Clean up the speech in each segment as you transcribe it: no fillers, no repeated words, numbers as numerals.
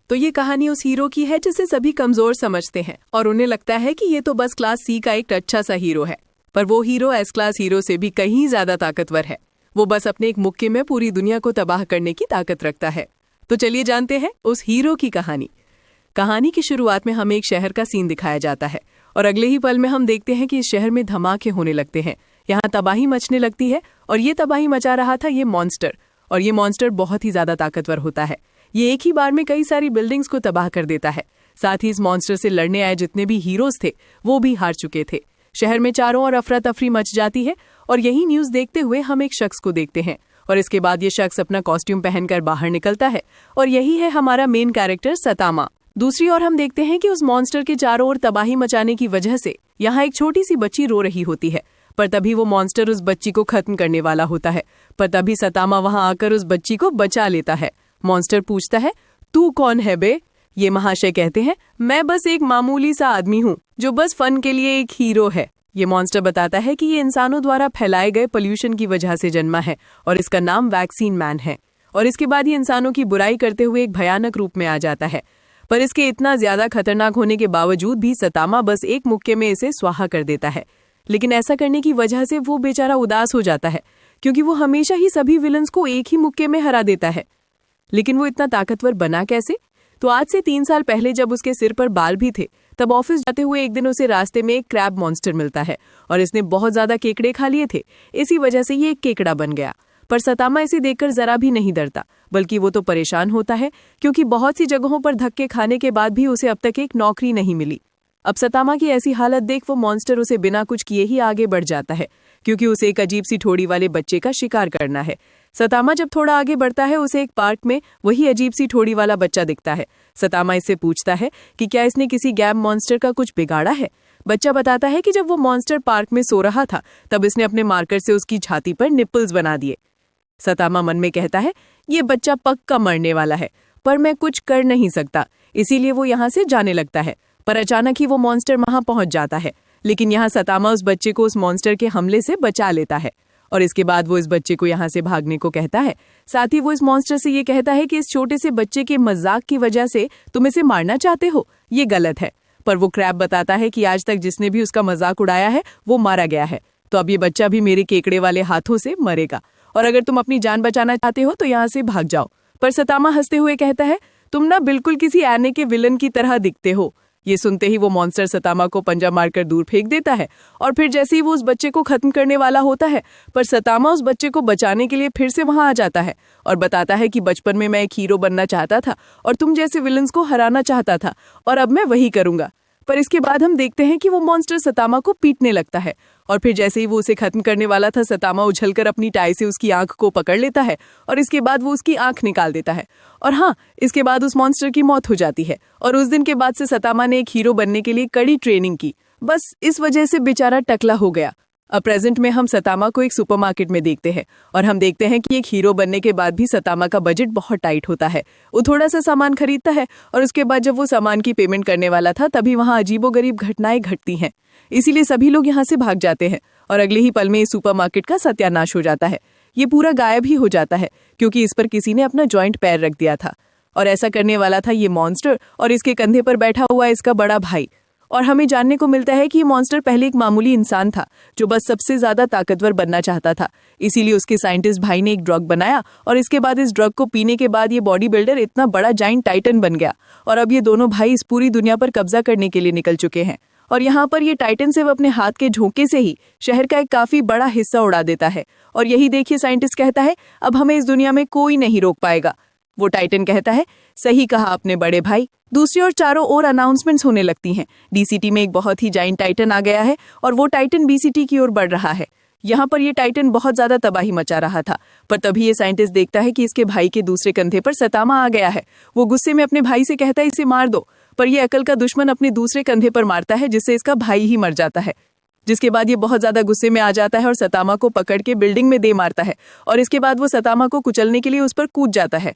तो ये कहानी उस हीरो की है जिसे सभी कमजोर समझते हैं और उन्हें लगता है कि ये तो बस क्लास सी का एक अच्छा सा हीरो है। पर वो हीरो एस क्लास हीरो से भी कहीं ज्यादा ताकतवर है। वो बस अपने एक मुक्के में पूरी दुनिया को तबाह करने की ताकत रखता है। तो चलिए जानते हैं उस हीरो की कहानी। कहानी की शुरुआत में हमें एक शहर का सीन दिखाया जाता है और अगले ही पल में हम देखते हैं कि इस शहर में धमाके होने लगते हैं। यहाँ तबाही मचने लगती है और ये तबाही मचा रहा था ये मॉन्स्टर। और ये मॉन्स्टर बहुत ही ज्यादा ताकतवर होता है। ये एक ही बार में कई सारी बिल्डिंग्स को तबाह कर देता है। साथ ही इस मॉन्स्टर से लड़ने आए जितने भी हीरोज थे वो भी हार चुके थे। शहर में चारों ओर अफरा तफरी मच जाती है और यही न्यूज देखते हुए हम एक शख्स को देखते हैं और इसके बाद ये शख्स अपना कॉस्ट्यूम पहनकर बाहर निकलता है और यही है हमारा मेन कैरेक्टर सतामा। दूसरी ओर हम देखते हैं कि उस मॉन्स्टर के चारों ओर तबाही मचाने की वजह से यहाँ एक छोटी सी बच्ची रो रही होती है। पर तभी वो मॉन्स्टर उस बच्ची को खत्म करने वाला होता है। पर तभी सतामा वहां आकर उस बच्ची को बचा लेता है। मॉन्स्टर पूछता है, तू कौन है बे? ये महाशय कहते हैं, मैं बस एक मामूली सा आदमी हूँ जो बस फन के लिए एक हीरो है। ये मॉन्स्टर बताता है कि ये इंसानों द्वारा फैलाए गए पोल्यूशन की वजह से जन्मा है और इसका नाम वैक्सीन मैन है। और इसके बाद ये इंसानों की बुराई करते हुए एक भयानक रूप में आ जाता है। पर इसके इतना ज्यादा खतरनाक होने के बावजूद भी सतामा बस एक मुक्के में इसे स्वाहा कर देता है। लेकिन ऐसा करने की वजह से वो बेचारा उदास हो जाता है क्योंकि वो हमेशा ही सभी विलन्स को एक ही मुक्के में हरा देता है। लेकिन वो इतना ताकतवर बना कैसे? तो आज से 3 साल पहले जब उसके सिर पर बाल भी थे तब ऑफिस जाते हुए एक दिन उसे रास्ते में एक क्रैब मॉन्स्टर मिलता है और इसने बहुत ज्यादा केकड़े खा लिए थे। इसी वजह से ये एक केकड़ा बन गया। पर सतामा इसे देखकर जरा भी नहीं डरता, बल्कि वो तो परेशान होता है क्योंकि बहुत सी जगहों पर धक्के खाने के बाद भी उसे अब तक एक नौकरी नहीं मिली। अब सतामा की ऐसी हालत देख वो मॉन्स्टर उसे बिना कुछ किए ही आगे बढ़ जाता है क्योंकि उसे एक अजीब सी ठोड़ी वाले बच्चे का शिकार करना है। सतामा जब थोड़ा आगे बढ़ता है उसे एक पार्क में वही अजीब सी ठोड़ी वाला बच्चा दिखता है। सतामा इससे पूछता है कि क्या इसने किसी गैब मॉन्स्टर का कुछ बिगाड़ा है। बच्चा बताता है कि जब वो मॉन्स्टर पार्क में सो रहा था तब इसने अपने मार्कर से उसकी छाती पर निप्पल्स बना दिए। सतामा मन में कहता है, ये बच्चा पक्का मरने वाला है पर मैं कुछ कर नहीं सकता, इसीलिए वो यहाँ से जाने लगता है। पर अचानक ही वो मॉन्स्टर वहां पहुंच जाता है। लेकिन यहाँ सतामा उस बच्चे को उस मॉन्स्टर के हमले से बचा लेता है और इसके बाद वो इस बच्चे को यहाँ से भागने को कहता है। साथ ही वो इस मॉन्स्टर से ये कहता है कि इस छोटे से बच्चे के मजाक की वजह से तुम इसे मारना चाहते हो, ये गलत है। पर वो क्रैब बताता है कि आज तक जिसने भी उसका मजाक उड़ाया है वो मारा गया है, तो अब ये बच्चा भी मेरे केकड़े वाले हाथों से मरेगा और अगर तुम अपनी जान बचाना चाहते हो तो यहाँ से भाग जाओ। पर सतामा हंसते हुए कहता है, तुम ना बिल्कुल किसी एने के विलन की तरह दिखते हो। ये सुनते ही वो मॉन्स्टर सतामा को पंजा मारकर दूर फेंक देता है और फिर जैसे ही वो उस बच्चे को खत्म करने वाला होता है पर सतामा उस बच्चे को बचाने के लिए फिर से वहां आ जाता है और बताता है कि बचपन में मैं एक हीरो बनना चाहता था और तुम जैसे विलन्स को हराना चाहता था और अब मैं वही करूंगा। पर इसके बाद हम देखते हैं कि वो मॉन्स्टर सतामा को पीटने लगता है और फिर जैसे ही वो उसे खत्म करने वाला था सतामा उछलकर अपनी टाई से उसकी आंख को पकड़ लेता है और इसके बाद वो उसकी आंख निकाल देता है। और हाँ, इसके बाद उस मॉन्स्टर की मौत हो जाती है और उस दिन के बाद से सतामा ने एक हीरो बनने के लिए कड़ी ट्रेनिंग की। बस इस वजह से बेचारा टकला हो गया। अब प्रेजेंट में हम सतामा को एक सुपरमार्केट में देखते हैं और हम देखते हैं कि एक हीरो बनने के बाद भी सतामा का बजट बहुत टाइट होता है। वो थोड़ा सा सामान खरीदता है और उसके बाद जब वो सामान की पेमेंट करने वाला था तभी वहां अजीबोगरीब घटनाएं घटती हैं। इसीलिए सभी लोग यहाँ से भाग जाते हैं और अगले ही पल में इस सुपरमार्केट का सत्यानाश हो जाता है। ये पूरा गायब ही हो जाता है क्योंकि इस पर किसी ने अपना जॉइंट पैर रख दिया था और ऐसा करने वाला था ये मॉन्स्टर और इसके कंधे पर बैठा हुआ इसका बड़ा भाई। और हमें जानने को मिलता है कि ये मॉन्स्टर पहले एक मामूली इंसान था जो बस सबसे ज्यादा ताकतवर बनना चाहता था। इसीलिए उसके साइंटिस्ट भाई ने एक ड्रग बनाया और इसके बाद इस ड्रग को पीने के बाद ये बॉडी बिल्डर इतना बड़ा जाइंट टाइटन बन गया और अब ये दोनों भाई इस पूरी दुनिया पर कब्जा करने के लिए निकल चुके हैं। और यहाँ पर ये टाइटन सिर्फ अपने हाथ के झोंके से ही शहर का एक काफी बड़ा हिस्सा उड़ा देता है और यही देखिए साइंटिस्ट कहता है, अब हमें इस दुनिया में कोई नहीं रोक पाएगा। वो टाइटन कहता है, सही कहा आपने बड़े भाई। दूसरी ओर चारों ओर अनाउंसमेंट्स होने लगती हैं। डीसीटी में एक बहुत ही जाइंट टाइटन आ गया है और वो टाइटन बीसीटी की ओर बढ़ रहा है। यहाँ पर ये टाइटन बहुत ज्यादा तबाही मचा रहा था पर तभी ये साइंटिस्ट देखता है कि इसके भाई के दूसरे कंधे पर सतामा आ गया है। वो गुस्से में अपने भाई से कहता है, इसे मार दो। पर ये अकल का दुश्मन अपने दूसरे कंधे पर मारता है जिससे इसका भाई ही मर जाता है। जिसके बाद ये बहुत ज्यादा गुस्से में आ जाता है और सतामा को पकड़ के बिल्डिंग में दे मारता है और इसके बाद वो सतामा को कुचलने के लिए उस पर कूद जाता है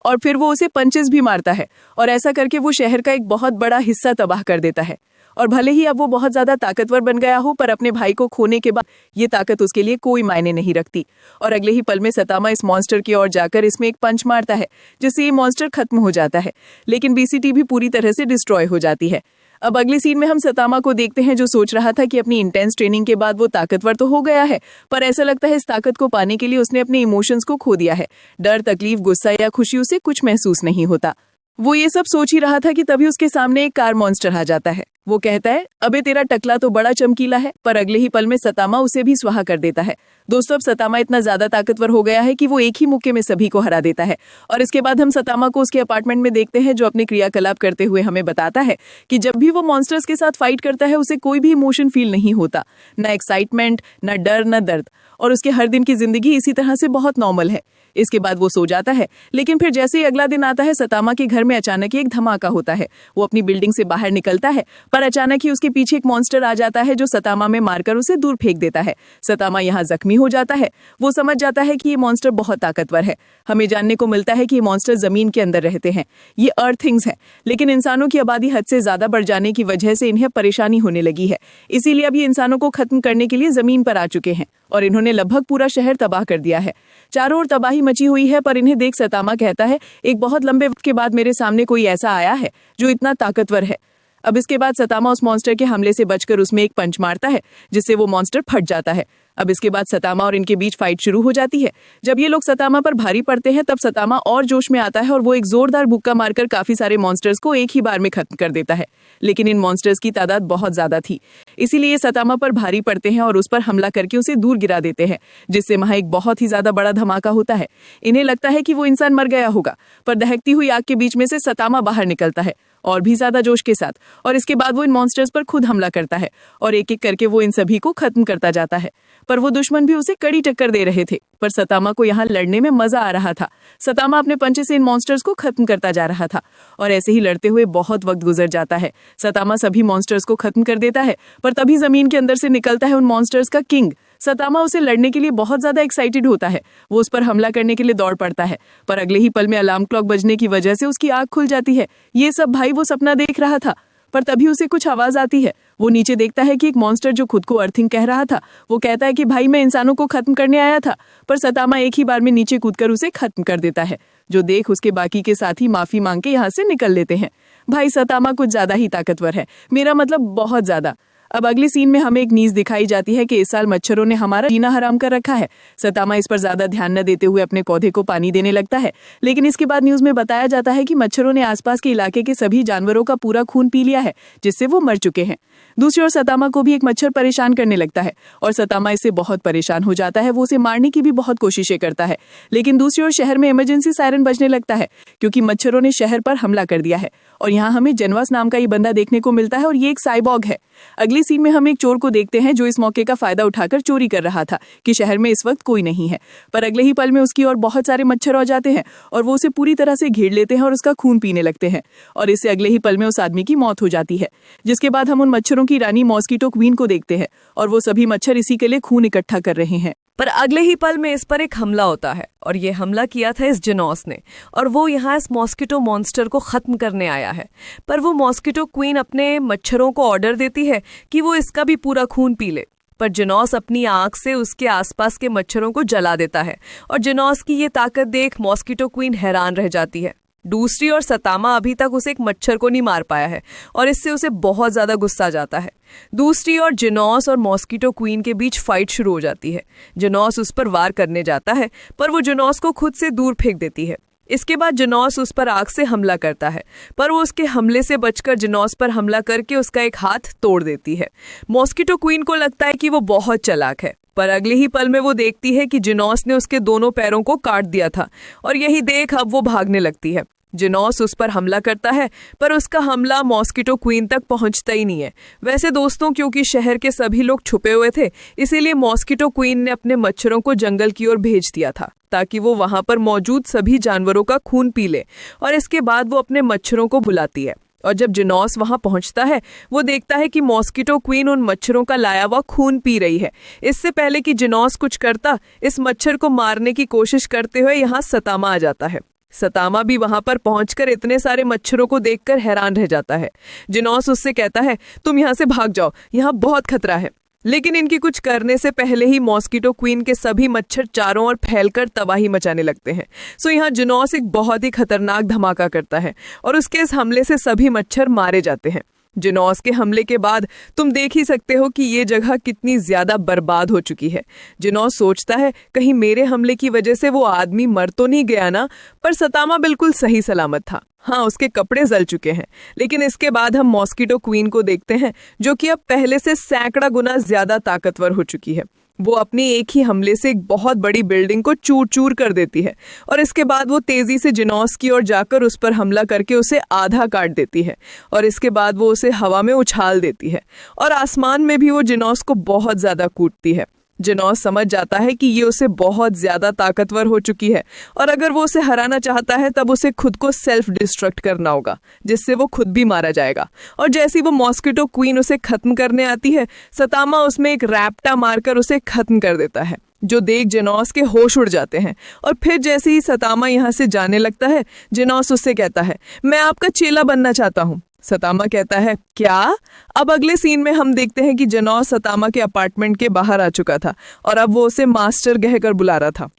और फिर वो उसे पंचेस भी मारता है और ऐसा करके वो शहर का एक बहुत बड़ा हिस्सा तबाह कर देता है। और भले ही अब वो बहुत ज्यादा ताकतवर बन गया हो, पर अपने भाई को खोने के बाद ये ताकत उसके लिए कोई मायने नहीं रखती। और अगले ही पल में सतामा इस मॉन्स्टर की ओर जाकर इसमें एक पंच मारता है, जिससे ये मॉन्स्टर खत्म हो जाता है। लेकिन बीसीटी भी पूरी तरह से डिस्ट्रॉय हो जाती है। अब अगली सीन में हम सतामा को देखते हैं, जो सोच रहा था कि अपनी इंटेंस ट्रेनिंग के बाद वो ताकतवर तो हो गया है, पर ऐसा लगता है इस ताकत को पाने के लिए उसने अपने इमोशंस को खो दिया है। डर, तकलीफ, गुस्सा या खुशी उसे कुछ महसूस नहीं होता। वो ये सब सोच ही रहा था कि तभी उसके सामने एक कार मॉन्स्टर आ जाता है। वो कहता है, अबे तेरा टकला तो बड़ा चमकीला है, पर अगले ही पल में सतामा उसे भी स्वाहा कर देता है। दोस्तों, अब सतामा इतना ज्यादा ताकतवर हो गया है कि वो एक ही मुक्के में सभी को हरा देता है। और इसके बाद हम सतामा को उसके अपार्टमेंट में देखते हैं, जो अपने क्रियाकलाप करते हुए हमें बताता है कि जब भी वो मॉन्स्टर्स के साथ फाइट करता है उसे कोई भी इमोशन फील नहीं होता, न एक्साइटमेंट, न डर, न दर्द। और उसके हर दिन की जिंदगी इसी तरह से बहुत नॉर्मल है। इसके बाद वो सो जाता है। लेकिन फिर जैसे ही अगला दिन आता है, सतामा के घर में अचानक एक धमाका होता है। वो अपनी बिल्डिंग से बाहर निकलता है, पर अचानक ही उसके पीछे एक मॉन्स्टर आ जाता है, जो सतामा में मारकर उसे दूर फेंक देता है। सतामा यहाँ जख्मी हो जाता है। वो समझ जाता है कि ये मॉन्स्टर बहुत ताकतवर है। हमें जानने को मिलता है कि ये मॉन्स्टर जमीन के अंदर रहते हैं। ये अर्थिंग्स हैं, लेकिन इंसानों की आबादी हद से ज्यादा बढ़ जाने की वजह से इन्हें परेशानी होने लगी है। इसीलिए अब ये इंसानों को खत्म करने के लिए जमीन पर आ चुके हैं और इन्होंने लगभग पूरा शहर तबाह कर दिया है। चारों ओर तबाही मची हुई है, पर इन्हें देख सतामा कहता है, एक बहुत लंबे वक्त के बाद मेरे सामने कोई ऐसा आया है जो इतना ताकतवर है। अब इसके बाद सतामा उस मॉन्स्टर के हमले से बचकर उसमें एक पंच मारता है, जिससे वो मॉन्स्टर फट जाता है। अब इसके बाद सतामा और इनके बीच फाइट शुरू हो जाती है। जब ये लोग सतामा पर भारी पड़ते हैं, तब सतामा और जोश में आता है और वो एक जोरदार मुक्का मारकर काफी सारे मॉन्स्टर्स को एक ही बार में खत्म कर देता है। लेकिन इन मॉन्स्टर्स की तादाद बहुत ज्यादा थी, इसीलिए ये सतामा पर भारी पड़ते हैं और उस पर हमला करके उसे दूर गिरा देते हैं, जिससे वहां एक बहुत ही ज्यादा बड़ा धमाका होता है। इन्हें लगता है कि वो इंसान मर गया होगा, पर दहकती हुई आग के बीच में से सतामा बाहर निकलता है और भी ज्यादा जोश के साथ। और इसके बाद वो इन मॉन्स्टर्स पर खुद हमला करता है और एक एक करके वो इन सभी को खत्म करता जाता है। पर वो दुश्मन भी उसे कड़ी टक्कर दे रहे थे, पर सतामा को यहाँ लड़ने में मजा आ रहा था। सतामा अपने पंचे से इन मॉन्स्टर्स को खत्म करता जा रहा था और ऐसे ही लड़ते हुए बहुत वक्त गुजर जाता है। सतामा सभी मॉन्स्टर्स को खत्म कर देता है, पर तभी जमीन के अंदर से निकलता है उन मॉन्स्टर्स का किंग। सतामा उसे लड़ने के लिए बहुत ज्यादा एक्साइटेड होता है। वो उस पर हमला करने के लिए दौड़ पड़ता है, पर अगले ही पल में अलार्म क्लॉक बजने की वजह से उसकी आंख खुल जाती है। ये सब भाई वो सपना देख रहा था, पर तभी उसे कुछ आवाज आती है। वो नीचे देखता है कि एक मॉन्स्टर जो खुद को अर्थिंग कह रहा था, वो कहता है कि भाई मैं इंसानों को खत्म करने आया था, पर सतामा एक ही बार में नीचे कूदकर उसे खत्म कर देता है, जो देख उसके बाकी के साथी माफी मांग के यहाँ से निकल लेते हैं। भाई सतामा कुछ ज्यादा ही ताकतवर है, मेरा मतलब बहुत ज्यादा। अब अगली सीन में हमें एक न्यूज दिखाई जाती है कि इस साल मच्छरों ने हमारा जीना हराम कर रखा है। सतामा इस पर ज्यादा ध्यान न देते हुए अपने पौधे को पानी देने लगता है, लेकिन इसके बाद न्यूज में बताया जाता है कि मच्छरों ने आसपास के इलाके के सभी जानवरों का पूरा खून पी लिया है, जिससे वो मर चुके हैं। दूसरी ओर सतामा को भी एक मच्छर परेशान करने लगता है और सतामा इससे बहुत परेशान हो जाता है। वो उसे मारने की भी बहुत कोशिशें करता है, लेकिन दूसरी ओर शहर में इमरजेंसी सायरन बजने लगता है, क्योंकि मच्छरों ने शहर पर हमला कर दिया है। और यहाँ हमें जेनवास नाम का ये बंदा देखने को मिलता है और ये एक साइबॉग है। अगली सीन में हम एक चोर को देखते हैं, जो इस मौके का फायदा उठाकर चोरी कर रहा था कि शहर में इस वक्त कोई नहीं है। पर अगले ही पल में उसकी ओर बहुत सारे मच्छर आ जाते हैं और वो उसे पूरी तरह से घेर लेते हैं और उसका खून पीने लगते हैं, और इससे अगले ही पल में उस आदमी की मौत हो जाती है। जिसके बाद हम उन मच्छरों की रानी मॉस्किटो क्वीन को देखते हैं और वो सभी मच्छर इसी के लिए खून इकट्ठा कर रहे हैं। पर अगले ही पल में इस पर एक हमला होता है और ये हमला किया था इस जिनोस ने, और वो यहाँ इस मॉस्किटो मॉन्स्टर को खत्म करने आया है। पर वो मॉस्किटो क्वीन अपने मच्छरों को ऑर्डर देती है कि वो इसका भी पूरा खून पी ले, पर जिनोस अपनी आंख से उसके आसपास के मच्छरों को जला देता है और जिनोस की ये ताकत देख मॉस्किटो क्वीन हैरान रह जाती है। दूसरी ओर सतामा अभी तक उसे एक मच्छर को नहीं मार पाया है और इससे उसे बहुत ज्यादा गुस्सा जाता है। दूसरी ओर जिनोस और मॉस्किटो क्वीन के बीच फाइट शुरू हो जाती है। जिनोस उस पर वार करने जाता है, पर वो जिनोस को खुद से दूर फेंक देती है। इसके बाद जिनोस उस पर आग से हमला करता है, पर वो उसके हमले से बचकर जिनोस पर हमला करके उसका एक हाथ तोड़ देती है। मॉस्किटो क्वीन को लगता है कि वो बहुत चालाक है, पर अगले ही पल में वो देखती है कि जिनोस ने उसके दोनों पैरों को काट दिया था, और यही देख अब वो भागने लगती है। जिनोस उस पर हमला करता है, पर उसका हमला मॉस्किटो क्वीन तक पहुंचता ही नहीं है। वैसे दोस्तों, क्योंकि शहर के सभी लोग छुपे हुए थे, इसीलिए मॉस्किटो क्वीन ने अपने मच्छरों को जंगल की ओर भेज दिया था, ताकि वो वहां पर मौजूद सभी जानवरों का खून पी ले। और इसके बाद वो अपने मच्छरों को बुलाती है, और जब जिनोस वहां पहुंचता है, वो देखता है कि मॉस्किटो क्वीन उन मच्छरों का लाया हुआ खून पी रही है। इससे पहले कि जिनोस कुछ करता, इस मच्छर को मारने की कोशिश करते हुए यहाँ सतामा आ जाता है। सतामा भी वहां पर पहुंचकर इतने सारे मच्छरों को देखकर हैरान रह जाता है। जिनोस उससे कहता है, तुम यहाँ से भाग जाओ, यहाँ बहुत खतरा है। लेकिन इनकी कुछ करने से पहले ही मॉस्किटो क्वीन के सभी मच्छर चारों ओर फैलकर तबाही मचाने लगते हैं। सो यहाँ जिनोस एक बहुत ही खतरनाक धमाका करता है और उसके इस हमले से सभी मच्छर मारे जाते हैं। जिनोस के हमले के बाद तुम देख ही सकते हो कि ये जगह कितनी ज्यादा बर्बाद हो चुकी है। जिनोस सोचता है कहीं मेरे हमले की वजह से वो आदमी मर तो नहीं गया ना, पर सतामा बिल्कुल सही सलामत था। हाँ, उसके कपड़े जल चुके हैं। लेकिन इसके बाद हम मॉस्किटो क्वीन को देखते हैं जो कि अब पहले से सैकड़ा गुना ज्यादा ताकतवर हो चुकी है। वो अपने एक ही हमले से एक बहुत बड़ी बिल्डिंग को चूर चूर कर देती है और इसके बाद वो तेजी से जिनोस की ओर जाकर उस पर हमला करके उसे आधा काट देती है और इसके बाद वो उसे हवा में उछाल देती है और आसमान में भी वो जिनोस को बहुत ज्यादा कूटती है। जिनोस समझ जाता है कि ये उसे बहुत ज्यादा ताकतवर हो चुकी है और अगर वो उसे हराना चाहता है तब उसे खुद को सेल्फ डिस्ट्रक्ट करना होगा, जिससे वो खुद भी मारा जाएगा। और जैसी वो मॉस्किटो क्वीन उसे खत्म करने आती है, सतामा उसमें एक रैप्टा मारकर उसे खत्म कर देता है, जो देख जिनोस के होश उड़ जाते हैं। और फिर जैसे ही सतामा यहाँ से जाने लगता है, जिनोस उससे कहता है, मैं आपका चेला बनना चाहता हूँ। सतामा कहता है, क्या? अब अगले सीन में हम देखते हैं कि जिनोस सतामा के अपार्टमेंट के बाहर आ चुका था और अब वो उसे मास्टर कहकर बुला रहा था।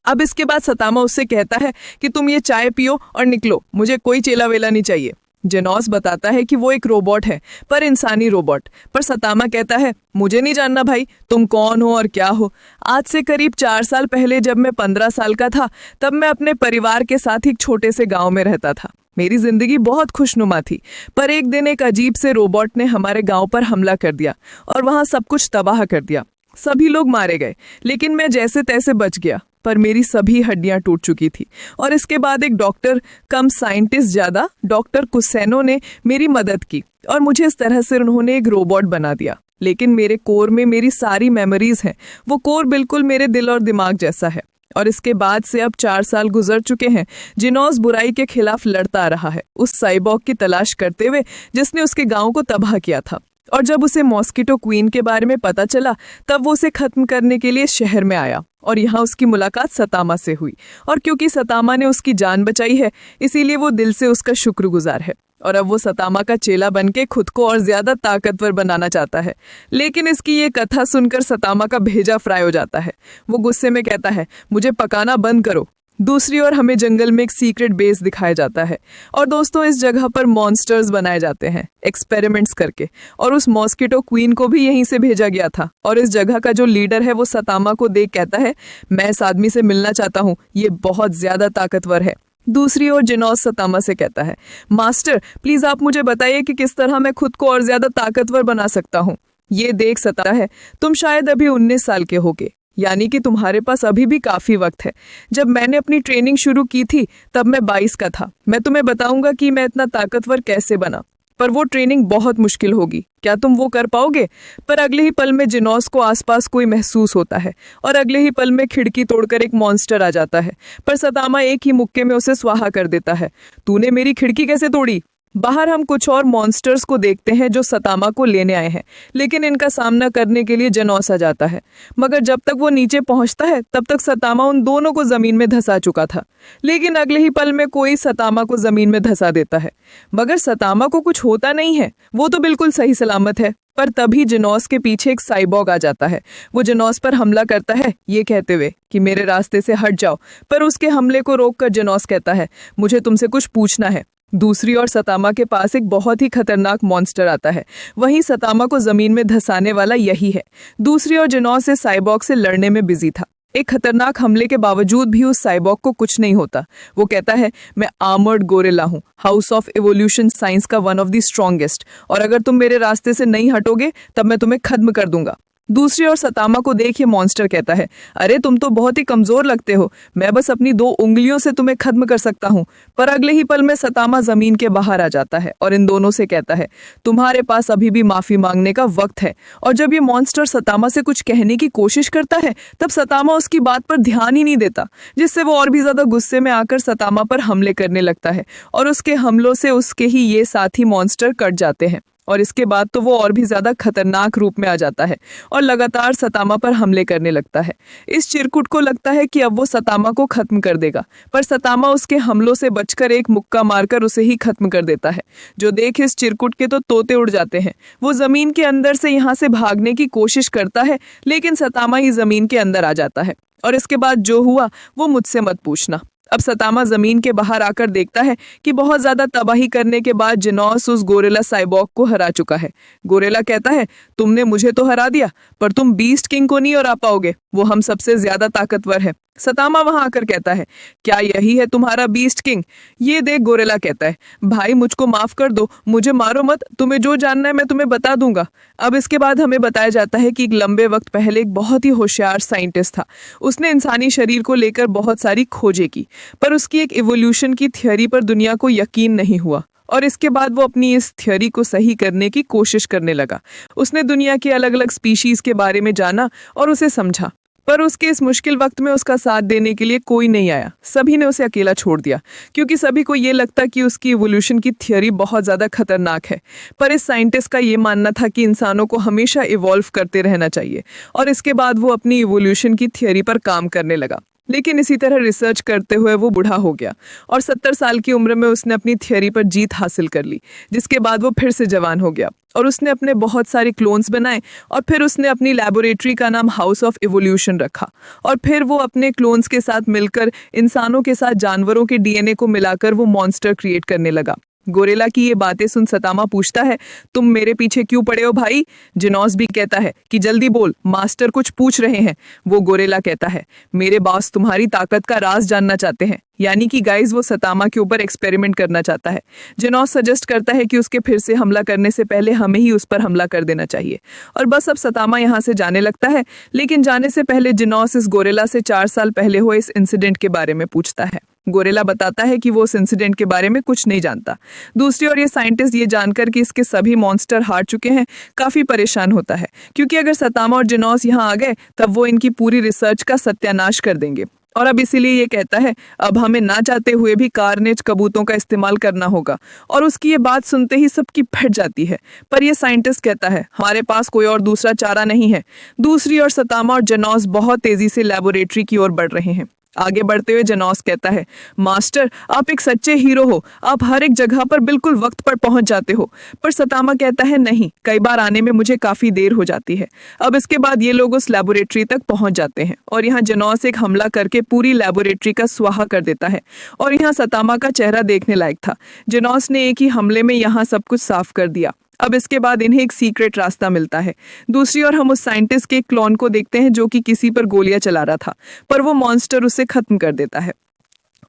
अब इसके बाद सतामा उससे कहता है कि तुम ये चाय पियो और निकलो, मुझे कोई चेला वेला नहीं चाहिए। जिनोस बताता है कि वो एक रोबोट है, पर इंसानी रोबोट। पर सतामा कहता है, मुझे नहीं जानना भाई, तुम कौन हो और क्या हो। आज से करीब 4 साल पहले जब मैं 15 साल का था, तब मैं अपने परिवार के साथ एक छोटे से गांव में रहता था। मेरी जिंदगी बहुत खुशनुमा थी, पर एक दिन एक अजीब से रोबोट ने हमारे गांव पर हमला कर दिया और वहां सब कुछ तबाह कर दिया। सभी लोग मारे गए, लेकिन मैं जैसे तैसे बच गया, पर मेरी सभी हड्डियां टूट चुकी थी। और इसके बाद एक डॉक्टर कम साइंटिस्ट ज्यादा डॉक्टर कुसेनो ने मेरी मदद की और मुझे इस तरह से उन्होंने एक रोबोट बना दिया। लेकिन मेरे कोर में मेरी सारी मेमोरीज हैं, वो कोर बिल्कुल मेरे दिल और दिमाग जैसा है। और इसके बाद से अब 4 साल गुजर चुके हैं। जिनोस बुराई के खिलाफ लड़ता रहा है, उस साइबॉग की तलाश करते हुए जिसने उसके गांव को तबाह किया था। और जब उसे मॉस्किटो क्वीन के बारे में पता चला, तब वो उसे खत्म करने के लिए शहर में आया और यहाँ उसकी मुलाकात सतामा से हुई। और क्योंकि सतामा ने उसकी जान बचाई है, इसीलिए वो दिल से उसका शुक्रगुजार है और अब वो सतामा का चेला बनके खुद को और ज्यादा ताकतवर बनाना चाहता है। लेकिन इसकी ये कथा सुनकर सतामा का भेजा फ्राई हो जाता है। वो गुस्से में कहता है, मुझे पकाना बंद करो। दूसरी ओर हमें जंगल में एक सीक्रेट बेस दिखाया जाता है और दोस्तों इस जगह पर मॉन्स्टर्स बनाए जाते हैं एक्सपेरिमेंट्स करके, और उस मॉस्किटो क्वीन को भी यहीं से भेजा गया था। और इस जगह का जो लीडर है वो सतामा को देख कहता है, मैं इस आदमी से मिलना चाहता हूँ, ये बहुत ज्यादा ताकतवर है। दूसरी ओर जिनोस सतामा से कहता है, मास्टर प्लीज आप मुझे बताइए कि किस तरह मैं खुद को और ज्यादा ताकतवर बना सकता हूँ। ये देख सतामा है, तुम शायद अभी 19 साल के होगे, यानी कि तुम्हारे पास अभी भी काफी वक्त है। जब मैंने अपनी ट्रेनिंग शुरू की थी तब मैं 22 का था। मैं तुम्हें बताऊंगा कि मैं इतना ताकतवर कैसे बना, पर वो ट्रेनिंग बहुत मुश्किल होगी। क्या तुम वो कर पाओगे? पर अगले ही पल में जिनोस को आसपास कोई महसूस होता है और अगले ही पल में खिड़की तोड़कर एक मॉन्स्टर आ जाता है, पर सतामा एक ही मुक्के में उसे स्वाहा कर देता है। तूने मेरी खिड़की कैसे तोड़ी? बाहर हम कुछ और मॉन्स्टर्स को देखते हैं जो सतामा को लेने आए हैं, लेकिन इनका सामना करने के लिए जिनोस आ जाता है। मगर जब तक वो नीचे पहुंचता है तब तक सतामा उन दोनों को जमीन में धंसा चुका था। लेकिन अगले ही पल में कोई सतामा को जमीन में धंसा देता है, मगर सतामा को कुछ होता नहीं है, वो तो बिल्कुल सही सलामत है। पर तभी जिनोस के पीछे एक साइबॉग आ जाता है। वो जिनोस पर हमला करता है, ये कहते हुए कि मेरे रास्ते से हट जाओ, पर उसके हमले को रोककर जिनोस कहता है, मुझे तुमसे कुछ पूछना है। दूसरी ओर सतामा के पास एक बहुत ही खतरनाक मॉन्स्टर आता है। वहीं सतामा को जमीन में धंसाने वाला यही है। दूसरी ओर जिनोस इस साइबॉग से लड़ने में बिजी था। एक खतरनाक हमले के बावजूद भी उस साइबॉग को कुछ नहीं होता। वो कहता है, मैं आर्मर्ड गोरिल्ला हूँ, हाउस ऑफ इवोल्यूशन साइंस का वन ऑफ द स्ट्रॉन्गेस्ट, और अगर तुम मेरे रास्ते से नहीं हटोगे तब मैं तुम्हें खत्म कर दूंगा। दूसरी ओर सतामा को देख ये मॉन्स्टर कहता है, अरे तुम तो बहुत ही कमजोर लगते हो, मैं बस अपनी 2 उंगलियों से तुम्हें खत्म कर सकता हूँ। पर अगले ही पल में सतामा जमीन के बाहर आ जाता है और इन दोनों से कहता है, तुम्हारे पास अभी भी माफी मांगने का वक्त है। और जब ये मॉन्स्टर सतामा से कुछ कहने की कोशिश करता है तब सतामा उसकी बात पर ध्यान ही नहीं देता, जिससे वो और भी ज्यादा गुस्से में आकर सतामा पर हमले करने लगता है और उसके हमलों से उसके ही ये साथी मॉन्स्टर कट जाते हैं और इसके बाद तो वो और भी ज्यादा खतरनाक रूप में आ जाता है और लगातार सतामा पर हमले करने लगता है। इस चिरकुट को लगता है कि अब वो सतामा को खत्म कर देगा, पर सतामा उसके हमलों से बचकर एक मुक्का मारकर उसे ही खत्म कर देता है। जो देख इस चिरकुट के तो तोते उड़ जाते हैं। वो जमीन के अंदर से यहाँ से भागने की कोशिश करता है, लेकिन सतामा ही जमीन के अंदर आ जाता है। और इसके बाद जो हुआ वो मुझसे मत पूछना। अब सतामा जमीन के बाहर आकर देखता है कि बहुत ज्यादा तबाही करने के बाद जेनोस उस गोरिल्ला साइबॉर्ग को हरा चुका है। गोरिल्ला कहता है, तुमने मुझे तो हरा दिया, पर तुम बीस्ट किंग को नहीं हरा पाओगे, वो हम सबसे ज्यादा ताकतवर है। सतामा वहां आकर कहता है, क्या यही है तुम्हारा बीस्ट किंग? ये देख गोरिल्ला कहता है, भाई मुझको माफ कर दो, मुझे मारो मत, तुम्हें जो जानना है मैं तुम्हें बता दूंगा। अब इसके बाद हमें बताया जाता है कि एक लंबे वक्त पहले एक बहुत ही होशियार साइंटिस्ट था। उसने इंसानी शरीर को लेकर बहुत सारी खोजें की, पर उसकी एक इवोल्यूशन की थ्योरी पर दुनिया को यकीन नहीं हुआ। और इसके बाद वो अपनी इस थ्योरी को सही करने की कोशिश करने लगा। उसने दुनिया के अलग अलग स्पीशीज के बारे में जाना और उसे समझा, पर उसके इस मुश्किल वक्त में उसका साथ देने के लिए कोई नहीं आया। सभी ने उसे अकेला छोड़ दिया, क्योंकि सभी को ये लगता कि उसकी इवोल्यूशन की थ्योरी बहुत ज़्यादा खतरनाक है। पर इस साइंटिस्ट का ये मानना था कि इंसानों को हमेशा इवॉल्व करते रहना चाहिए, और इसके बाद वो अपनी इवोल्यूशन की थ्योरी पर काम करने लगा। लेकिन इसी तरह रिसर्च करते हुए वो बूढ़ा हो गया और 70 साल की उम्र में उसने अपनी थ्योरी पर जीत हासिल कर ली, जिसके बाद वो फिर से जवान हो गया और उसने अपने बहुत सारे क्लोन्स बनाए। और फिर उसने अपनी लैबोरेटरी का नाम हाउस ऑफ इवोल्यूशन रखा, और फिर वो अपने क्लोन्स के साथ मिलकर इंसानों के साथ जानवरों के डीएनए को मिलाकर वो मॉन्स्टर क्रिएट करने लगा। गोरिल्ला की ये बातें सुन सतामा पूछता है, तुम मेरे पीछे क्यों पड़े हो भाई? जेनोस भी कहता है कि जल्दी बोल, मास्टर कुछ पूछ रहे हैं। वो गोरिल्ला कहता है, मेरे बॉस तुम्हारी ताकत का राज जानना चाहते हैं। यानी कि गाइस वो सतामा के ऊपर एक्सपेरिमेंट करना चाहता है। जेनोस सजेस्ट करता है कि उसके फिर से हमला करने से पहले हमें ही उस पर हमला कर देना चाहिए। और बस अब सतामा यहाँ से जाने लगता है, लेकिन जाने से पहले जेनोस इस गोरिल्ला से 4 साल पहले हुए इस इंसिडेंट के बारे में पूछता है। गोरिल्ला बताता है कि वो उस इंसिडेंट के बारे में कुछ नहीं जानता। दूसरी ओर ये साइंटिस्ट ये जानकर कि इसके सभी मॉन्स्टर हार चुके हैं, काफी परेशान होता है, क्योंकि अगर सतामा और जेनोस यहाँ आ गए तब वो इनकी पूरी रिसर्च का सत्यानाश कर देंगे। और अब इसीलिए ये कहता है, अब हमें ना चाहते हुए भी कार्नेज कबूतों का इस्तेमाल करना होगा। और उसकी ये बात सुनते ही सबकी फट जाती है। पर ये साइंटिस्ट कहता है, हमारे पास कोई और दूसरा चारा नहीं है। दूसरी ओर सतामा और जेनोस बहुत तेजी से लैबोरेटरी की ओर बढ़ रहे हैं। आगे बढ़ते हुए जेनोस कहता है, मास्टर आप एक सच्चे हीरो हो, आप हर एक जगह पर बिल्कुल वक्त पर पहुंच जाते हो। पर सतामा कहता है, नहीं, कई बार आने में मुझे काफी देर हो जाती है। अब इसके बाद ये लोग उस लैबोरेटरी तक पहुंच जाते हैं और यहाँ जेनोस एक हमला करके पूरी लैबोरेटरी का स्वाहा कर देता है। और यहाँ सतामा का चेहरा देखने लायक था। जेनोस ने एक ही हमले में यहाँ सब कुछ साफ कर दिया। अब इसके बाद इन्हें एक सीक्रेट रास्ता मिलता है। दूसरी ओर हम उस साइंटिस्ट के क्लोन को देखते हैं जो कि किसी पर गोलियां चला रहा था, पर वो मॉन्स्टर उसे खत्म कर देता है।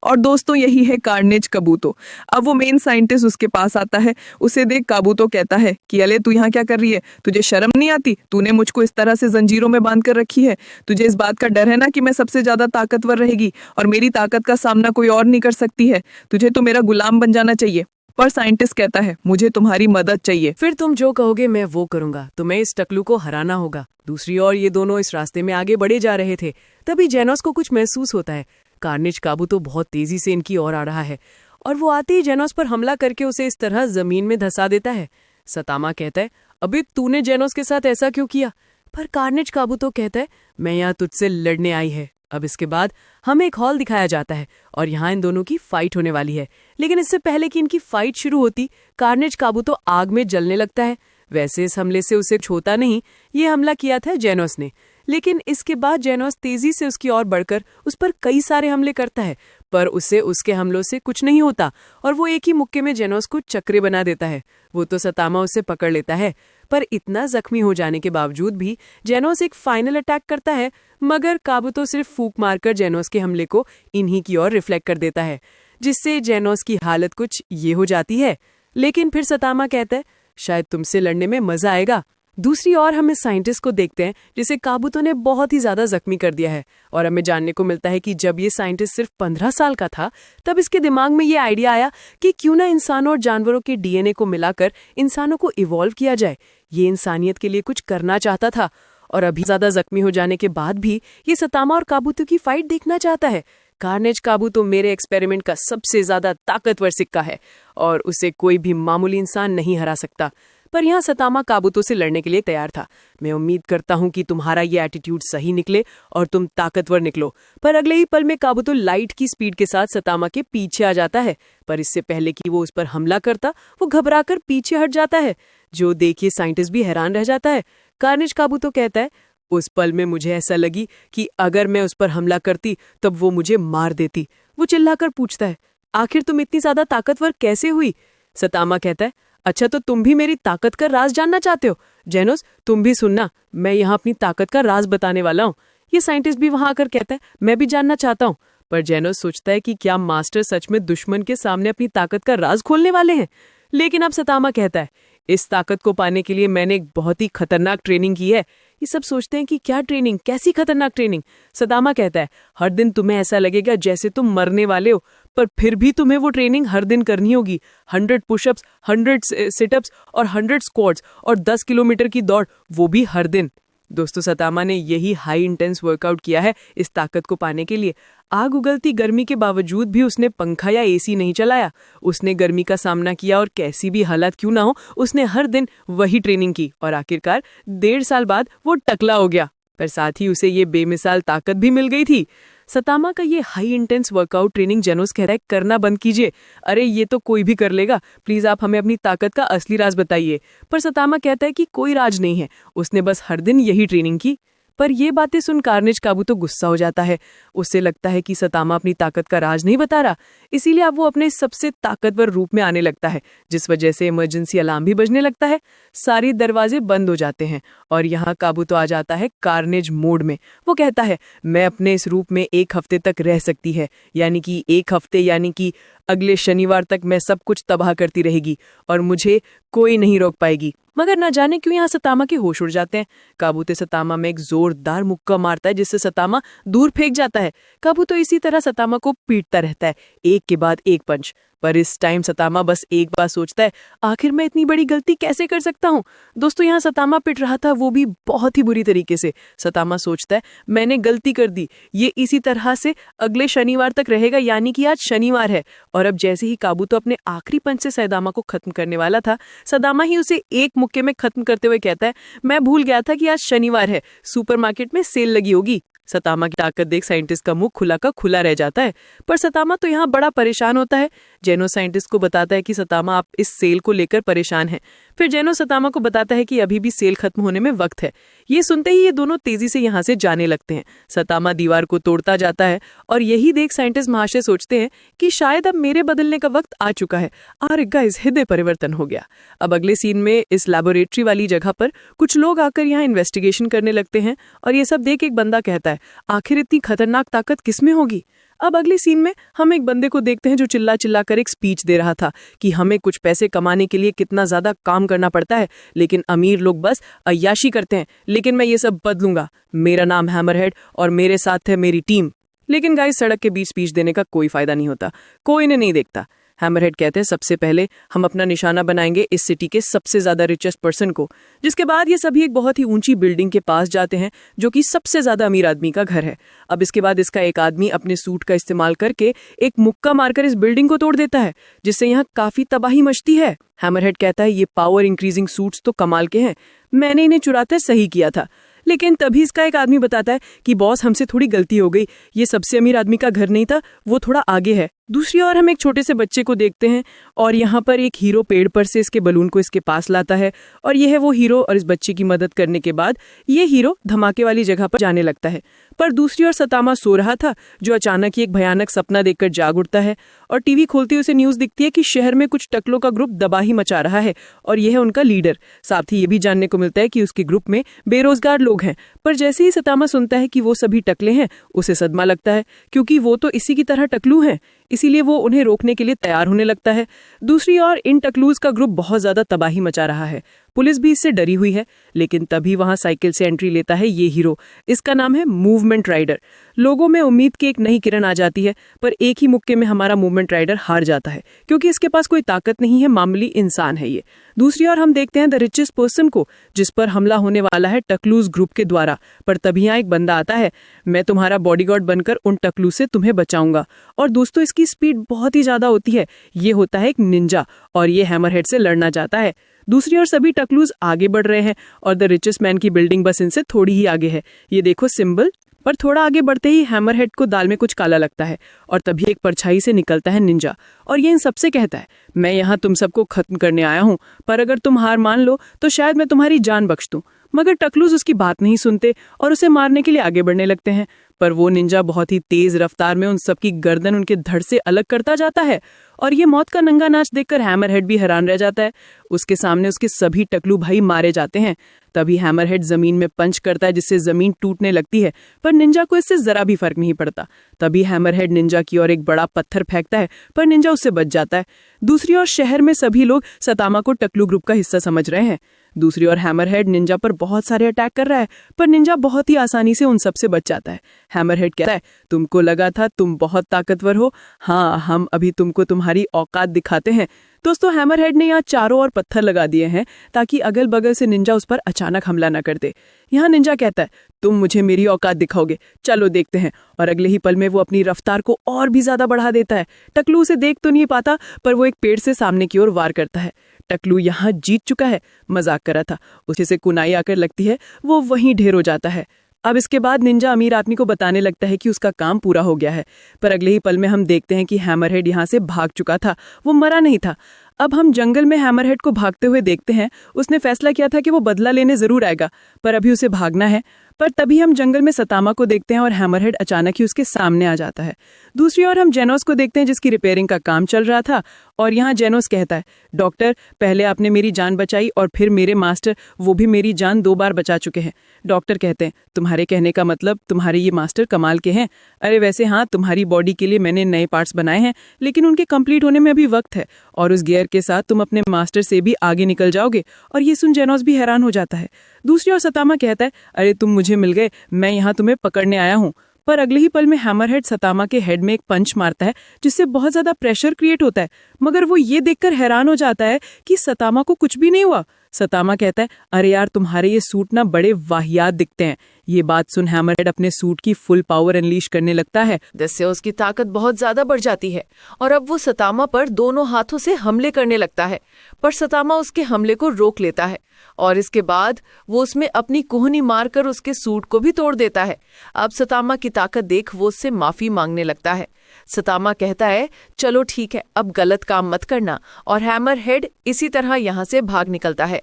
और दोस्तों यही है कार्नेज काबूतो। अब वो मेन साइंटिस्ट उसके पास आता है। उसे देख काबूतो कहता है कि अले तू यहाँ क्या कर रही है? तुझे शर्म नहीं आती? तूने मुझको इस तरह से जंजीरों में बांध कर रखी है। तुझे इस बात का डर है ना कि मैं सबसे ज्यादा ताकतवर रहेगी और मेरी ताकत का सामना कोई और नहीं कर सकती है। तुझे तो मेरा गुलाम बन जाना चाहिए। पर साइंटिस्ट कहता है, मुझे तुम्हारी मदद चाहिए। फिर तुम जो कहोगे मैं वो करूंगा। तुम्हें इस टकलू को हराना होगा। दूसरी ओर ये दोनों इस रास्ते में आगे बढ़े जा रहे थे। तभी जेनोस को कुछ महसूस होता है। कार्नेज काबूतो बहुत तेजी से इनकी ओर आ रहा है और वो आते ही जेनोस पर हमला करके उसे इस तरह जमीन में धंसा देता है। सतामा कहता है, अबे तूने जेनोस के साथ ऐसा क्यों किया? पर कार्नेज काबूतो कहता है, मैं यहाँ तुझसे लड़ने आई है। अब इसके बाद हमें एक हॉल दिखाया जाता है और यहाँ इन दोनों की फाइट होने वाली है। लेकिन इससे पहले कि इनकी फाइट शुरू होती, कार्नेज काबूतो आग में जलने लगता है। वैसे इस हमले से उसे कुछ होता नहीं, ये हमला किया था जेनोस ने। लेकिन इसके बाद जेनोस तेजी से उसकी ओर बढ़कर उस पर कई सारे हमले करता है, पर उसे उसके हमलों से कुछ नहीं होता और वो एक ही मुक्के में जेनोस को चक्रे बना देता है। वो तो सतामा उसे पकड़ लेता है, पर इतना जख्मी हो जाने के बावजूद भी जेनोस एक फाइनल अटैक करता है, मगर काबूतो सिर्फ फूंक मारकर जेनोस के हमले को इन्हीं की ओर रिफ्लेक्ट कर देता है, जिससे जेनोस की हालत कुछ ये हो जाती है। लेकिन फिर सतामा कहता है, शायद तुमसे लड़ने में मजा आएगा। दूसरी ओर हम इस साइंटिस्ट को देखते हैं जिसे काबूतो ने बहुत ही ज्यादा जख्मी कर दिया है और हमें जानने को मिलता है कि जब ये साइंटिस्ट सिर्फ 15 साल का था तब इसके दिमाग में ये आइडिया आया कि क्यों ना इंसानों और जानवरों के डीएनए को मिलाकर इंसानों को इवॉल्व किया जाए। ये इंसानियत के लिए कुछ करना चाहता था और अभी ज्यादा जख्मी हो जाने के बाद भी ये सतामा और काबूतो की फाइट देखना चाहता है। कार्नेज काबूतो मेरे एक्सपेरिमेंट का सबसे ज्यादा ताकतवर सिक्का है और उसे कोई भी मामूली इंसान नहीं हरा सकता। पर यहाँ सतामा काबूतो से लड़ने के लिए तैयार था। मैं उम्मीद करता हूँ कि तुम्हारा ये एटीट्यूड सही निकले और तुम ताकतवर निकलो। पर अगले ही पल में काबूतो लाइट की स्पीड के साथ सतामा के पीछे आ जाता है, पर इससे पहले कि वो उस पर हमला करता वो घबराकर पीछे हट जाता है, जो देखिए साइंटिस्ट भी हैरान रह जाता है। कार्निज काबूतो कहता है, उस पल में मुझे ऐसा लगी कि अगर मैं उस पर हमला करती तब वो मुझे मार देती। वो चिल्लाकर पूछता है, आखिर तुम इतनी ज्यादा ताकतवर कैसे हुई? सतामा कहता है, अच्छा तो तुम भी मेरी ताकत का राज जानना चाहते हो? जेनोस तुम भी सुनना, मैं यहाँ अपनी ताकत का राज बताने वाला हूँ। ये साइंटिस्ट भी वहां आकर कहता है, मैं भी जानना चाहता हूँ। पर जेनोस सोचता है कि क्या मास्टर सच में दुश्मन के सामने अपनी ताकत का राज खोलने वाले हैं। लेकिन अब सतामा कहता है, इस ताकत को पाने के लिए मैंने एक बहुत ही खतरनाक ट्रेनिंग की है। ये सब सोचते हैं कि क्या ट्रेनिंग, कैसी खतरनाक ट्रेनिंग? सतामा कहता है, हर दिन तुम्हें ऐसा लगेगा जैसे तुम मरने वाले हो, पर फिर भी तुम्हें वो ट्रेनिंग हर दिन करनी होगी। 100 पुशअप्स, 100 सिटअप्स और 100 स्क्वाट्स और 10 किलोमीटर की दौड़, वो भी हर दिन। दोस्तों सतामा ने यही हाई इंटेंस वर्कआउट किया है इस ताकत को पाने के लिए। आग उगलती गर्मी के बावजूद भी उसने पंखा या एसी नहीं चलाया। उसने गर्मी का सामना किया और कैसी भी हालत क्यों ना हो, उसने हर दिन वही ट्रेनिंग की और आखिरकार 1.5 साल बाद वो टकला हो गया। पर साथ ही उसे ये बेमिसाल ताकत भी मिल गई थी। सतामा का ये हाई इंटेंस वर्कआउट ट्रेनिंग जेनोस कह रहा है, करना बंद कीजिए। अरे ये तो कोई भी कर लेगा, प्लीज आप हमें अपनी ताकत का असली राज बताइए। पर सतामा कहता है कि कोई राज नहीं है, उसने बस हर दिन यही ट्रेनिंग की। पर ये बातें सुन कार्निज काबूतो गुस्सा हो जाता है। उससे लगता है कि सतामा अपनी ताकत का राज नहीं बता रहा, इसीलिए अब वो अपने सबसे ताकतवर रूप में आने लगता है, जिस वजह से इमरजेंसी अलार्म भी बजने लगता है। सारे दरवाजे बंद हो जाते हैं और यहाँ काबूतो आ जाता है कार्नेज मोड में। वो कहता है, मैं अपने इस रूप में 1 हफ्ते तक रह सकती है, यानी कि 1 हफ्ते यानी कि अगले शनिवार तक मैं सब कुछ तबाह करती रहेगी और मुझे कोई नहीं रोक पाएगी। मगर न जाने क्यों यहाँ सतामा के होश उड़ जाते हैं। काबूतो सतामा में एक जोरदार मुक्का मारता है, जिससे सतामा दूर फेंक जाता है। काबूतो इसी तरह सतामा को पीटता रहता है, एक के बाद एक पंच। पर इस टाइम सतामा बस एक बार सोचता है, आखिर मैं इतनी बड़ी गलती कैसे कर सकता हूँ? दोस्तों यहाँ सतामा पिट रहा था, वो भी बहुत ही बुरी तरीके से। सतामा सोचता है, मैंने गलती कर दी, ये इसी तरह से अगले शनिवार तक रहेगा, यानी कि आज शनिवार है। और अब जैसे ही काबूतो अपने आखिरी पंच से सदामा को खत्म करने वाला था, सदामा ही उसे एक मुक्के में खत्म करते हुए कहता है, मैं भूल गया था कि आज शनिवार है, सुपरमार्केट में सेल लगी होगी। सतामा की ताकत देख साइंटिस्ट का मुंह खुला का खुला रह जाता है। पर सतामा तो यहाँ बड़ा परेशान होता है। जेनो साइंटिस्ट को बताता है कि सतामा आप इस सेल को लेकर परेशान हैं। फिर जेनो सतामा को बताता है कि अभी भी सेल खत्म होने में वक्त है। ये सुनते ही ये दोनों तेजी से यहाँ से जाने लगते हैं। सतामा दीवार को तोड़ता जाता है और यही देख साइंटिस्ट महाशय सोचते हैं कि शायद अब मेरे बदलने का वक्त आ चुका है। और गाइस, हृदय परिवर्तन हो गया। अब अगले सीन में इस लैबोरेटरी वाली जगह पर कुछ लोग आकर यहाँ इन्वेस्टिगेशन करने लगते हैं और ये सब देख एक बंदा कहता है, आखिर इतनी खतरनाक ताकत किसमें होगी? अब अगले सीन में हम एक बंदे को देखते हैं जो चिल्ला चिल्ला कर एक स्पीच दे रहा था कि हमें कुछ पैसे कमाने के लिए कितना ज्यादा काम करना पड़ता है, लेकिन अमीर लोग बस अय्याशी करते हैं। लेकिन मैं ये सब बदलूंगा, मेरा नाम हैमरहेड और मेरे साथ है मेरी टीम। लेकिन गाइस, सड़क के बीच स्पीच देने का कोई फायदा नहीं होता, कोई इन्हें नहीं देखता। हैमरहेड कहते हैं, सबसे पहले हम अपना निशाना बनाएंगे इस सिटी के सबसे ज्यादा रिचेस्ट पर्सन को। जिसके बाद ये सभी एक बहुत ही ऊंची बिल्डिंग के पास जाते हैं जो कि सबसे ज्यादा अमीर आदमी का घर है। अब इसके बाद इसका एक आदमी अपने सूट का इस्तेमाल करके एक मुक्का मारकर इस बिल्डिंग को तोड़ देता है, जिससे यहाँ काफी तबाही मचती है। हैमरहेड कहता है, ये पावर इंक्रीजिंग सूट्स तो कमाल के हैं, मैंने इन्हें चुराते सही किया था। लेकिन तभी इसका एक आदमी बताता है कि बॉस, हमसे थोड़ी गलती हो गई, ये सबसे अमीर आदमी का घर नहीं था, वो थोड़ा आगे है। दूसरी ओर हम एक छोटे से बच्चे को देखते हैं और यहाँ पर एक हीरो पेड़ पर से इसके बलून को इसके पास लाता है और यह है वो हीरो। और इस बच्चे की मदद करने के बाद ये हीरो धमाके वाली जगह पर जाने लगता है। पर दूसरी ओर सतामा सो रहा था, जो अचानक ही एक भयानक सपना देखकर जाग उठता है और टीवी खोलते हुए उसे न्यूज दिखती है कि शहर में कुछ टकलों का ग्रुप तबाही मचा रहा है और यह है उनका लीडर। साथ ही ये भी जानने को मिलता है कि उसके ग्रुप में बेरोजगार लोग हैं। पर जैसे ही सतामा सुनता है कि वो सभी टकले हैं, उसे सदमा लगता है, क्योंकि वो तो इसी की तरह टकलू हैं। इसीलिए वो उन्हें रोकने के लिए तैयार होने लगता है। दूसरी ओर इन टकलूज का ग्रुप बहुत ज्यादा तबाही मचा रहा है। पुलिस भी इससे डरी हुई है। लेकिन तभी वहां साइकिल से एंट्री लेता है ये हीरो। इसका नाम है मूवमेंट राइडर। लोगों में उम्मीद की एक नई किरण आ जाती है, पर एक ही मुक्के में हमारा मूवमेंट राइडर हार जाता है, क्योंकि इसके पास कोई ताकत नहीं है, मामूली इंसान है ये। दूसरी ओर हम देखते हैं द रिचेस्ट पर्सन को, जिस पर हमला होने वाला है टकलूज ग्रुप के द्वारा। पर तभी यहाँ एक बंदा आता है, मैं तुम्हारा बॉडीगार्ड बनकर उन टकलू से तुम्हें बचाऊंगा। और दोस्तों, इसकी स्पीड बहुत ही ज्यादा होती है। ये होता है एक निंजा और ये हैमरहेड से लड़ना चाहता है। दूसरी ओर सभी टकलूज आगे बढ़ रहे हैं और द रिचेस्ट मैन की बिल्डिंग बस इनसे थोड़ी ही आगे है। ये देखो सिंबल। पर थोड़ा आगे बढ़ते ही हैमरहेड को दाल में कुछ काला लगता है और तभी एक परछाई से निकलता है निंजा और ये इन सबसे कहता है, मैं यहाँ तुम सबको खत्म करने आया हूँ, पर अगर तुम हार मान लो तो शायद मैं तुम्हारी जान बख्श दूं। मगर टकलूज उसकी बात नहीं सुनते और उसे मारने के लिए आगे बढ़ने लगते हैं, पर वो निंजा बहुत ही तेज रफ्तार में उन सबकी गर्दन उनके धड़ से अलग करता जाता है और ये मौत का नंगा नाच देखकर हैमरहेड भी हैरान रह जाता है। उसके सामने उसके सभी टकलू भाई मारे जाते हैं। तभी हैमरहेड जमीन में पंच करता है जिससे जमीन टूटने लगती है, पर निंजा को इससे जरा भी फर्क नहीं पड़ता। तभी हैमरहेड निंजा की ओर एक बड़ा पत्थर फेंकता है, पर निंजा उससे बच जाता है। दूसरी ओर शहर में सभी लोग सतामा को टकलू ग्रुप का हिस्सा समझ रहे हैं। दूसरी ओर हैमरहेड निंजा पर बहुत सारे अटैक कर रहा है, पर निंजा बहुत ही आसानी से उन सब से बच जाता है। हैमरहेड कहता है, तुमको लगा था तुम बहुत ताकतवर हो, हाँ हम अभी तुमको तुम्हारी औकात दिखाते हैं। दोस्तों हैमरहेड ने यहाँ चारों ओर पत्थर लगा दिए हैं ताकि अगल बगल से निंजा उस पर अचानक हमला न कर दे। यहाँ निंजा कहता है, तुम मुझे मेरी औकात दिखाओगे, चलो देखते हैं। और अगले ही पल में वो अपनी रफ्तार को और भी ज्यादा बढ़ा देता है। टकलू उसे देख तो नहीं पाता, पर वो एक पेड़ से सामने की ओर वार करता है। टकलू यहाँ जीत चुका है, मजाक करा था, उसे से कुनाई आकर लगती है, वो वहीं ढेर हो जाता है। अब इसके बाद निंजा अमीर आदमी को बताने लगता है कि उसका काम पूरा हो गया है, पर अगले ही पल में हम देखते हैं कि हैमरहेड यहाँ से भाग चुका था, वो मरा नहीं था। अब हम जंगल में हैमरहेड को भागते हुए देखते हैं। उसने फैसला किया था कि वो बदला लेने जरूर आएगा, पर अभी उसे भागना है। पर तभी हम जंगल में सतामा को देखते हैं और हैमरहेड अचानक ही उसके सामने आ जाता है। दूसरी ओर हम जेनोस को देखते हैं जिसकी रिपेयरिंग का काम चल रहा था और यहाँ जेनोस कहता है, डॉक्टर पहले आपने मेरी जान बचाई और फिर मेरे मास्टर वो भी मेरी जान 2 बार बचा चुके हैं। डॉक्टर कहते हैं, तुम्हारे कहने का मतलब तुम्हारे ये मास्टर कमाल के हैं। अरे वैसे हाँ, तुम्हारी बॉडी के लिए मैंने नए पार्ट्स बनाए हैं, लेकिन उनके कंप्लीट होने में अभी वक्त है और उस गियर के साथ तुम अपने मास्टर से भी आगे निकल जाओगे। और ये सुन जेनोस भी हैरान हो जाता है। दूसरी ओर सतामा कहता है, अरे तुम मुझे मिल गए, मैं यहाँ तुम्हें पकड़ने आया हूँ। पर अगले ही पल में हैमरहेड सतामा के हेड में एक पंच मारता है जिससे बहुत ज्यादा प्रेशर क्रिएट होता है, मगर वो ये देखकर हैरान हो जाता है कि सतामा को कुछ भी नहीं हुआ। सतामा कहता है, अरे यार तुम्हारे ये सूट ना बड़े वाहियात दिखते हैं। ये बात सुन हैमरहेड अपने सूट की फुल पावर अनलीश करने लगता है, जिससे उसकी ताकत बहुत ज्यादा बढ़ जाती है और अब वो सतामा पर दोनों हाथों से हमले करने लगता है। पर सतामा उसके हमले को रोक लेता है और इसके बाद वो उसमें अपनी कोहनी मारकर उसके सूट को भी तोड़ देता है। अब सतामा की ताकत देख वो उससे माफी मांगने लगता है। सतामा कहता है, चलो ठीक है, अब गलत काम मत करना, और हैमरहेड इसी तरह यहाँ से भाग निकलता है।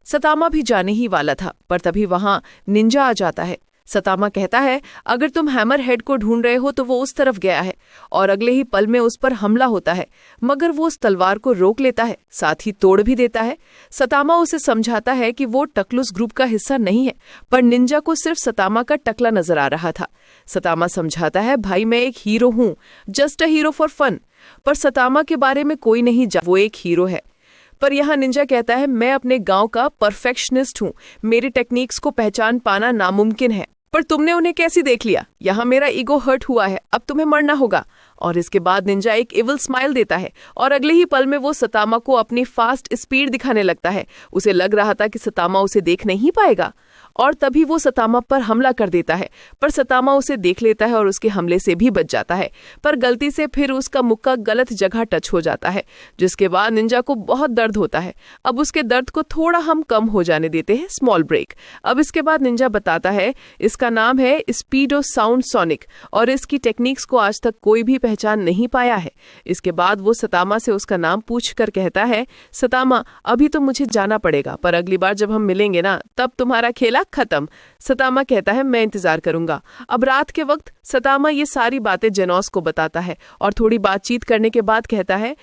सतामा भी जाने ही वाला था, पर तभी वहां निंजा आ जाता है। सतामा कहता है, अगर तुम हैमरहेड को ढूंढ रहे हो तो वो उस तरफ गया है, और अगले ही पल में उस पर हमला होता है, मगर वो उस तलवार को रोक लेता है, साथ ही तोड़ भी देता है। सतामा उसे समझाता है कि वो टकलूस ग्रुप का हिस्सा नहीं है, पर निंजा को सिर्फ सतामा का टकला नजर आ रहा था। सतामा समझाता है, भाई मैं एक हीरो हूँ, just a hero for fun. पर सतामा के बारे में कोई नहीं जानता वो एक हीरो है। पर यहाँ निंजा कहता है, मैं अपने गांव का परफेक्शनिस्ट हूँ, मेरी टेक्निक्स को पहचान पाना नामुमकिन है। पर तुमने उन्हें कैसे देख लिया? यहाँ मेरा ईगो हर्ट हुआ है, अब तुम्हें मरना होगा। और इसके बाद निंजा एक इविल स्माइल देता है और अगले ही पल में वो सतामा को अपनी फास्ट स्पीड दिखाने लगता है। उसे लग रहा था कि सतामा उसे देख नहीं पाएगा और तभी वो सतामा पर हमला कर देता है, पर सतामा उसे देख लेता है और उसके हमले से भी बच जाता है। पर गलती से फिर उसका मुक्का गलत जगह टच हो जाता है, जिसके बाद निंजा को बहुत दर्द होता है। अब उसके दर्द को थोड़ा हम कम हो जाने देते हैं, स्मॉल ब्रेक। अब इसके बाद निंजा बताता है, इसका नाम है स्पीडो साउंड सोनिक और इसकी टेक्निक्स को आज तक कोई भी पहचान नहीं पाया है। इसके बाद वो सतामा से उसका नाम पूछ कर कहता है, सतामा अभी तो मुझे जाना पड़ेगा, पर अगली बार जब हम मिलेंगे ना, तब तुम्हारा खेला खत्म। सतामा कहता है, मैं इंतजार करूंगा। अब रात के वक्त सतामा ये सारी बातें जेनोस को बताता है और थोड़ी बातचीत करने के बाद कहता है,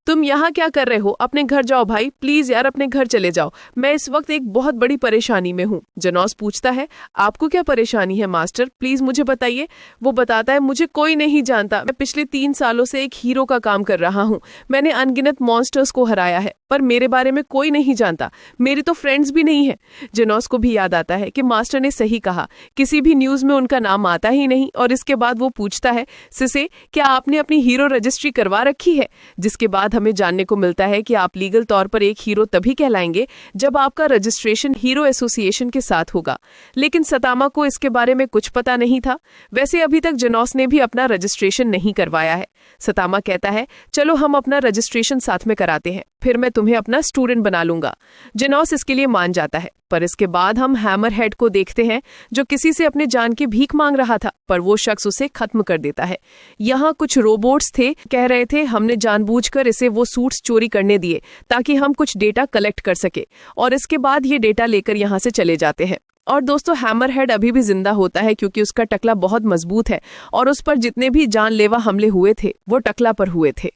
तुम यहाँ क्या कर रहे हो? अपने घर जाओ भाई, प्लीज यार अपने घर चले जाओ, मैं इस वक्त एक बहुत बड़ी परेशानी में हूँ। जेनोस पूछता है, आपको क्या परेशानी है मास्टर, प्लीज मुझे बताइए। वो बताता है, मुझे कोई नहीं जानता, मैं पिछले 3 सालों से एक हीरो का काम कर रहा हूँ, मैंने अनगिनत मॉन्स्टर्स को हराया है, पर मेरे बारे में कोई नहीं जानता, मेरी तो फ्रेंड्स भी नहीं है। जेनोस को भी याद आता है कि मास्टर ने सही कहा, किसी भी न्यूज में उनका नाम आता ही नहीं। और इसके बाद वो पूछता है, सिसे क्या आपने अपनी हीरो रजिस्ट्री करवा रखी है? जिसके बाद हमें जानने को मिलता है कि आप लीगल तौर पर एक हीरो तभी कहलाएंगे जब आपका रजिस्ट्रेशन हीरो एसोसिएशन के साथ होगा। लेकिन सतामा को इसके बारे में कुछ पता नहीं था। वैसे अभी तक जेनोस ने भी अपना रजिस्ट्रेशन नहीं करवाया है। सतामा कहता है, चलो हम अपना रजिस्ट्रेशन साथ में कराते हैं, फिर मैं तुम्हें अपना स्टूडेंट बना लूंगा। जेनोस इसके लिए मान जाता है। पर इसके बाद हम हैमरहेड को देखते हैं जो किसी से अपने जान की भीख मांग रहा था, पर वो शख्स उसे खत्म कर देता है। यहाँ कुछ रोबोट्स थे, कह रहे थे हमने जानबूझकर इसे वो सूट्स चोरी करने दिए ताकि हम कुछ डेटा कलेक्ट कर सके, और इसके बाद ये डेटा लेकर यहाँ से चले जाते हैं। और दोस्तों, हैमरहेड अभी भी जिंदा होता है क्योंकि उसका टकला बहुत मजबूत है और उस पर जितने भी जानलेवा हमले हुए थे वो टकला पर हुए थे।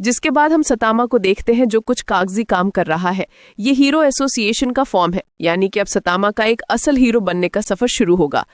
जिसके बाद हम सतामा को देखते हैं जो कुछ कागजी काम कर रहा है। ये हीरो एसोसिएशन का फॉर्म है, यानी कि अब सतामा का एक असल हीरो बनने का सफर शुरू होगा।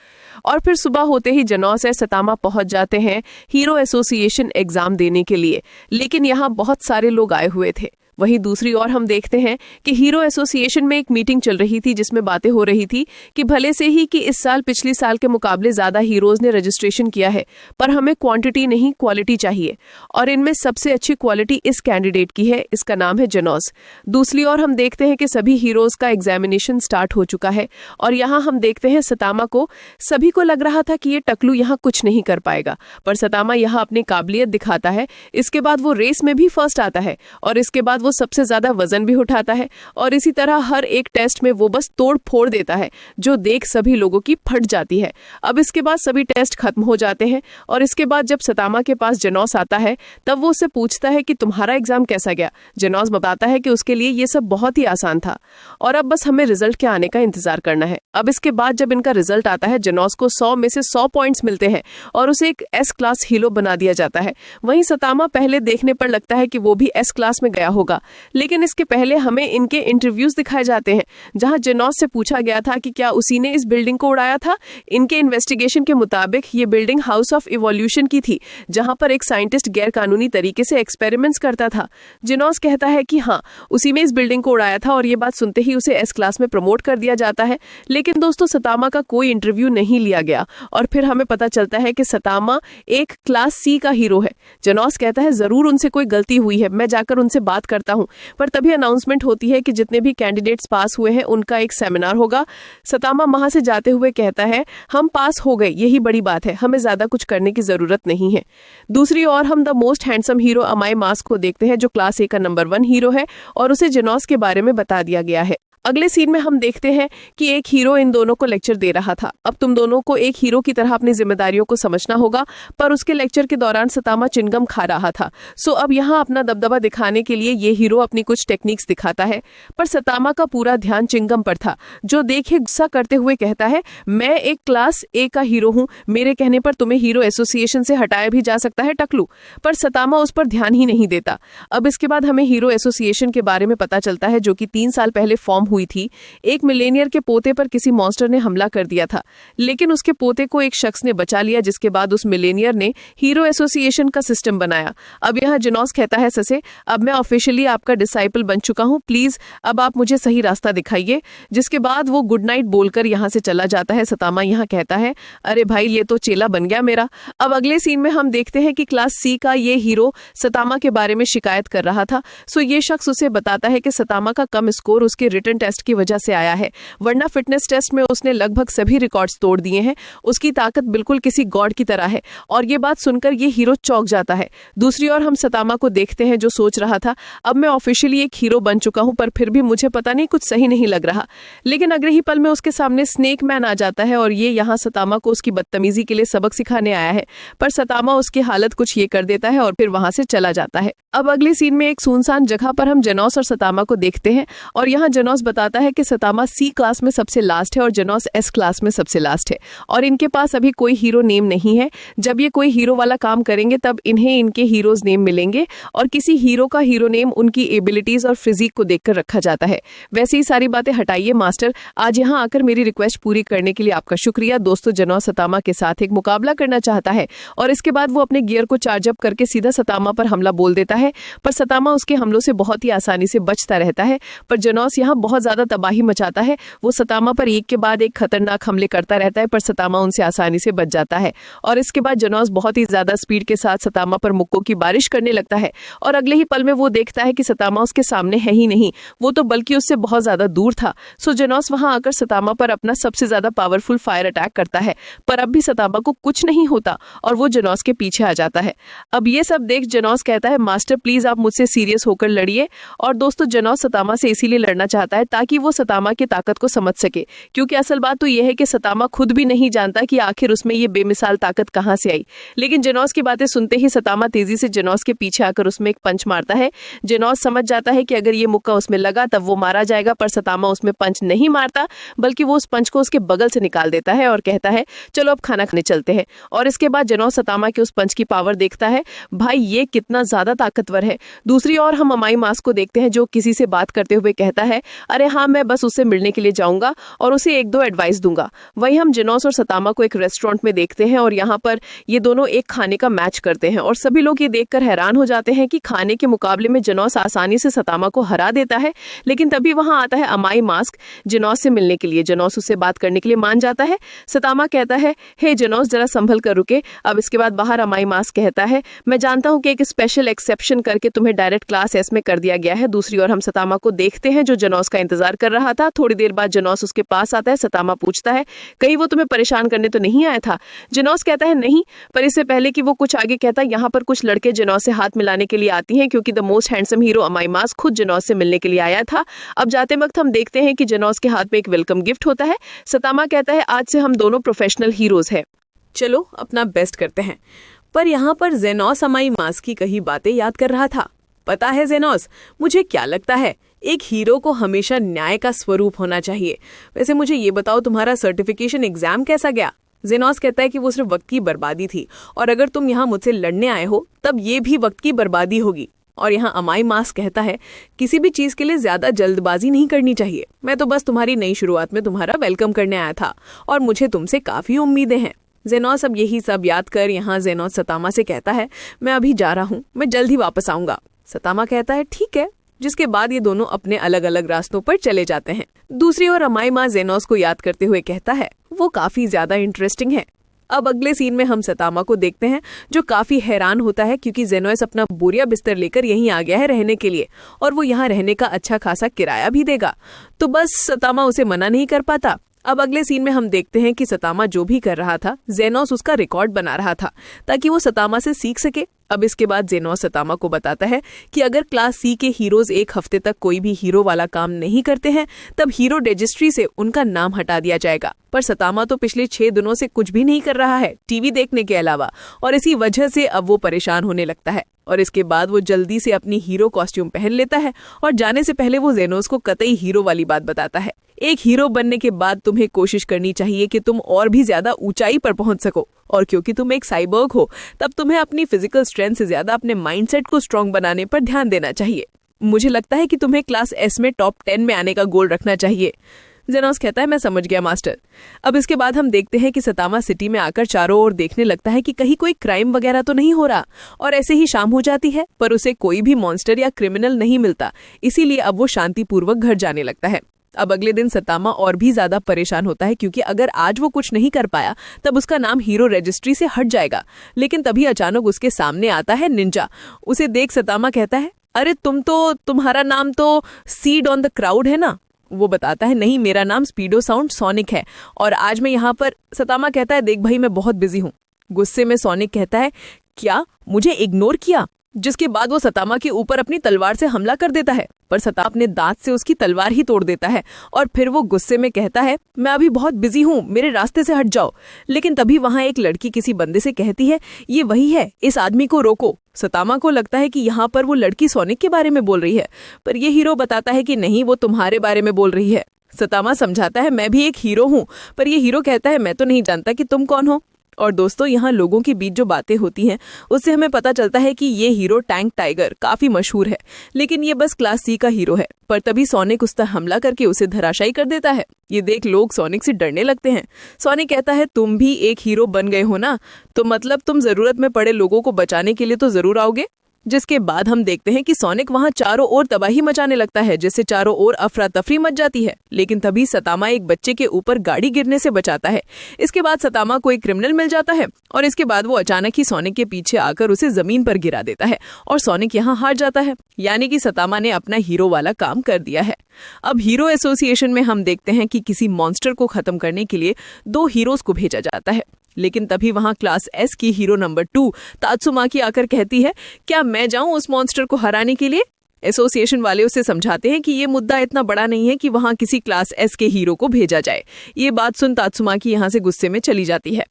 और फिर सुबह होते ही जेनोस और सतामा पहुंच जाते हैं हीरो एसोसिएशन एग्जाम देने के लिए, लेकिन यहाँ बहुत सारे लोग आए हुए थे। वहीं दूसरी ओर हम देखते हैं कि हीरो एसोसिएशन में एक मीटिंग चल रही थी जिसमें बातें हो रही थी कि भले से ही कि इस साल पिछले साल के मुकाबले ज्यादा हीरोज ने रजिस्ट्रेशन किया है, पर हमें क्वांटिटी नहीं क्वालिटी चाहिए, और इनमें सबसे अच्छी क्वालिटी इस कैंडिडेट की है, इसका नाम है जेनोस। दूसरी ओर हम देखते हैं कि सभी हीरोज का एग्जामिनेशन स्टार्ट हो चुका है और यहाँ हम देखते हैं सतामा को। सभी को लग रहा था कि ये टकलू यहाँ कुछ नहीं कर पाएगा, पर सतामा यहाँ अपनी काबिलियत दिखाता है। इसके बाद वो रेस में भी फर्स्ट आता है और इसके बाद वो सबसे ज्यादा वजन भी उठाता है, और इसी तरह हर एक टेस्ट में वो बस तोड़ फोड़ देता है जो देख सभी लोगों की फट जाती है। अब इसके बाद सभी टेस्ट खत्म हो जाते हैं और इसके बाद जब सतामा के पास जेनोस आता है तब वो उससे पूछता है कि तुम्हारा एग्जाम कैसा गया। जेनोस बताता है कि उसके लिए ये सब बहुत ही आसान था और अब बस हमें रिजल्ट के आने का इंतजार करना है। अब इसके बाद जब इनका रिजल्ट आता है, जेनोस को 100 में से 100 पॉइंट्स मिलते हैं और उसे एक S क्लास हीरो बना दिया जाता है। वहीं सतामा पहले देखने पर लगता है कि वो भी S क्लास में गया होगा, लेकिन इसके पहले हमें इनके इंटरव्यूज दिखाए जाते हैं जहां जेनोस से पूछा गया था कि क्या उसी ने इस बिल्डिंग को उड़ाया था। इनके इन्वेस्टिगेशन के मुताबिक ये बिल्डिंग हाउस ऑफ इवोल्यूशन की थी, जहां पर एक साइंटिस्ट गैर कानूनी तरीके से एक्सपेरिमेंट्स करता था। जेनोस कहता है कि हाँ, उसी में इस बिल्डिंग को उड़ाया था और ये बात सुनते ही उसे S क्लास में प्रमोट कर दिया जाता है। लेकिन दोस्तों, सतामा का कोई इंटरव्यू नहीं लिया गया और फिर हमें पता चलता है कि सतामा एक क्लास C का हीरो है। जेनोस कहता है जरूर उनसे कोई गलती हुई है, मैं जाकर उनसे बात करता हूँ। पर तभी अनाउंसमेंट होती है कि जितने भी कैंडिडेट्स पास हुए हैं उनका एक सेमिनार होगा। सतामा वहां से जाते हुए कहता है हम पास हो गए, यही बड़ी बात है, हमें ज्यादा कुछ करने की जरूरत नहीं है। दूसरी ओर हम the most handsome hero Amai Mask को देखते हैं जो क्लास A का नंबर 1 हीरो है और उसे जेनोस के बारे में बता दिया गया है। अगले सीन में हम देखते हैं कि एक हीरो इन दोनों को लेक्चर दे रहा था। अब तुम दोनों को एक हीरो की तरह अपनी जिम्मेदारियों को समझना होगा, पर उसके लेक्चर के दौरान सतामा चिंगम खा रहा था। सो अब यहाँ अपना दबदबा दिखाने के लिए ये हीरो अपनी कुछ टेक्निक्स दिखाता है, पर सतामा का पूरा ध्यान चिंगम पर था जो देखे गुस्सा करते हुए कहता है मैं एक क्लास A का हीरो हूँ, मेरे कहने पर तुम्हें हीरो एसोसिएशन से हटाया भी जा सकता है टकलू। पर सतामा उस पर ध्यान ही नहीं देता। अब इसके बाद हमें हीरो एसोसिएशन के बारे में पता चलता है जो कि 3 साल पहले फॉर्म हुई थी। एक मिलेनियर के पोते पर किसी मॉन्स्टर ने हमला कर दिया था, लेकिन उसके पोते को एक शख्स ने बचा लिया, जिसके बाद उस मिलेनियर ने हीरो एसोसिएशन का सिस्टम बनाया। अब यहाँ जेनोस कहता है ससे, अब मैं ऑफिशियली आपका डिसाइपल बन चुका हूँ, प्लीज अब आप मुझे सही रास्ता दिखाइए। जिसके बाद वो गुड नाइट बोलकर यहाँ से चला जाता है। सतामा यहाँ कहता है अरे भाई, ये तो चेला बन गया मेरा। अब अगले सीन में हम देखते हैं कि क्लास C का ये हीरो सतामा के बारे में शिकायत कर रहा था। सो ये शख्स उसे बताता है कि सतामा का कम स्कोर उसके रिटन टेस्ट की वजह से आया है, वरना फिटनेस टेस्ट में उसने लगभग सभी रिकॉर्ड्स तोड़ दिए हैं। उसकी ताकत बिल्कुल किसी गॉड की तरह है। और ये बात सुनकर ये हीरो चौंक जाता है। दूसरी ओर हम सतामा को देखते हैं जो सोच रहा था अब मैं ऑफिशियली एक हीरो बन चुका हूं, पर फिर भी मुझे पता नहीं कुछ सही नहीं लग रहा। लेकिन अगले ही पल में उसके सामने स्नेक मैन आ जाता है और ये यहाँ सतामा को उसकी बदतमीजी के लिए सबक सिखाने आया है, पर सतामा उसकी हालत कुछ ये कर देता है और फिर वहां से चला जाता है। अब अगले सीन में एक सुनसान जगह पर हम जेनोस और सतामा को देखते हैं और यहाँ जेनोस बताता है कि सतामा C क्लास में सबसे लास्ट है और जेनोस S क्लास में सबसे लास्ट है और इनके पास अभी कोई हीरो नेम नहीं है। जब ये कोई हीरो वाला काम करेंगे तब इन्हें इनके हीरोज नेम मिलेंगे और किसी हीरो का हीरो नेम उनकी एबिलिटीज और फिजिक को देखकर रखा जाता है। वैसे ही सारी बातें हटाइए मास्टर, आज यहाँ आकर मेरी रिक्वेस्ट पूरी करने के लिए आपका शुक्रिया। दोस्तों, जेनोस सतामा के साथ एक मुकाबला करना चाहता है और इसके बाद वो अपने गियर को चार्ज अप करके सीधा सतामा पर हमला बोल देता है। है, पर सतामा उसके हमलों से बहुत ही आसानी से बचता रहता है। पर जेनोस यहाँ बहुत ज्यादा तबाही मचाता है। वो सतामा पर एक के बाद एक खतरनाक हमले करता रहता है, पर सतामा उनसे आसानी से बच जाता है। और इसके बाद जेनोस बहुत ही ज्यादा स्पीड के साथ सतामा पर मुक्कों की बारिश करने लगता है और अगले ही पल में वो देखता है कि सतामा उसके सामने है ही नहीं, वो तो बल्कि उससे बहुत ज्यादा दूर था। सो जेनोस वहां आकर सतामा पर अपना सबसे ज्यादा पावरफुल फायर अटैक करता है, पर अब भी सतामा को कुछ नहीं होता और वो जेनोस के पीछे आ जाता है। अब ये सब देख जेनोस कहता है, मास्टर प्लीज आप मुझसे सीरियस होकर लड़िए। और दोस्तों जेनोस सतामा से इसीलिए लड़ना चाहता है ताकि वो सतामा की ताकत को समझ सके, क्योंकि असल बात तो ये है कि सतामा खुद भी नहीं जानता कि आखिर उसमें ये बेमिसाल ताकत कहाँ से आई। लेकिन जेनोस की बातें सुनते ही सतामा तेजी से जेनोस के पीछे आकर उसमें एक पंच मारता है। जेनोस समझ जाता है कि अगर ये मुक्का उसमें लगा तब वो मारा जाएगा, पर सतामा उसमें पंच नहीं मारता, बल्कि वो उस पंच को उसके बगल से निकाल देता है और कहता है चलो अब खाना खाने चलते हैं। और इसके बाद जेनोस सतामा के उस पंच की पावर देखता है, भाई ये कितना ज्यादा ताकतवर है। दूसरी ओर हम अमाई मास को देखते हैं जो किसी से बात करते हुए कहता है, अरे हाँ मैं बस उससे मिलने के लिए जाऊंगा और उसे एक दो एडवाइस दूंगा। वहीं हम जेनोस और सतामा को एक रेस्टोरेंट में देखते हैं और यहाँ पर ये दोनों एक खाने का मैच करते हैं और सभी लोग ये देखकर हैरान हो जाते हैं कि खाने के मुकाबले में जेनोस आसानी से सतामा को हरा देता है। लेकिन तभी वहां आता है अमाई मास्क जेनोस से मिलने के लिए। जेनोस उससे बात करने के लिए मान जाता है। सतामा कहता है, हे जेनोस जरा संभल कर रुके। अब इसके बाद बाहर अमाई मास्क कहता है, मैं जानता हूं कि एक स्पेशल एक्सेप्शन करके तुम्हें डायरेक्ट क्लास एस में कर दिया गया है। दूसरी ओर हम सतामा को देखते हैं जो जेनोस का इंतजार कर रहा था। थोड़ी देर बाद जेनोस उसके पास आता है। सतामा पूछता है, कहीं वो तुम्हें परेशान करने तो नहीं आया था? जेनोस कहता है नहीं, पर इससे पहले कि वो कुछ आगे कहता है, यहाँ पर कुछ लड़के जेनोस से हाथ मिलाने के लिए आती हैं क्योंकि the most handsome hero Amai Mask खुद जेनोस से मिलने के लिए आया था। अब जाते वक्त हम देखते हैं कि जेनोस के हाथ में एक वेलकम गिफ्ट होता है। सतामा कहता है, आज से हम दोनों प्रोफेशनल हीरोज हैं, चलो अपना बेस्ट करते हैं। पर यहाँ पर जेनोस अमाई मास्क की कही बातें याद कर रहा था। पता है जेनोस, मुझे क्या लगता है, एक हीरो को हमेशा न्याय का स्वरूप होना चाहिए। वैसे मुझे ये बताओ तुम्हारा सर्टिफिकेशन एग्जाम कैसा गया? जेनोस कहता है कि वो सिर्फ वक्त की बर्बादी थी और अगर तुम यहाँ मुझसे लड़ने आए हो तब ये भी वक्त की बर्बादी होगी। और यहाँ अमाई मास्क कहता है, किसी भी चीज के लिए ज्यादा जल्दबाजी नहीं करनी चाहिए। मैं तो बस तुम्हारी नई शुरुआत में तुम्हारा वेलकम करने आया था और मुझे तुमसे काफी उम्मीदें हैं। जेनोस अब यही सब याद कर यहाँ जेनोस सतामा से कहता है, मैं अभी जा रहा हूँ, मैं जल्द ही वापस आऊंगा। सतामा कहता है ठीक है, जिसके बाद ये दोनों अपने अलग अलग रास्तों पर चले जाते हैं। दूसरी ओर अमाई माँ जेनोस को याद करते हुए कहता है, वो काफी ज्यादा इंटरेस्टिंग है। अब अगले सीन में हम सतामा को देखते हैं जो काफी हैरान होता है क्योंकि जेनोस अपना बोरिया बिस्तर लेकर यहीं आ गया है रहने के लिए और वो यहाँ रहने का अच्छा खासा किराया भी देगा। तो बस सतामा उसे मना नहीं कर पाता। अब अगले सीन में हम देखते हैं कि सतामा जो भी कर रहा था जेनोस उसका रिकॉर्ड बना रहा था ताकि वो सतामा से सीख सके। अब इसके बाद जेनोस सतामा को बताता है कि अगर क्लास सी के हीरोज एक हफ्ते तक कोई भी हीरो वाला काम नहीं करते हैं तब हीरो रजिस्ट्री से उनका नाम हटा दिया जाएगा। पर सतामा तो पिछले 6 दिनों से कुछ भी नहीं कर रहा है टीवी देखने के अलावा, और इसी वजह से अब वो परेशान होने लगता है। और इसके बाद वो जल्दी से अपनी हीरो कॉस्ट्यूम पहन लेता है और जाने से पहले वो जेनोस को कतई हीरो वाली बात बताता है। एक हीरो बनने के बाद तुम्हें कोशिश करनी चाहिए कि तुम और भी ज्यादा ऊंचाई पर पहुंच सको, और क्योंकि तुम एक साइबर्ग हो तब तुम्हें अपनी फिजिकल स्ट्रेंथ से ज्यादा अपने माइंडसेट को स्ट्रांग बनाने पर ध्यान देना चाहिए। मुझे लगता है कि तुम्हें क्लास एस में टॉप 10 में आने का गोल रखना चाहिए। जेनोस कहता है, मैं समझ गया मास्टर। अब इसके बाद हम देखते हैं कि सतामा सिटी में आकर चारों ओर देखने लगता है कि कहीं कोई क्राइम वगैरह तो नहीं हो रहा, और ऐसे ही शाम हो जाती है पर उसे कोई भी मॉन्स्टर या क्रिमिनल नहीं मिलता, इसीलिए अब वो शांतिपूर्वक घर जाने लगता है। अब अगले दिन सतामा और भी ज्यादा परेशान होता है क्योंकि अगर आज वो कुछ नहीं कर पाया तब उसका नाम हीरो रजिस्ट्री से हट जाएगा। लेकिन तभी अचानक उसके सामने आता है निंजा। उसे देख सतामा कहता है, अरे तुम्हारा नाम तो सीड ऑन द क्राउड है ना? वो बताता है, नहीं मेरा नाम स्पीडो साउंड सोनिक है और आज मैं यहाँ पर। सतामा कहता है, देख भाई मैं बहुत बिजी हूँ। गुस्से में सोनिक कहता है, क्या मुझे इग्नोर किया? जिसके बाद वो सतामा के ऊपर अपनी तलवार से हमला कर देता है, पर सतामा अपने दांत से उसकी तलवार ही तोड़ देता है और फिर वो गुस्से में कहता है, मैं अभी बहुत बिजी हूँ, मेरे रास्ते से हट जाओ। लेकिन तभी वहाँ एक लड़की किसी बंदे से कहती है, ये वही है, इस आदमी को रोको। सतामा को लगता है कि यहाँ पर वो लड़की सोनिक के बारे में बोल रही है, पर ये हीरो बताता है कि नहीं, वो तुम्हारे बारे में बोल रही है। सतामा समझाता है, मैं भी एक हीरो हूँ, पर ये हीरो कहता है, मैं तो नहीं जानता कि तुम कौन हो। और दोस्तों, यहाँ लोगों के बीच जो बातें होती हैं उससे हमें पता चलता है कि ये हीरो टैंक टाइगर काफी मशहूर है, लेकिन ये बस क्लास सी का हीरो है। पर तभी सोनिक उस पर हमला करके उसे धराशायी कर देता है। ये देख लोग सोनिक से डरने लगते हैं। सोनिक कहता है, तुम भी एक हीरो बन गए हो ना, तो मतलब तुम जरूरत में पड़े लोगों को बचाने के लिए तो जरूर आओगे। जिसके बाद हम देखते हैं कि सोनिक वहां चारों ओर तबाही मचाने लगता है, जिससे चारों ओर अफरा तफरी मच जाती है। लेकिन तभी सतामा एक बच्चे के ऊपर गाड़ी गिरने से बचाता है। इसके बाद सतामा को एक क्रिमिनल मिल जाता है और इसके बाद वो अचानक ही सोनिक के पीछे आकर उसे जमीन पर गिरा देता है और सोनिक यहाँ हार जाता है। यानी कि सतामा ने अपना हीरो वाला काम कर दिया है। अब हीरो एसोसिएशन में हम देखते हैं कि किसी मॉन्स्टर को खत्म करने के लिए 2 हीरोज को भेजा जाता है। लेकिन तभी वहां क्लास एस की हीरो नंबर 2 तात्सुमाकी आकर कहती है, क्या मैं जाऊं उस मॉन्स्टर को हराने के लिए? एसोसिएशन वाले उसे समझाते हैं कि ये मुद्दा इतना बड़ा नहीं है कि वहां किसी क्लास एस के हीरो को भेजा जाए। ये बात सुन तात्सुमाकी यहाँ से गुस्से में चली जाती है।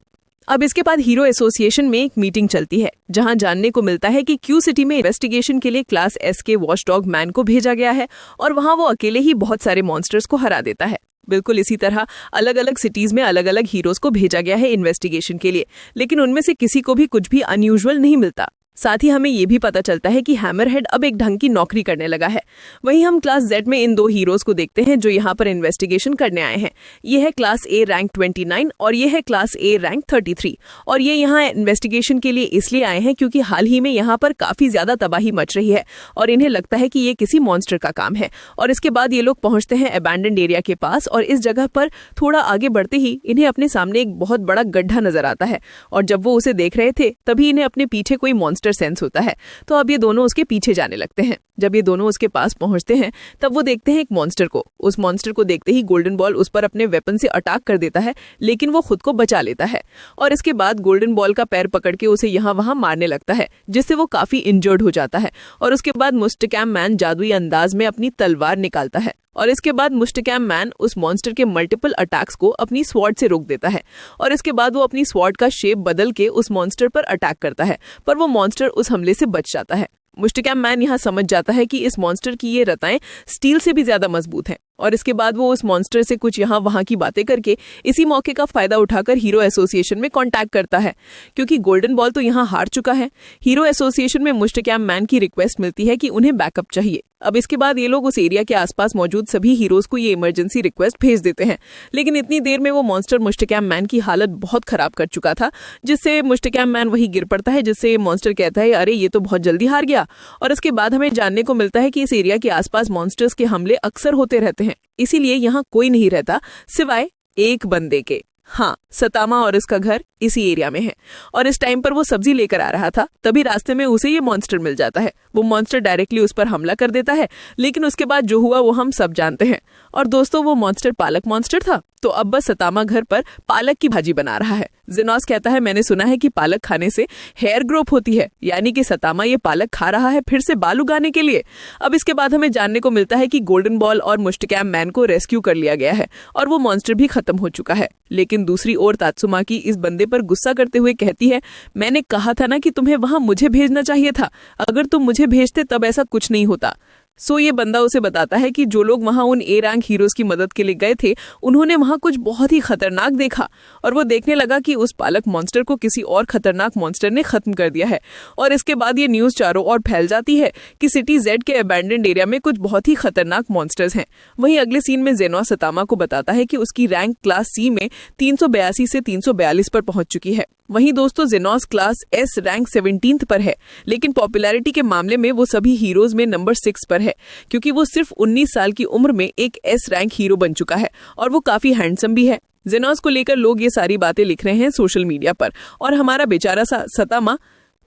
अब इसके बाद हीरो एसोसिएशन में एक मीटिंग चलती है, जहां जानने को मिलता है कि क्यू सिटी में इन्वेस्टिगेशन के लिए क्लास एस के वॉचडॉग मैन को भेजा गया है और वहां वो अकेले ही बहुत सारे मॉन्स्टर्स को हरा देता है। बिल्कुल इसी तरह अलग अलग सिटीज में अलग अलग हीरोज को भेजा गया है इन्वेस्टिगेशन के लिए, लेकिन उनमें से किसी को भी कुछ भी अनयूजुअल नहीं मिलता। साथ ही हमें ये भी पता चलता है कि हैमरहेड अब एक ढंग की नौकरी करने लगा है। वहीं हम क्लास जेड में इन 2 हीरोज को देखते हैं जो यहाँ पर इन्वेस्टिगेशन करने आए हैं। ये है क्लास ए रैंक 29 और ये है क्लास ए रैंक 33 और ये यहाँ इन्वेस्टिगेशन के लिए इसलिए आए हैं क्योंकि हाल ही में यहाँ पर काफी ज्यादा तबाही मच रही है और इन्हें लगता है कि ये किसी मॉन्स्टर का काम है। और इसके बाद ये लोग पहुंचते हैं अबैंडन्ड एरिया के पास और इस जगह पर थोड़ा आगे बढ़ते ही इन्हें अपने सामने एक बहुत बड़ा गड्ढा नजर आता है और जब वो उसे देख रहे थे तभी इन्हें अपने पीछे कोई मॉन्स्टर सेंस होता है। तो अब ये दोनों उसके पीछे जाने लगते हैं। जब ये दोनों उसके पास पहुंचते हैं तब वो देखते हैं एक मॉन्स्टर को। उस मॉन्स्टर को देखते ही गोल्डन बॉल उस पर अपने वेपन से अटैक कर देता है, लेकिन वो खुद को बचा लेता है और इसके बाद गोल्डन बॉल का पैर पकड़ के उसे यहाँ वहां मारने लगता है, जिससे वो काफी इंजर्ड हो जाता है। और उसके बाद मुस्टकैम मैन जादुई अंदाज में अपनी तलवार निकालता है और इसके बाद मुस्टकैम मैन उस मॉन्स्टर के मल्टीपल अटैक्स को अपनी स्वॉर्ड से रोक देता है और इसके बाद वो अपनी स्वॉर्ड का शेप बदल के उस मॉन्स्टर पर अटैक करता है, पर वो मॉन्स्टर उस हमले से बच जाता है। मुस्टकैम मैन यहाँ समझ जाता है कि इस मॉन्स्टर की ये रताएं स्टील से भी ज्यादा मजबूत हैं और इसके बाद वो उस मॉन्स्टर से कुछ यहाँ वहां की बातें करके इसी मौके का फायदा उठाकर हीरो एसोसिएशन में कांटेक्ट करता है, क्योंकि गोल्डन बॉल तो यहाँ हार चुका है। हीरो एसोसिएशन में मुस्टकैम मैन की रिक्वेस्ट मिलती है कि उन्हें बैकअप चाहिए। अब इसके बाद ये लोग उस एरिया के आसपास मौजूद सभी हीरोज को ये इमरजेंसी रिक्वेस्ट भेज देते हैं, लेकिन इतनी देर में वो मॉन्स्टर मुस्टकैम मैन की हालत बहुत खराब कर चुका था, जिससे मुस्टकैम मैन वही गिर पड़ता है, जिससे मॉन्स्टर कहता है अरे ये तो बहुत जल्दी हार गया। और इसके बाद हमें जानने को मिलता है कि इस एरिया के आसपास मॉन्स्टर्स के हमले अक्सर होते रहते हैं, इसीलिए यहाँ कोई नहीं रहता सिवाय एक बंदे के। हाँ, सतामा और इसका घर इसी एरिया में है और इस टाइम पर वो सब्जी लेकर आ रहा था, तभी रास्ते में उसे ये मॉन्स्टर मिल जाता है। वो मॉन्स्टर डायरेक्टली उस पर हमला कर देता है, लेकिन उसके बाद जो हुआ वो हम सब जानते हैं। और दोस्तों वो मॉन्स्टर पालक मॉन्स्टर था, तो अब बस सतामा घर पर पालक की भाजी बना रहा है। जेनोस कहता है मैंने सुना है कि पालक खाने से हेयर ग्रोथ होती है, यानी कि सतामा ये पालक खा रहा है फिर से बाल उगाने के लिए। अब इसके बाद हमें जानने को मिलता है कि गोल्डन बॉल और मुस्टकैम मैन को रेस्क्यू कर लिया गया है और वो मॉन्स्टर भी खत्म हो चुका है। लेकिन दूसरी ओर तात्सुमाकी इस बंदे पर गुस्सा करते हुए कहती है मैंने कहा था ना कि तुम्हें वहां मुझे भेजना चाहिए था, अगर तुम मुझे भेजते तब ऐसा कुछ नहीं होता। सो ये बंदा उसे बताता है कि जो लोग वहां उन ए रैंक हीरोज की मदद के लिए गए थे उन्होंने वहां कुछ बहुत ही खतरनाक देखा और वो देखने लगा कि उस पालक मॉन्स्टर को किसी और खतरनाक मॉन्स्टर ने खत्म कर दिया है। और इसके बाद ये न्यूज चारों ओर फैल जाती है कि सिटी जेड के अबैंडन्ड एरिया में कुछ बहुत ही खतरनाक मॉन्स्टर्स हैं। वहीं अगले सीन में जेनोस सतामा को बताता है कि उसकी रैंक क्लास सी में 382 से 342 पर पहुंच चुकी है। वहीं दोस्तों जेनोस क्लास एस रैंक 17 पर है, लेकिन पॉपुलैरिटी के मामले में वो सभी हीरोज में नंबर 6 पर है, क्योंकि वो सिर्फ 19 साल की उम्र में एक एस रैंक हीरो बन चुका है और वो काफी हैंडसम भी है। जेनोस को लेकर लोग ये सारी बातें लिख रहे हैं सोशल मीडिया पर और हमारा बेचारा सतामा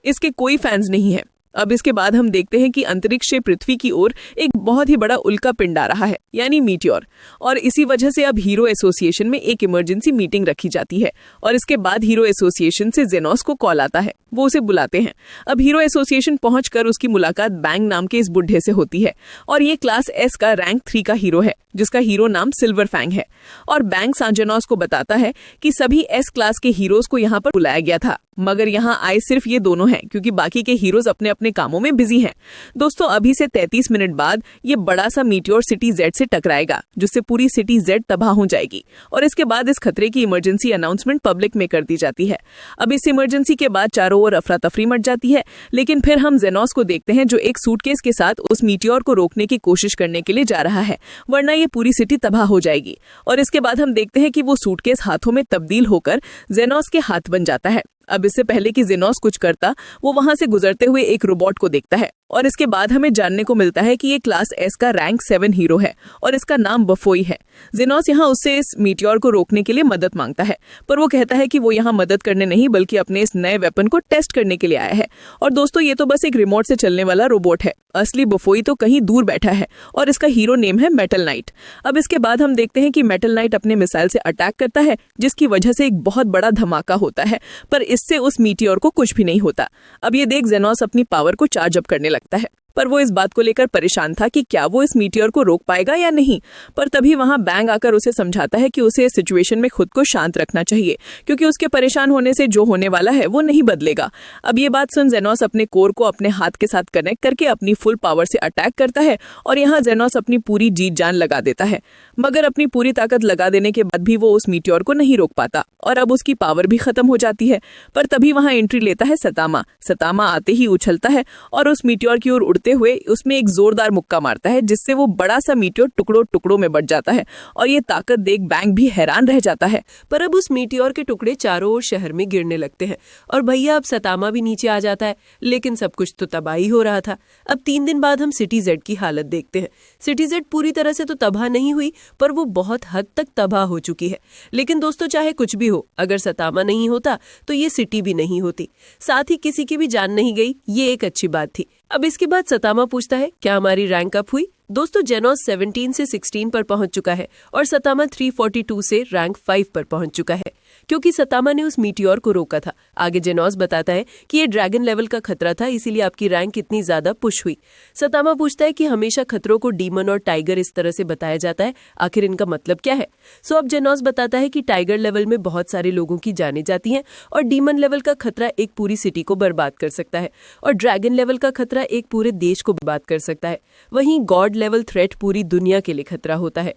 इसके कोई फैंस नहीं है। अब इसके बाद हम देखते हैं कि अंतरिक्ष से पृथ्वी की ओर एक बहुत ही बड़ा उल्का पिंड आ रहा है, यानी मीटियोर, और इसी वजह से अब हीरो एसोसिएशन में एक इमरजेंसी मीटिंग रखी जाती है और इसके बाद हीरो एसोसिएशन से जेनोस को कॉल आता है, वो उसे बुलाते हैं। अब हीरो एसोसिएशन पहुंचकर उसकी मुलाकात बैंग नाम के इस बुढ़े से होती है और ये क्लास एस का रैंक 3 का हीरो है, जिसका हीरो नाम सिल्वर फैंग है। और बैंग जेनोस को बताता है कि सभी एस क्लास के हीरोज को यहाँ पर बुलाया गया था, मगर यहाँ आए सिर्फ ये दोनों हैं, क्योंकि बाकी के हीरोज अपने अपने कामों में बिजी हैं। दोस्तों अभी से 33 मिनट बाद ये बड़ा सा मीटियोर सिटी जेड से टकराएगा, जिससे पूरी सिटी जेड तबाह हो जाएगी और इसके बाद इस खतरे की इमरजेंसी अनाउंसमेंट पब्लिक में कर दी जाती है। अब इस इमरजेंसी के बाद चारों ओर अफरा तफरी मच जाती है, लेकिन फिर हम जेनोस को देखते हैं जो एक सूटकेस के साथ उस मीटियोर को रोकने की कोशिश करने के लिए जा रहा है, वरना ये पूरी सिटी तबाह हो जाएगी। और इसके बाद हम देखते हैं कि वो सूटकेस हाथों में तब्दील होकर जेनोस के हाथ बन जाता है। अब इससे पहले कि जेनोस कुछ करता, वो वहां से गुजरते हुए एक रोबोट को देखता है और इसके बाद हमें जानने को मिलता है कि ये क्लास एस का रैंक 7 हीरो है और इसका नाम बफोई है। जेनोस यहाँ उससे इस मीटियोर को रोकने के लिए मदद मांगता है, पर वो कहता है कि वो यहाँ मदद करने नहीं बल्कि अपने इस नए वेपन को टेस्ट करने के लिए आया है। और दोस्तों, ये तो बस एक रिमोट से चलने वाला रोबोट है, असली बफोई तो कहीं दूर बैठा है और इसका हीरो नेम है मेटल नाइट। अब इसके बाद हम देखते हैं कि मेटल नाइट अपने मिसाइल से अटैक करता है, जिसकी वजह से एक बहुत बड़ा धमाका होता है, पर इससे उस मीटियोर को कुछ भी नहीं होता। अब ये देख जेनोस अपनी पावर को चार्ज अप करने लगता है, पर वो इस बात को लेकर परेशान था कि क्या वो इस मीटियोर को रोक पाएगा या नहीं। पर तभी वहां बैंग आकर उसे समझाता है कि उसे इस सिचुएशन में खुद को शांत रखना चाहिए, क्योंकि उसके परेशान होने से जो होने वाला है वो नहीं बदलेगा। अब ये बात सुन जेनोस अपने कोर को अपने हाथ के साथ कनेक्ट करके अपनी फुल पावर से अटैक करता है और यहाँ जेनोस अपनी पूरी जीत जान लगा देता है। मगर अपनी पूरी ताकत लगा देने के बाद भी वो उस मीटियोर को नहीं रोक पाता और अब उसकी पावर भी खत्म हो जाती है। पर तभी वहां एंट्री लेता है सतामा। सतामा आते ही उछलता है और उस मीटियोर की ओर उड़ते हुए उसमें एक जोरदार मुक्का मारता है, जिससे वो बड़ा सा मीटियोर टुकड़ों टुकड़ों में बट जाता है और ये ताकत देख बैंग भी हैरान रह जाता है। पर अब उस मीटियोर के टुकड़े चारों ओर शहर में गिरने लगते हैं और भैया अब सतामा भी नीचे आ जाता है, लेकिन सब कुछ तो तबाही हो रहा था। अब 3 दिन बाद हम सिटी जेड की हालत देखते हैं। सिटी जेड पूरी तरह से तो तबाह नहीं हुई, पर वो बहुत हद तक तबाह हो चुकी है। लेकिन दोस्तों, चाहे कुछ भी हो, अगर सतामा नहीं होता तो ये सिटी भी नहीं होती, साथ ही किसी की भी जान नहीं गई, ये एक अच्छी बात थी। अब इसके बाद सतामा पूछता है, क्या हमारी रैंक अप हुई? दोस्तों, जेनोस 17 से 16 पर पहुंच चुका है और सतामा 342 से रैंक 5 पर पहुंच चुका है, क्योंकि सतामा ने उस मीटियोर को रोका था। आगे जेनोस बताता है कि ये ड्रैगन लेवल का खतरा था, इसीलिए आपकी रैंक इतनी ज्यादा पुश हुई। सतामा पूछता है कि हमेशा खतरों को डीमन और टाइगर इस तरह से बताया जाता है, आखिर इनका मतलब क्या है? सो अब जेनोस बताता है कि टाइगर लेवल में बहुत सारे लोगों की जानें जाती हैं और डीमन लेवल का खतरा एक पूरी सिटी को बर्बाद कर सकता है और ड्रैगन लेवल का खतरा एक पूरे देश को बर्बाद कर सकता है। वहीं गॉड लेवल थ्रेट पूरी दुनिया के लिए खतरा होता है।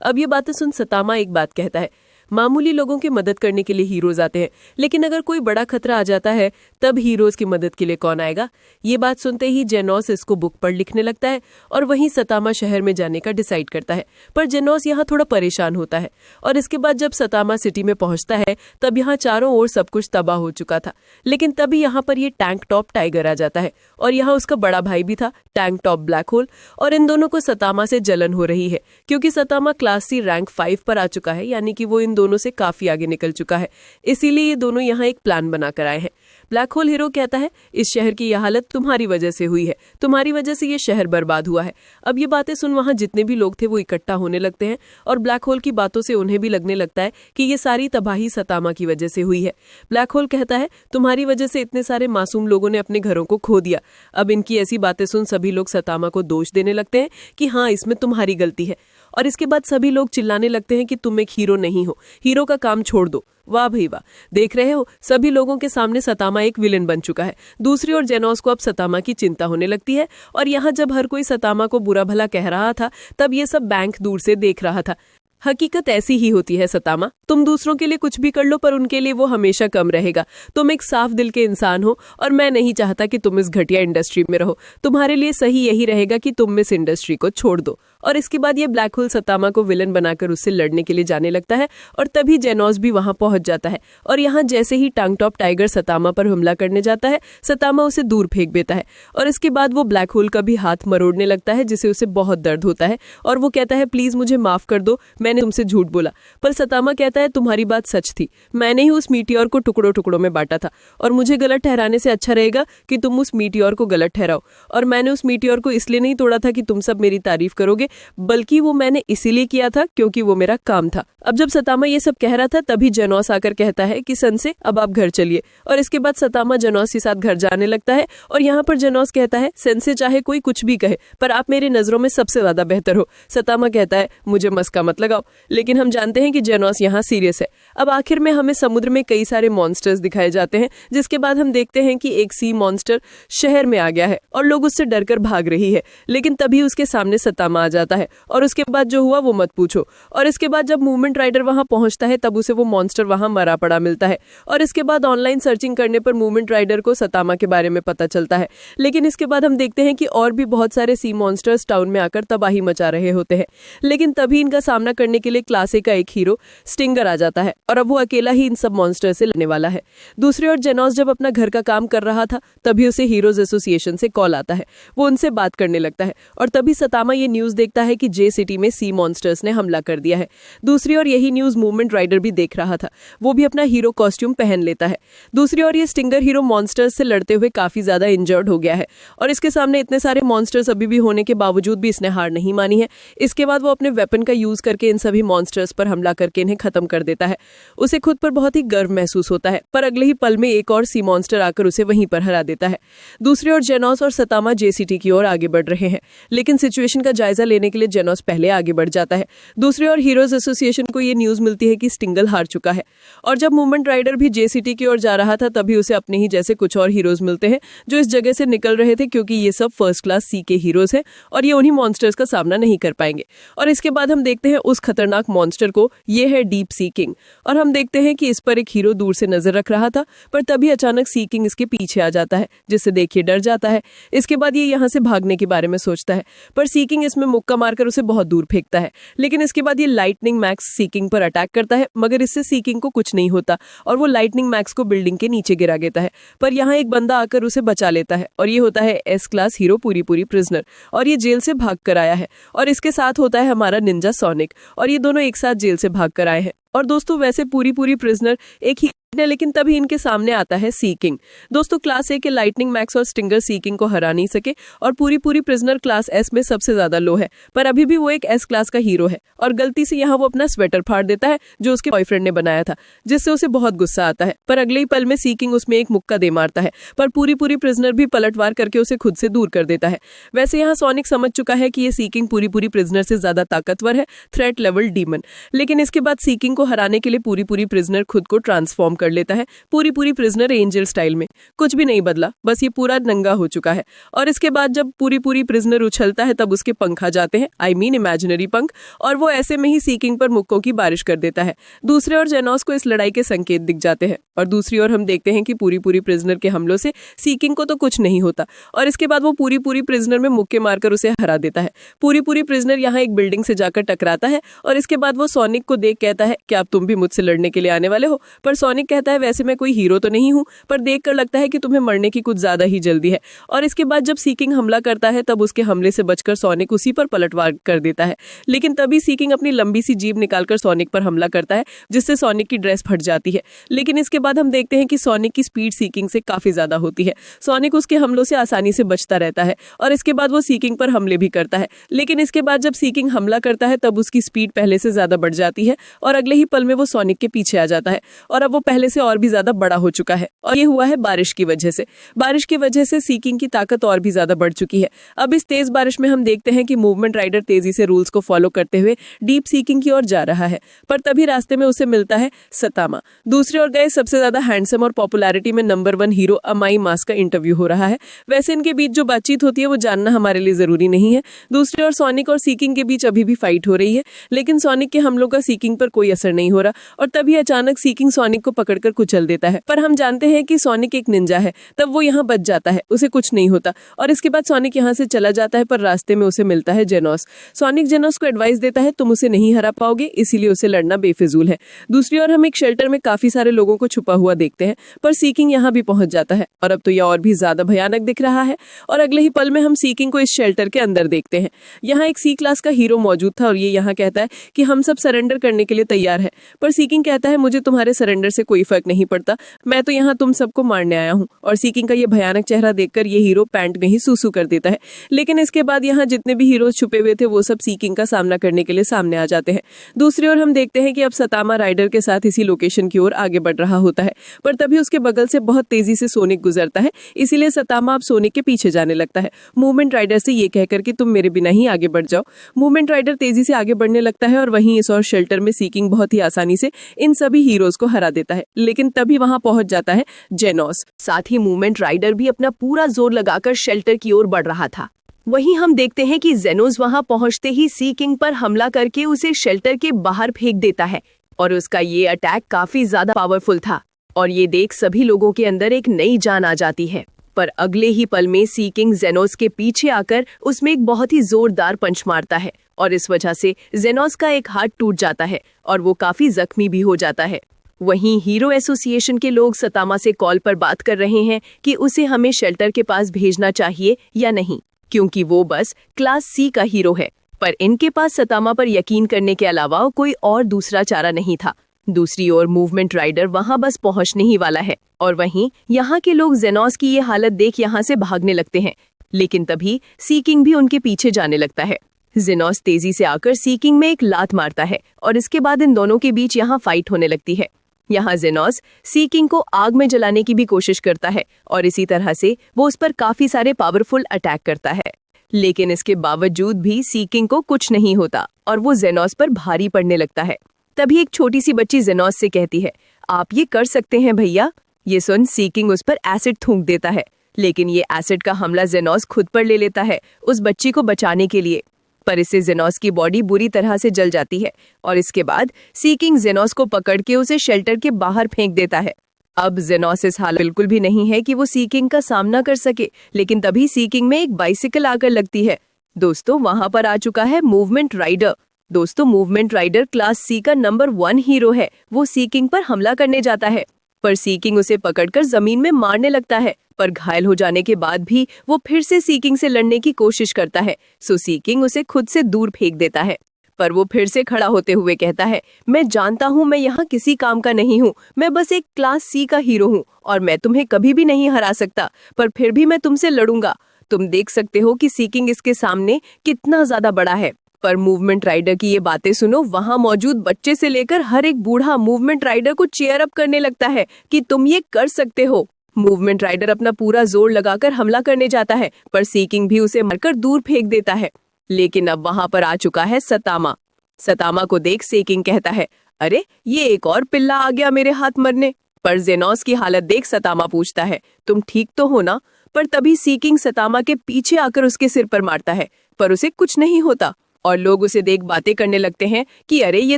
अब ये बातें सुन सतामा एक बात कहता है, मामूली लोगों की मदद करने के लिए हीरोज आते हैं, लेकिन अगर कोई बड़ा खतरा आ जाता है तब हीरोज की मदद के लिए कौन आएगा? ये बात सुनते ही जेनोस इसको बुक पर लिखने लगता है और वहीं सतामा शहर में जाने का डिसाइड करता है। पर जेनोस यहाँ थोड़ा परेशान होता है और इसके बाद जब सतामा सिटी में पहुंचता है तब यहाँ चारों ओर सब कुछ तबाह हो चुका था। लेकिन तभी यहाँ पर ये टैंक टॉप टाइगर आ जाता है और यहाँ उसका बड़ा भाई भी था, टैंक टॉप ब्लैक होल, और इन दोनों को सतामा से जलन हो रही है क्योंकि सतामा क्लास सी रैंक 5 पर आ चुका है, यानी कि वो इन दोनों से काफी आगे निकल चुका है। इसीलिए ये दोनों यहाँ एक प्लान बनाकर आए हैं। ब्लैक होल हीरो कहता है, इस शहर की यह हालत तुम्हारी वजह से हुई है, तुम्हारी वजह से ये शहर बर्बाद हुआ है। अब ये बातें सुन वहां जितने भी लोग थे वो इकट्ठा होने लगते हैं और ब्लैक होल की बातों से उन्हें भी लगने लगता है कि ये सारी तबाही सतामा की वजह से हुई है। ब्लैक होल कहता है, तुम्हारी वजह से इतने सारे मासूम लोगों ने अपने घरों को खो दिया। अब इनकी ऐसी बातें सुन सभी लोग सतामा को दोष देने लगते हैं कि हाँ, इसमें तुम्हारी गलती है। और इसके बाद सभी लोग चिल्लाने लगते हैं कि तुम एक हीरो नहीं हो, हीरो का काम छोड़ दो। वाह भाई वाह, देख रहे हो, सभी लोगों के सामने सतामा एक विलेन बन चुका है। दूसरी ओर जेनोस को अब सतामा की चिंता होने लगती है और यहाँ जब हर कोई सतामा को बुरा भला कह रहा था तब ये सब बैंक दूर से देख रहा था। हकीकत ऐसी ही होती है सतामा, तुम दूसरों के लिए कुछ भी कर लो पर उनके लिए वो हमेशा कम रहेगा। तुम एक साफ दिल के इंसान हो और मैं नहीं चाहता कि तुम इस घटिया इंडस्ट्री में रहो। तुम्हारे लिए सही यही रहेगा कि तुम इस इंडस्ट्री को छोड़ दो। और इसके बाद ये ब्लैक होल सतामा को विलन बनाकर उससे लड़ने के लिए जाने लगता है और तभी जेनोस भी वहां पहुंच जाता है और यहाँ जैसे ही टंग टॉप टाइगर सतामा पर हमला करने जाता है, सतामा उसे दूर फेंक देता है और इसके बाद वो ब्लैक होल का भी हाथ मरोड़ने लगता है, जिसे उसे बहुत दर्द होता है और वो कहता है, प्लीज मुझे माफ कर दो, मैंने तुमसे झूठ बोला। पर सतामा कहता है, तुम्हारी बात सच थी, मैंने ही उस मीटियोर को टुकड़ों टुकड़ों में बांटा था और मुझे गलत ठहराने से अच्छा रहेगा कि तुम उस मीटियोर को गलत ठहराओ। और मैंने उस मीटियोर को इसलिए नहीं तोड़ा था कि तुम सब मेरी तारीफ करोगे, बल्कि वो मैंने इसीलिए किया था क्योंकि वो मेरा काम था। अब जब सतामा ये सब कह रहा था तभी जेनोस आकर कहता है कि सनसे अब आप घर चलिए। और इसके बाद सतामा जेनोस के साथ घर जाने लगता है और यहाँ पर जेनोस कहता है, सेंसे चाहे कोई कुछ भी कहे पर आप मेरी नजरों में सबसे ज्यादा बेहतर हो। सतामा कहता है, मुझे मस्का मत लगाओ। लेकिन हम जानते हैं कि जेनोस यहाँ सीरियस है। अब आखिर में हमें समुद्र में कई सारे मॉन्स्टर्स दिखाए जाते हैं, जिसके बाद हम देखते हैं कि एक सी मॉन्स्टर शहर में आ गया है और लोग उससे डरकर भाग रही है। लेकिन तभी उसके सामने सतामा आ जाता जाता है और उसके बाद जो हुआ वो मत पूछो। और इसके बाद जब मूवमेंट राइडर वहां पहुंचता है तब उसे वो मॉन्स्टर वहां मरा पड़ा मिलता है और इसके बाद ऑनलाइन सर्चिंग करने पर मूवमेंट राइडर को सतामा के बारे में पता चलता है। लेकिन इसके बाद हम देखते हैं कि और भी बहुत सारे सी मॉन्स्टर्स टाउन में आकर तबाही मचा रहे होते हैं। लेकिन तभी इनका सामना करने के लिए क्लास ए का एक हीरो स्टिंगर आ जाता है और अब वो अकेला ही इन सब मॉन्स्टर से लड़ने वाला है। दूसरी ओर जेनोस जब अपना घर का काम कर रहा था तभी उसे हीरोज एसोसिएशन से कॉल आता है। वो उनसे बात करने लगता है और तभी सतामा ये न्यूज देखता है कि जे सिटी में सी मॉन्स्टर्स ने हमला कर दिया है। दूसरी ओर यही न्यूज मूवमेंट राइडर भी देख रहा था। वो भी अपना हीरो कॉस्ट्यूम पहन लेता है। दूसरी ओर ये स्टिंगर हीरो मॉन्स्टर्स से लड़ते हुए काफी ज्यादा इंजर्ड हो गया है और इसके सामने इतने सारे मॉन्स्टर्स अभी भी होने के बावजूद भी इसने हार नहीं मानी है। इसके बाद वो अपने वेपन का यूज करके इन सभी मॉन्स्टर्स पर हमला करके इन्हें खत्म कर देता है। उसे खुद पर बहुत ही गर्व महसूस होता है, पर अगले ही पल में एक और सी मॉन्स्टर आकर उसे वहीं पर हरा देता है। दूसरी ओर जेनोस और सतामा जे सिटी की ओर आगे बढ़ रहे हैं, लेकिन सिचुएशन का जायजा लेने के लिए जेनोस पहले आगे बढ़ जाता है। दूसरी ओर हीरोज एसोसिएशन को ये न्यूज मिलती है कि स्टिंगल हार चुका है और जब मूवमेंट राइडर भी जे सिटी की ओर जा रहा था तभी उसे अपने ही जैसे कुछ और हीरोज मिलते हैं जो इस जगह से निकल रहे थे, क्योंकि ये सब फर्स्ट क्लास सी के हीरोज हैं और ये उन्हीं मॉन्स्टर्स का सामना नहीं कर पाएंगे। और इसके बाद हम देखते हैं उस खतरनाक मॉन्स्टर को, ये है डीप सी किंग। और हम देखते हैं कि इस पर एक हीरो दूर से नजर रख रहा था, पर तभी अचानक सी किंग इसके पीछे आ जाता है, जिससे देखिए डर जाता है। इसके बाद ये यहाँ से भागने के बारे में सोचता है, पर सी किंग इसमें मुक्का मारकर उसे बहुत दूर फेंकता है। लेकिन इसके बाद ये लाइटनिंग मैक्स सी किंग पर अटैक करता है, मगर इससे सी किंग को कुछ नहीं होता और वो लाइटनिंग मैक्स को बिल्डिंग के नीचे गिरा देता है। पर यहाँ एक बंदा आकर उसे बचा लेता है और ये होता है एस क्लास हीरो पूरी प्रिजनर और ये जेल से भाग कर आया है। और इसके साथ होता है हमारा निंजा सोनिक और ये दोनों एक साथ जेल से भाग कर आए हैं। और दोस्तों वैसे पूरी प्रिजनर एक ही है, लेकिन तभी इनके सामने आता है सी किंग। दोस्तों क्लास ए के लाइटनिंग मैक्स और स्टिंगर सी किंग को हरा नहीं सके और पूरी प्रिजनर क्लास एस में सबसे ज्यादा लो है, पर अभी भी वो एक एस क्लास का हीरो है और गलती से यहाँ वो अपना स्वेटर फाड़ देता है जो उसके बॉयफ्रेंड ने बनाया था, जिससे उसे बहुत गुस्सा आता है। पर अगले ही पल में सी किंग उसमें एक मुक्का दे मारता है, पर पूरी प्रिजनर भी पलटवार करके उसे खुद से दूर कर देता है। वैसे यहाँ सोनिक समझ चुका है कि ये सी किंग पूरी प्रिजनर से ज्यादा ताकतवर है, थ्रेट लेवल डीमन। लेकिन इसके बाद सी किंग को हराने के लिए पूरी प्रिजनर खुद को ट्रांसफॉर्म कर लेता है, पूरी प्रिजनर एंजल स्टाइल में। कुछ भी नहीं बदला, बस ये पूरा नंगा हो चुका है। और इसके बाद जब पूरी प्रिजनर उछलता है तब उसके पंख आ जाते हैं, आई मीन इमेजिनरी पंख, और वो ऐसे में ही सी किंग पर मुक्कों की बारिश कर देता है। दूसरे ओर जेनोस को इस लड़ाई के संकेत दिख जाते हैं और दूसरी ओर हम देखते हैं कि पूरी प्रिजनर के हमलों से सी किंग को तो कुछ नहीं होता और इसके बाद वो पूरी प्रिजनर में मुक्के मारकर उसे हरा देता है। पूरी प्रिजनर यहाँ एक बिल्डिंग से जाकर टकराता है और इसके बाद वो सोनिक को देख कहता है कि आप तुम भी मुझसे लड़ने के लिए आने वाले हो। पर सोनिक कहता है वैसे मैं कोई हीरो तो नहीं हूं, पर देखकर लगता है कि तुम्हें मरने की कुछ ज्यादा ही जल्दी है। और इसके बाद जब सी किंग हमला करता है तब उसके हमले से बचकर सोनिक उसी पर पलटवार कर देता है। लेकिन तभी सी किंग अपनी लंबी सी जीभ निकालकर सोनिक पर हमला करता है, जिससे सोनिक की ड्रेस फट जाती है। लेकिन इसके बाद हम देखते हैं कि सोनिक की स्पीड सी किंग से काफी ज्यादा होती है। सोनिक उसके हमलों से आसानी से बचता रहता है और इसके बाद वो सी किंग पर हमले भी करता है। लेकिन इसके बाद जब सी किंग हमला करता है तब उसकी स्पीड पहले से ज्यादा बढ़ जाती है और अगले ही पल में वो सोनिक के पीछे आ जाता है और अब वो पहले से और भी ज्यादा बड़ा हो चुका है। और ये हुआ है बारिश की वजह से। बारिश की वजह से सी किंग की ताकत और भी ज्यादा बढ़ चुकी है। अब इस तेज बारिश में हम देखते हैं कि मूवमेंट राइडर तेजी से रूल्स को फॉलो करते हुए डीप सी किंग की ओर जा रहा है, पर तभी रास्ते में उसे मिलता है सतामा। दूसरी ओर गए सबसे ज्यादा हैंडसम और पॉपुलैरिटी में नंबर 1 हीरो अमाई मास का इंटरव्यू हो रहा है। वैसे इनके बीच जो बातचीत होती है वो जानना हमारे लिए जरूरी नहीं है। दूसरी ओर सोनिक और सी किंग के बीच अभी भी फाइट हो रही है, लेकिन सोनिक के हमलों का सी किंग पर कोई असर नहीं हो रहा और तभी अचानक सी किंग सोनिक को पकड़कर कुचल देता है। पर हम जानते हैं कि सोनिक एक निंजा है, तब वो यहाँ बच जाता है, उसे कुछ नहीं होता। और इसके बाद सोनिक यहाँ से चला जाता है, पर रास्ते में उसे मिलता है जेनोस। सोनिक जेनोस को एडवाइस देता है तुम उसे नहीं हरा पाओगे, इसीलिए उसे लड़ना बेफिजूल है। दूसरी ओर हम एक शेल्टर में काफी सारे लोगों को छुपा हुआ देखते हैं, पर सी किंग यहाँ भी पहुंच जाता है और अब तो यह और भी ज्यादा भयानक दिख रहा है। और अगले ही पल में हम सी किंग को इस शेल्टर के अंदर देखते हैं। यहाँ एक सी क्लास का हीरो मौजूद था और ये यहाँ कहता है कि हम सब सरेंडर करने के लिए तैयार है। पर सी किंग कहता है मुझे तुम्हारे सरेंडर से कोई फर्क नहीं पड़ता, मैं तो यहाँ तुम सबको मारने आया हूँ। और सी किंग का ये भयानक चेहरा देखकर ये हीरो पैंट में ही सूसू कर देता है। लेकिन इसके बाद यहाँ जितने भी हीरोज छुपे हुए थे वो सब सी किंग का सामना करने के लिए सामने आ जाते हैं। दूसरी ओर हम देखते हैं कि अब सतामा राइडर के साथ इसी लोकेशन की ओर आगे बढ़ रहा होता है, पर तभी उसके बगल से बहुत तेजी से सोनिक गुजरता है, इसीलिए सतामा अब सोनिक के पीछे जाने लगता है, मूवमेंट राइडर से ये कहकर कि तुम मेरे बिना ही आगे बढ़ जाओ। मूवमेंट राइडर तेजी से आगे बढ़ने लगता है और वहीं इस और शेल्टर में सी किंग बहुत ही आसानी से इन सभी हीरोज को हरा देता है। लेकिन तभी वहां पहुंच जाता है जेनोस। साथ ही मूवमेंट राइडर भी अपना पूरा जोर लगाकर शेल्टर की ओर बढ़ रहा था। वहीं हम देखते हैं कि जेनोस वहां पहुंचते ही सी किंग पर हमला करके उसे शेल्टर के बाहर फेंक देता है और उसका ये अटैक काफी ज्यादा पावरफुल था और ये देख सभी लोगों के अंदर एक नई जान आ जाती है। पर अगले ही पल में सी किंग जेनोस के पीछे आकर उसमें एक बहुत ही जोरदार पंच मारता है और इस वजह से जेनोस का एक हाथ टूट जाता है और वो काफी जख्मी भी हो जाता है। वहीं हीरो एसोसिएशन के लोग सतामा से कॉल पर बात कर रहे हैं कि उसे हमें शेल्टर के पास भेजना चाहिए या नहीं, क्योंकि वो बस क्लास सी का हीरो है। पर इनके पास सतामा पर यकीन करने के अलावा कोई और दूसरा चारा नहीं था। दूसरी ओर मूवमेंट राइडर वहां बस पहुंचने ही वाला है और वहीं यहाँ के लोग जेनोस की ये हालत देख यहाँ से भागने लगते हैं, लेकिन तभी सी किंग भी उनके पीछे जाने लगता है। जेनोस तेजी से आकर सी किंग में एक लात मारता है और इसके बाद इन दोनों के बीच यहाँ फाइट होने लगती है। यहाँ जेनोस सी किंग को आग में जलाने की भी कोशिश करता है और इसी तरह से वो उस पर काफी सारे पावरफुल अटैक करता है, लेकिन इसके बावजूद भी सी किंग को कुछ नहीं होता और वो जेनोस पर भारी पड़ने लगता है। तभी एक छोटी सी बच्ची जेनोस से कहती है, आप ये कर सकते हैं भैया। ये सुन सी किंग उस पर एसिड थूक देता है, लेकिन ये एसिड का हमला जेनोस खुद पर ले लेता है उस बच्ची को बचाने के लिए। पर इससे जेनोस की बॉडी बुरी तरह से जल जाती है और इसके बाद सी किंग जेनोस को पकड़ के उसे शेल्टर के बाहर फेंक देता है। अब जेनोस इस हाल बिल्कुल भी नहीं है कि वो सी किंग का सामना कर सके, लेकिन तभी सी किंग में एक बाइसिकल आकर लगती है। दोस्तों, वहां पर आ चुका है मूवमेंट राइडर। दोस्तों, मूवमेंट राइडर क्लास सी का नंबर 1 हीरो है। वो सी किंग पर हमला करने जाता है, पर सी किंग उसे पकड़कर जमीन में मारने लगता है। पर घायल हो जाने के बाद भी वो फिर से सी किंग से लड़ने की कोशिश करता है, सो सी किंग उसे खुद से दूर फेंक देता है। पर वो फिर से खड़ा होते हुए कहता है, मैं जानता हूँ मैं यहाँ किसी काम का नहीं हूँ, मैं बस एक क्लास सी का हीरो हूँ और मैं तुम्हें कभी भी नहीं हरा सकता, पर फिर भी मैं तुमसे लड़ूंगा। तुम देख सकते हो कि सी किंग इसके सामने कितना ज्यादा बड़ा है। पर मूवमेंट राइडर की ये बातें सुनो, वहां मौजूद बच्चे से लेकर हर एक बूढ़ा मूवमेंट राइडर को चीयर अप करने लगता है कि तुम ये कर सकते हो। मूवमेंट राइडर अपना पूरा जोर लगाकर हमला करने जाता है, पर सी किंग भी उसे मारकर दूर फेंक देता है। लेकिन अब वहां पर आ चुका है सतामा। सतामा को देख सी किंग कहता है, अरे ये एक और पिल्ला आ गया मेरे हाथ मरने। पर जेनोस की हालत देख सतामा पूछता है, तुम ठीक तो हो ना? पर तभी सी किंग सतामा के पीछे आकर उसके सिर पर मारता है, पर उसे कुछ नहीं होता और लोग उसे देख बातें करने लगते हैं कि अरे ये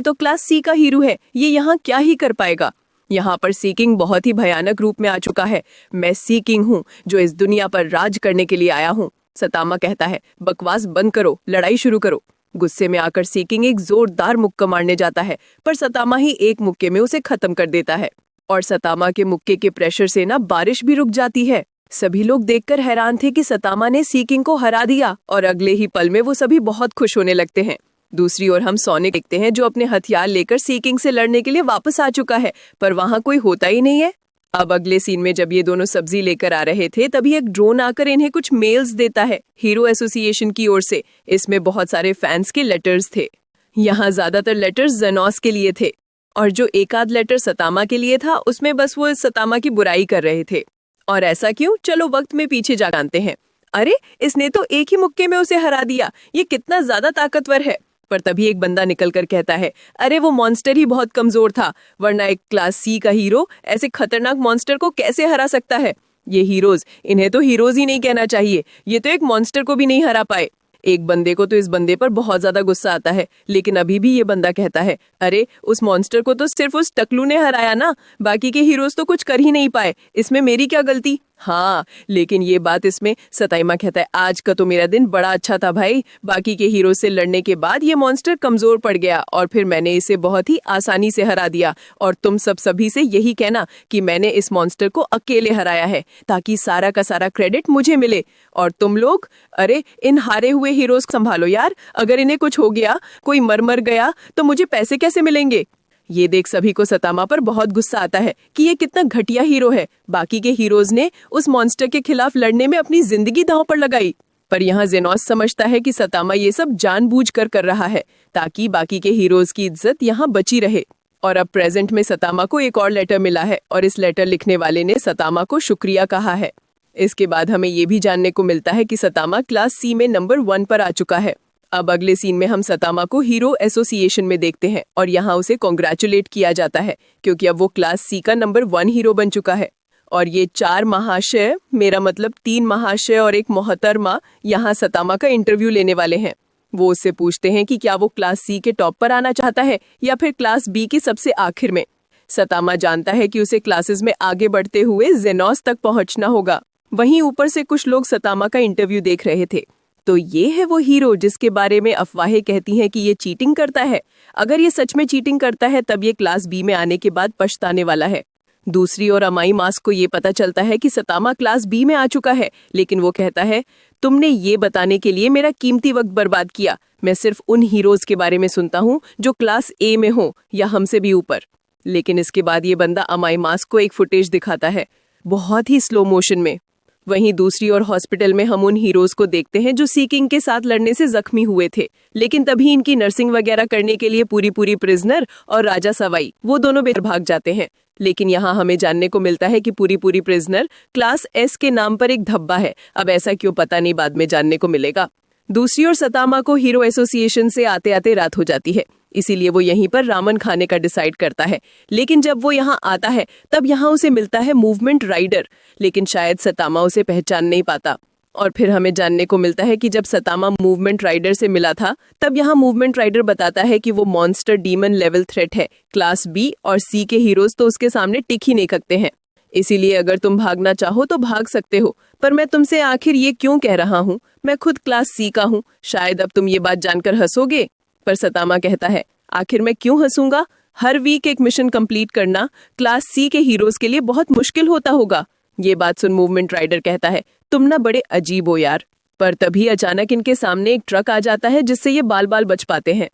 तो क्लास सी का हीरो है, ये यहाँ क्या ही कर पाएगा। यहाँ पर सी किंग बहुत ही भयानक रूप में आ चुका है। मैं सी किंग हूँ जो इस दुनिया पर राज करने के लिए आया हूँ। सतामा कहता है, बकवास बंद करो, लड़ाई शुरू करो। गुस्से में आकर सी किंग एक जोरदार मुक्का मारने जाता है, पर सतामा ही एक मुक्के में उसे खत्म कर देता है और सतामा के मुक्के के प्रेशर से ना बारिश भी रुक जाती है। सभी लोग देखकर हैरान थे कि सतामा ने सी किंग को हरा दिया और अगले ही पल में वो सभी बहुत खुश होने लगते हैं। दूसरी ओर हम सोनिक देखते हैं जो अपने हथियार लेकर सी किंग से लड़ने के लिए वापस आ चुका है, पर वहां कोई होता ही नहीं है। अब अगले सीन में जब ये दोनों सब्जी लेकर आ रहे थे, तभी एक ड्रोन आकर इन्हें कुछ मेल्स देता है हीरो एसोसिएशन की ओर से। इसमें बहुत सारे फैंस के लेटर्स थे। यहाँ ज्यादातर लेटर्स जेनोस के लिए थे और जो एक आध लेटर सतामा के लिए था उसमें बस वो सतामा की बुराई कर रहे थे। और ऐसा क्यों? चलो वक्त में पीछे जा जानते हैं। अरे इसने तो एक ही मुक्के में उसे हरा दिया, ये कितना ज्यादा ताकतवर है। पर तभी एक बंदा निकलकर कहता है, अरे वो मॉन्स्टर ही बहुत कमजोर था, वरना एक क्लास सी का हीरो ऐसे खतरनाक मॉन्स्टर को कैसे हरा सकता है। ये हीरोज, इन्हें तो हीरोज ही नहीं कहना चाहिए, ये तो एक मॉन्स्टर को भी नहीं हरा पाए। एक बंदे को तो इस बंदे पर बहुत ज्यादा गुस्सा आता है, लेकिन अभी भी ये बंदा कहता है, अरे उस मॉन्स्टर को तो सिर्फ उस टकलू ने हराया ना, बाकी के हीरोज तो कुछ कर ही नहीं पाए, इसमें मेरी क्या गलती। हाँ, लेकिन ये बात इसमें सताइमा कहता है, आज का तो मेरा दिन बड़ा अच्छा था भाई, बाकी के हीरो से लड़ने के बाद ये मॉन्स्टर कमजोर पड़ गया और फिर मैंने इसे बहुत ही आसानी से हरा दिया और तुम सब सभी से यही कहना कि मैंने इस मॉन्स्टर को अकेले हराया है ताकि सारा का सारा क्रेडिट मुझे मिले। और तुम लोग, अरे इन हारे हुए हीरोज संभालो यार, अगर इन्हें कुछ हो गया, कोई मर गया तो मुझे पैसे कैसे मिलेंगे। ये देख सभी को सतामा पर बहुत गुस्सा आता है कि ये कितना घटिया हीरो है। बाकी के हीरोज ने उस मॉन्स्टर के खिलाफ लड़ने में अपनी जिंदगी दांव पर लगाई, पर यहाँ जेनोस समझता है कि सतामा ये सब जानबूझकर कर रहा है ताकि बाकी के हीरोज की इज्जत यहाँ बची रहे। और अब प्रेजेंट में सतामा को एक और लेटर मिला है और इस लेटर लिखने वाले ने सतामा को शुक्रिया कहा है। इसके बाद हमें ये भी जानने को मिलता है कि सतामा क्लास सी में नंबर 1 पर आ चुका है। अब अगले सीन में हम सतामा को हीरो एसोसिएशन में देखते हैं और यहाँ उसे कॉन्ग्रेचुलेट किया जाता है क्योंकि अब वो क्लास सी का नंबर 1 हीरो बन चुका है। और ये 4 महाशय, मेरा मतलब 3 महाशय और एक मोहतरमा, यहाँ सतामा का इंटरव्यू लेने वाले हैं। वो उससे पूछते हैं कि क्या वो क्लास सी के टॉप पर आना चाहता है या फिर क्लास बी के सबसे आखिर में। सतामा जानता है कि उसे क्लासेस में आगे बढ़ते हुए जेनोस तक पहुंचना होगा। वहीं ऊपर से कुछ लोग सतामा का इंटरव्यू देख रहे थे। तो ये है वो हीरो जिसके बारे में अफवाहें कहती हैं कि ये चीटिंग करता है। अगर ये सच में चीटिंग करता है तब ये क्लास बी में आने के बाद पछताने वाला है। दूसरी ओर अमाई मास को ये पता चलता है कि सतामा क्लास बी में आ चुका है, लेकिन वो कहता है, तुमने ये बताने के लिए मेरा कीमती वक्त बर्बाद किया। मैं सिर्फ उन हीरोज के बारे में सुनता हूँ जो क्लास ए में हो या हमसे भी ऊपर। लेकिन इसके बाद ये बंदा अमाई मास को एक फुटेज दिखाता है, बहुत ही स्लो मोशन में। वहीं दूसरी ओर हॉस्पिटल में हम उन हीरोज को देखते हैं जो सी किंग के साथ लड़ने से जख्मी हुए थे, लेकिन तभी इनकी नर्सिंग वगैरह करने के लिए पूरी प्रिजनर और राजा सवाई वो दोनों बेर भाग जाते हैं। लेकिन यहाँ हमें जानने को मिलता है कि पूरी प्रिजनर क्लास एस के नाम पर एक धब्बा है। अब ऐसा क्यों पता नहीं, बाद में जानने को मिलेगा। दूसरी ओर सतामा को हीरो एसोसिएशन से आते आते रात हो जाती है, इसीलिए वो यहीं पर रामन खाने का डिसाइड करता है। लेकिन जब वो यहाँ आता है तब यहाँ उसे मिलता है मूवमेंट राइडर, लेकिन शायद सतामा उसे पहचान नहीं पाता। और फिर हमें जानने को मिलता है कि जब सतामा मूवमेंट राइडर से मिला था तब यहाँ मूवमेंट राइडर बताता है कि वो मॉन्स्टर डीमन लेवल थ्रेट है। क्लास बी और सी के हीरोज तो उसके सामने टिक ही नहीं सकते हैं, इसीलिए अगर तुम भागना चाहो तो भाग सकते हो। पर मैं तुमसे आखिर ये क्यों कह रहा हूँ, मैं खुद क्लास सी का हूँ। शायद अब तुम ये बात जानकर हंसोगे, पर सतामा कहता है, आखिर मैं क्यों हंसूंगा? हर वीक एक मिशन कंप्लीट करना क्लास सी के हीरोज के लिए बहुत मुश्किल होता होगा। ये बात सुन मूवमेंट राइडर कहता है, तुम ना बड़े अजीब हो यार। पर तभी अचानक इनके सामने एक ट्रक आ जाता है जिससे ये बाल बाल बच पाते हैं।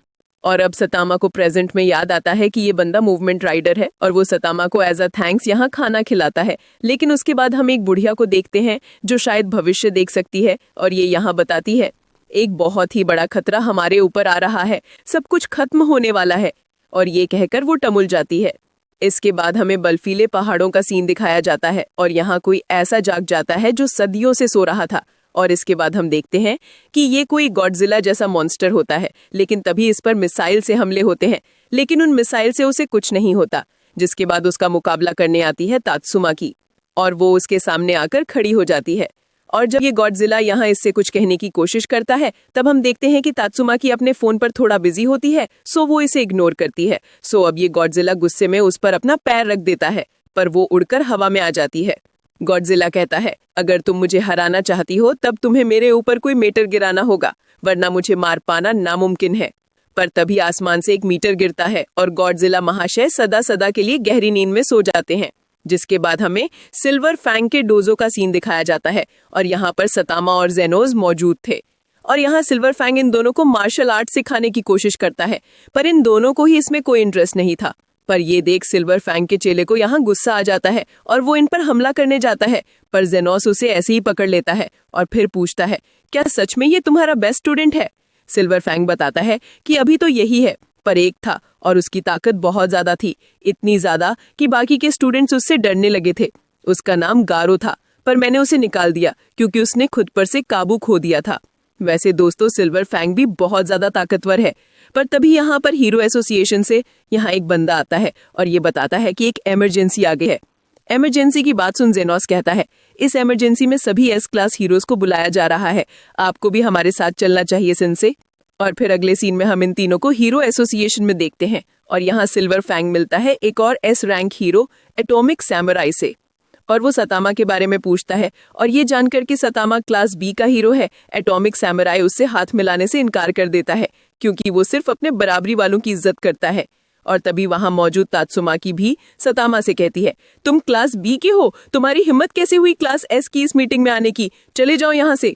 और अब सतामा को प्रेजेंट में याद आता है कि ये बंदा मूवमेंट राइडर है और वो सतामा को एज अ थैंक्स यहाँ खाना खिलाता है। लेकिन उसके बाद हम एक बुढ़िया को देखते हैं जो शायद भविष्य देख सकती है, और ये यहाँ बताती है, एक बहुत ही बड़ा खतरा हमारे ऊपर आ रहा है, सब कुछ खत्म होने वाला है। और ये कहकर वो टमुल जाती है। इसके बाद हमें बर्फीले पहाड़ों का सीन दिखाया जाता है और यहाँ कोई ऐसा जाग जाता है जो सदियों से सो रहा था। और इसके बाद हम देखते हैं कि ये कोई गॉडजिला जैसा मॉन्स्टर होता है, लेकिन तभी इस पर मिसाइल से हमले होते हैं, लेकिन उन मिसाइल से उसे कुछ नहीं होता। जिसके बाद उसका मुकाबला करने आती है तात्सुमा की, और वो उसके सामने आकर खड़ी हो जाती है। और जब ये गॉडजिला यहाँ इससे कुछ कहने की कोशिश करता है तब हम देखते हैं कि तात्सुमा की अपने फोन पर थोड़ा बिजी होती है, सो वो इसे इग्नोर करती है। सो अब ये गॉडजिला गुस्से में उस पर अपना पैर रख देता है, पर वो उड़कर हवा में आ जाती है। गॉडजिला कहता है, अगर तुम मुझे हराना चाहती हो तब तुम्हें मेरे ऊपर कोई मीटर गिराना होगा, वरना मुझे मार पाना नामुमकिन है। पर तभी आसमान से एक मीटर गिरता है और गॉडजिला महाशय सदा सदा के लिए गहरी नींद में सो जाते हैं। जिसके बाद हमें सिल्वर फैंग के डोजो का सीन दिखाया जाता है और यहाँ पर सतामा और जेनोज मौजूद थे। और यहाँ सिल्वर फैंग इन दोनों को मार्शल आर्ट सिखाने की कोशिश करता है, पर इन दोनों को ही इसमें कोई इंटरेस्ट नहीं था। पर ये देख सिल्वर फैंग के चेले को यहाँ गुस्सा आ जाता है और वो इन पर हमला करने जाता है, पर जेनोस उसे ऐसे ही पकड़ लेता है और फिर पूछता है, क्या सच में ये तुम्हारा बेस्ट स्टूडेंट है? सिल्वर फैंग बताता है कि अभी तो यही है, पर एक था और उसकी ताकत बहुत ज्यादा थी, इतनी ज्यादा कि बाकी के स्टूडेंट्स उससे डरने लगे थे। उसका नाम गारो था, पर मैंने उसे निकाल दिया क्योंकि उसने खुद पर से काबू खो दिया था। वैसे दोस्तों, सिल्वर फैंग भी बहुत ज्यादा ताकतवर है। पर तभी यहाँ पर हीरो एसोसिएशन से यहाँ एक बंदा आता है और ये बताता है कि एक इमरजेंसी आ गई है। इमरजेंसी की बात सुन जेनोस कहता है, इस इमरजेंसी में सभी एस क्लास हीरोज को बुलाया जा रहा है, आपको भी हमारे साथ चलना चाहिए सिंसे। और फिर अगले सीन में हम इन तीनों को हीरो एसोसिएशन में देखते हैं और यहाँ सिल्वर फैंग मिलता है एक और S rank hero atomic samurai से, और वो सतामा के बारे में पूछता है। और ये जानकर कि सतामा क्लास बी का हीरो है, एटॉमिक सैमुराई उससे हाथ मिलाने से इनकार कर देता है क्योंकि वो सिर्फ अपने बराबरी वालों की इज्जत करता है। और तभी वहां मौजूद तात्सुमा की भी सतामा से कहती है, तुम क्लास बी के हो, तुम्हारी हिम्मत कैसे हुई क्लास एस की इस मीटिंग में आने की, चले जाओ यहाँ से।